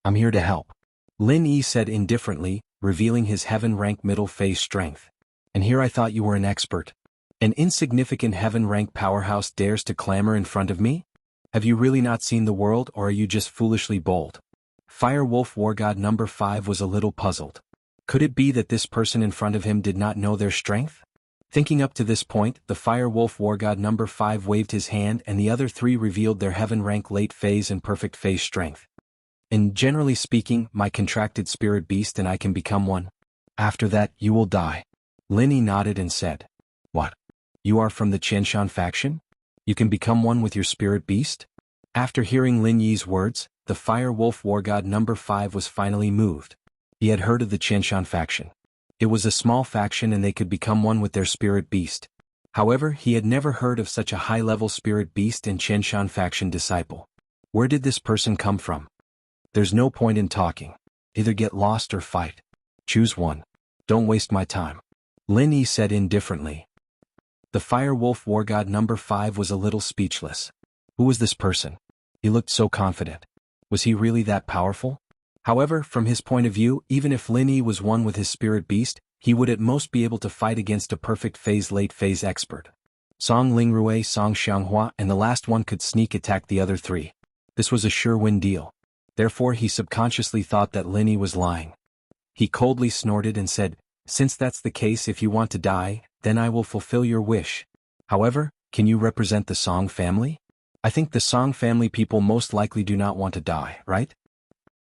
I'm here to help. Lin Yi said indifferently, revealing his heaven-rank middle phase strength. And here I thought you were an expert. An insignificant heaven-rank powerhouse dares to clamor in front of me? Have you really not seen the world or are you just foolishly bold? Fire Wolf War God number 5 was a little puzzled. Could it be that this person in front of him did not know their strength? Thinking up to this point, the Fire Wolf War God number 5 waved his hand and the other 3 revealed their heaven-rank late phase and perfect phase strength. And generally speaking, my contracted spirit beast and I can become one. After that, you will die. Lin Yi nodded and said, What? You are from the Qianshan faction? You can become one with your spirit beast? After hearing Lin Yi's words, the Fire Wolf War God number 5 was finally moved. He had heard of the Qianshan faction. It was a small faction and they could become one with their spirit beast. However, he had never heard of such a high-level spirit beast and Qianshan faction disciple. Where did this person come from? There's no point in talking. Either get lost or fight. Choose one. Don't waste my time. Lin Yi said indifferently. The Fire Wolf War God number 5 was a little speechless. Who was this person? He looked so confident. Was he really that powerful? However, from his point of view, even if Lin Yi was one with his spirit beast, he would at most be able to fight against a perfect phase late phase expert. Song Lingrui, Song Xianghua, and the last one could sneak attack the other 3. This was a sure win deal. Therefore he subconsciously thought that Lin Yi was lying. He coldly snorted and said, Since that's the case, if you want to die, then I will fulfill your wish. However, can you represent the Song family? I think the Song family people most likely do not want to die, right?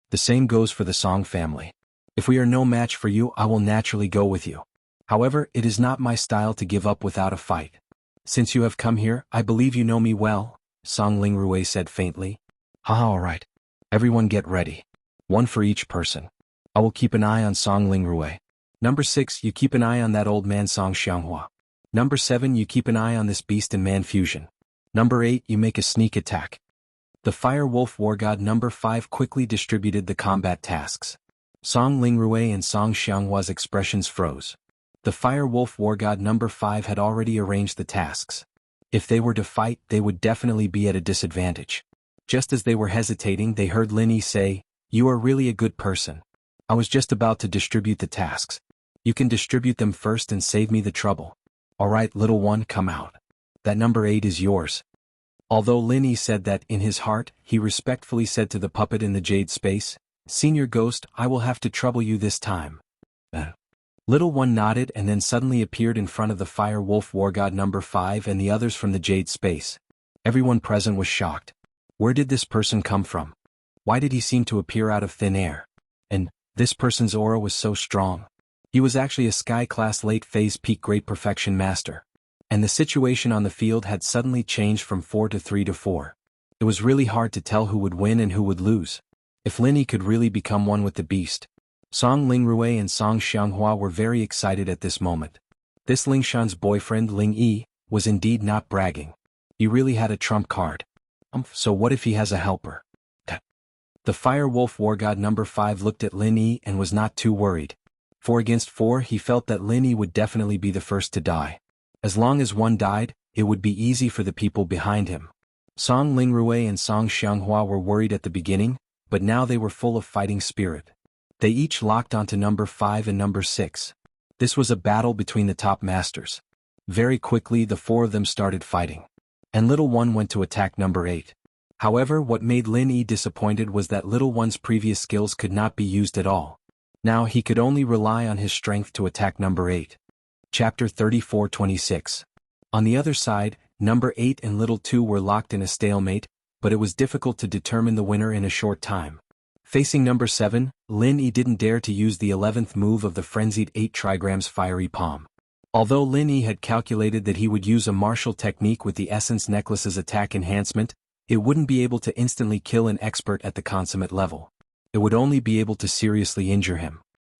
The same goes for the Song family. If we are no match for you, I will naturally go with you. However, it is not my style to give up without a fight. Since you have come here, I believe you know me well, Song Lingrui said faintly. Haha, alright. Everyone get ready. One for each person. I will keep an eye on Song Lingrui. Number 6, you keep an eye on that old man Song Xianghua. Number 7, you keep an eye on this beast and man fusion. Number 8, you make a sneak attack. The Fire Wolf War God number 5 quickly distributed the combat tasks. Song Lingrui and Song Xianghua's expressions froze. The Fire Wolf War God number 5 had already arranged the tasks. If they were to fight, they would definitely be at a disadvantage. Just as they were hesitating, they heard Lin Yi say, You are really a good person. I was just about to distribute the tasks. You can distribute them first and save me the trouble. Alright, little one, come out. That number 8 is yours. Although Lin Yi said that in his heart, he respectfully said to the puppet in the jade space, Senior Ghost, I will have to trouble you this time. Little one nodded and then suddenly appeared in front of the Fire Wolf War God number 5 and the others from the jade space. Everyone present was shocked. Where did this person come from? Why did he seem to appear out of thin air? And this person's aura was so strong. He was actually a sky-class late-phase peak great perfection master. And the situation on the field had suddenly changed from 4 to 3 to 4. It was really hard to tell who would win and who would lose. If Lin Yi could really become one with the beast. Song Lingrui and Song Xianghua were very excited at this moment. This Lingshan's boyfriend Ling Yi was indeed not bragging. He really had a trump card. So what if he has a helper? The Fire Wolf War God number 5 looked at Lin Yi and was not too worried. 4 against 4, he felt that Lin Yi would definitely be the first to die. As long as one died, it would be easy for the people behind him. Song Lingrui and Song Xianghua were worried at the beginning, but now they were full of fighting spirit. They each locked onto number 5 and number 6. This was a battle between the top masters. Very quickly the 4 of them started fighting. And Little One went to attack number 8. However, what made Lin Yi disappointed was that Little One's previous skills could not be used at all. Now he could only rely on his strength to attack number 8. Chapter 34:26. On the other side, number 8 and little 2 were locked in a stalemate, but it was difficult to determine the winner in a short time. Facing number 7, Lin Yi didn't dare to use the 11th move of the frenzied 8 trigrams fiery palm. Although Lin Yi had calculated that he would use a martial technique with the Essence Necklace's attack enhancement, it wouldn't be able to instantly kill an expert at the consummate level. It would only be able to seriously injure him.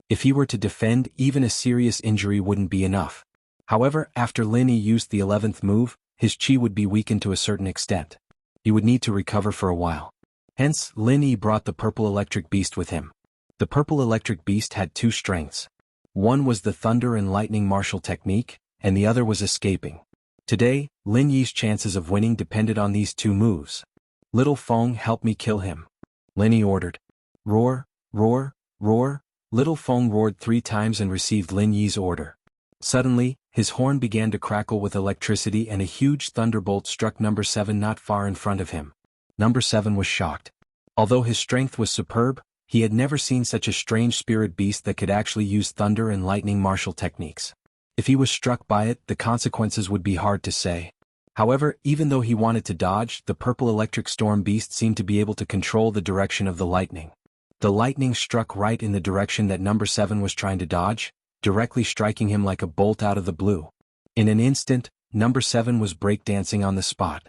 If he were to defend, even a serious injury wouldn't be enough. However, after Lin Yi used the 11th move, his chi would be weakened to a certain extent. He would need to recover for a while. Hence, Lin Yi brought the purple electric beast with him. The purple electric beast had 2 strengths. One was the thunder and lightning martial technique, and the other was escaping. Today, Lin Yi's chances of winning depended on these 2 moves. Little Feng, help me kill him, Lin Yi ordered. Roar, roar, roar. Little Feng roared 3 times and received Lin Yi's order. Suddenly, his horn began to crackle with electricity and a huge thunderbolt struck number 7 not far in front of him. Number 7 was shocked. Although his strength was superb, he had never seen such a strange spirit beast that could actually use thunder and lightning martial techniques. If he was struck by it, the consequences would be hard to say. However, even though he wanted to dodge, the purple electric storm beast seemed to be able to control the direction of the lightning. The lightning struck right in the direction that number 7 was trying to dodge, directly striking him like a bolt out of the blue. In an instant, number 7 was breakdancing on the spot.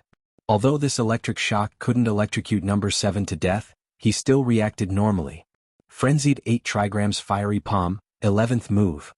Although this electric shock couldn't electrocute number 7 to death, he still reacted normally. Frenzied 8 trigrams fiery palm, 11th move.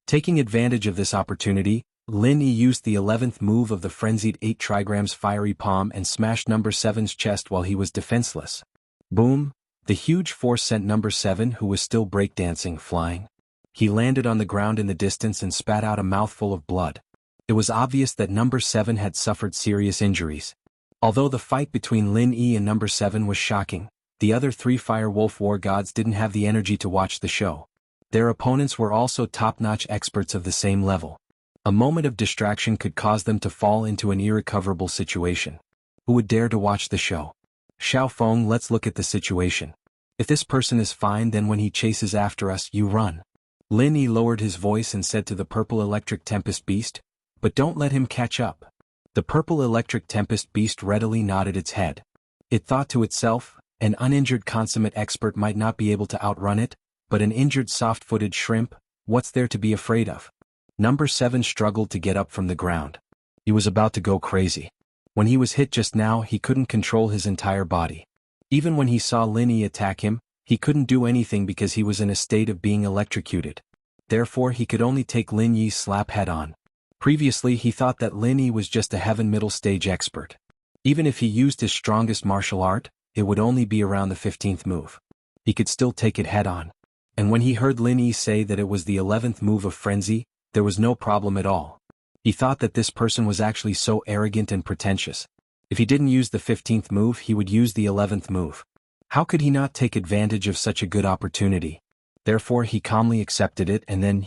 Taking advantage of this opportunity, Lin Yi used the 11th move of the frenzied 8 trigrams fiery palm and smashed number 7's chest while he was defenseless. Boom! The huge force sent number 7, who was still breakdancing, flying. He landed on the ground in the distance and spat out a mouthful of blood. It was obvious that number 7 had suffered serious injuries. Although the fight between Lin Yi and number 7 was shocking, the other 3 Fire Wolf War Gods didn't have the energy to watch the show. Their opponents were also top-notch experts of the same level. A moment of distraction could cause them to fall into an irrecoverable situation. Who would dare to watch the show? Xiao Feng, let's look at the situation. If this person is fine, then when he chases after us, you run. Lin Yi lowered his voice and said to the purple electric tempest beast, but don't let him catch up. The purple electric tempest beast readily nodded its head. It thought to itself, an uninjured consummate expert might not be able to outrun it, but an injured soft-footed shrimp, what's there to be afraid of? Number 7 struggled to get up from the ground. He was about to go crazy. When he was hit just now, he couldn't control his entire body. Even when he saw Lin Yi attack him, he couldn't do anything because he was in a state of being electrocuted. Therefore, he could only take Lin Yi's slap head-on. Previously, he thought that Lin Yi was just a heaven middle stage expert. Even if he used his strongest martial art, it would only be around the 15th move. He could still take it head-on. And when he heard Lin Yi say that it was the 11th move of frenzy, there was no problem at all. He thought that this person was actually so arrogant and pretentious. If he didn't use the 15th move, he would use the 11th move. How could he not take advantage of such a good opportunity? Therefore, he calmly accepted it, and then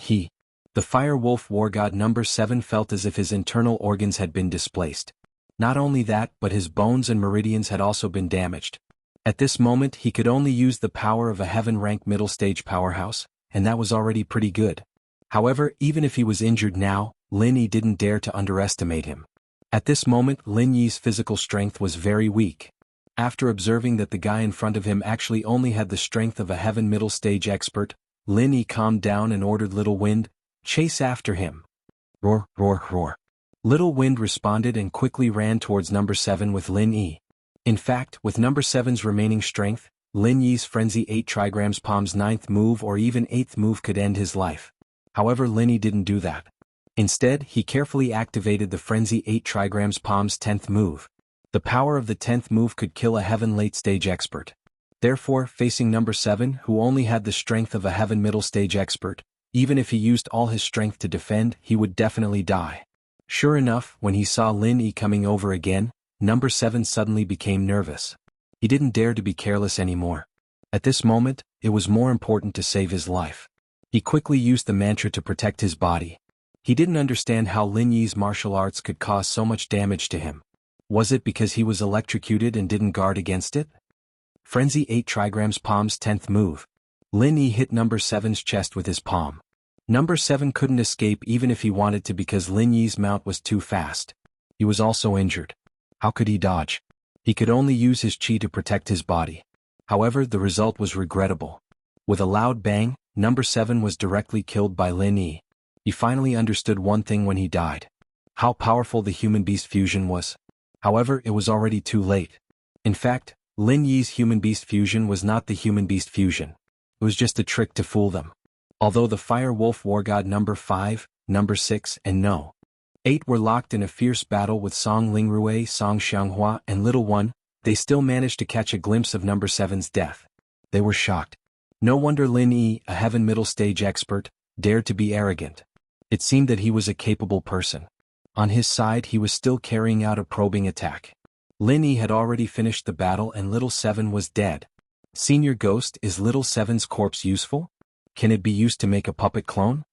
the Fire Wolf War God number 7 felt as if his internal organs had been displaced. Not only that, but his bones and meridians had also been damaged. At this moment, he could only use the power of a heaven-rank middle-stage powerhouse, and that was already pretty good. However, even if he was injured now, Lin Yi didn't dare to underestimate him. At this moment, Lin Yi's physical strength was very weak. After observing that the guy in front of him actually only had the strength of a heaven middle stage expert, Lin Yi calmed down and ordered Little Wind, chase after him. Roar, roar, roar. Little Wind responded and quickly ran towards number 7 with Lin Yi. In fact, with number 7's remaining strength, Lin Yi's Frenzy 8 trigrams palm's 9th move or even 8th move could end his life. However, Lin Yi didn't do that. Instead, he carefully activated the Frenzy 8 trigrams palm's 10th move. The power of the 10th move could kill a heaven late stage expert. Therefore, facing number 7, who only had the strength of a heaven middle stage expert, even if he used all his strength to defend, he would definitely die. Sure enough, when he saw Lin Yi coming over again, number 7 suddenly became nervous. He didn't dare to be careless anymore. At this moment, it was more important to save his life. He quickly used the mantra to protect his body. He didn't understand how Lin Yi's martial arts could cause so much damage to him. Was it because he was electrocuted and didn't guard against it? Frenzy 8 trigrams palm's 10th move. Lin Yi hit number 7's chest with his palm. Number 7 couldn't escape even if he wanted to because Lin Yi's mount was too fast. He was also injured. How could he dodge? He could only use his chi to protect his body. However, the result was regrettable. With a loud bang, Number 7 was directly killed by Lin Yi. He finally understood one thing when he died: how powerful the human-beast fusion was. However, it was already too late. In fact, Lin Yi's human-beast fusion was not the human-beast fusion. It was just a trick to fool them. Although the Fire Wolf War God Number 5, Number 6, and No. 8 were locked in a fierce battle with Song Lingrui, Song Xianghua, and Little One, they still managed to catch a glimpse of Number 7's death. They were shocked. No wonder Lin Yi, a heaven middle stage expert, dared to be arrogant. It seemed that he was a capable person. On his side, he was still carrying out a probing attack. Lin Yi had already finished the battle and Little 7 was dead. Senior Ghost, is Little 7's corpse useful? Can it be used to make a puppet clone?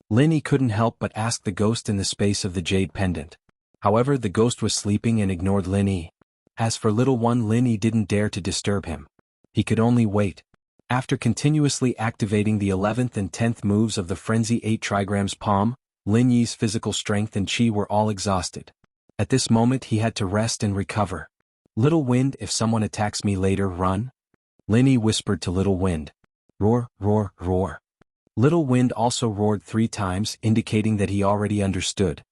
Lin Yi couldn't help but ask the ghost in the space of the jade pendant. However, the ghost was sleeping and ignored Lin Yi. As for Little One, Lin Yi didn't dare to disturb him. He could only wait. After continuously activating the 11th and 10th moves of the Frenzy 8 trigrams palm, Lin Yi's physical strength and chi were all exhausted. At this moment he had to rest and recover. Little Wind, if someone attacks me later, run. Lin Yi whispered to Little Wind. Roar, roar, roar. Little Wind also roared 3 times, indicating that he already understood.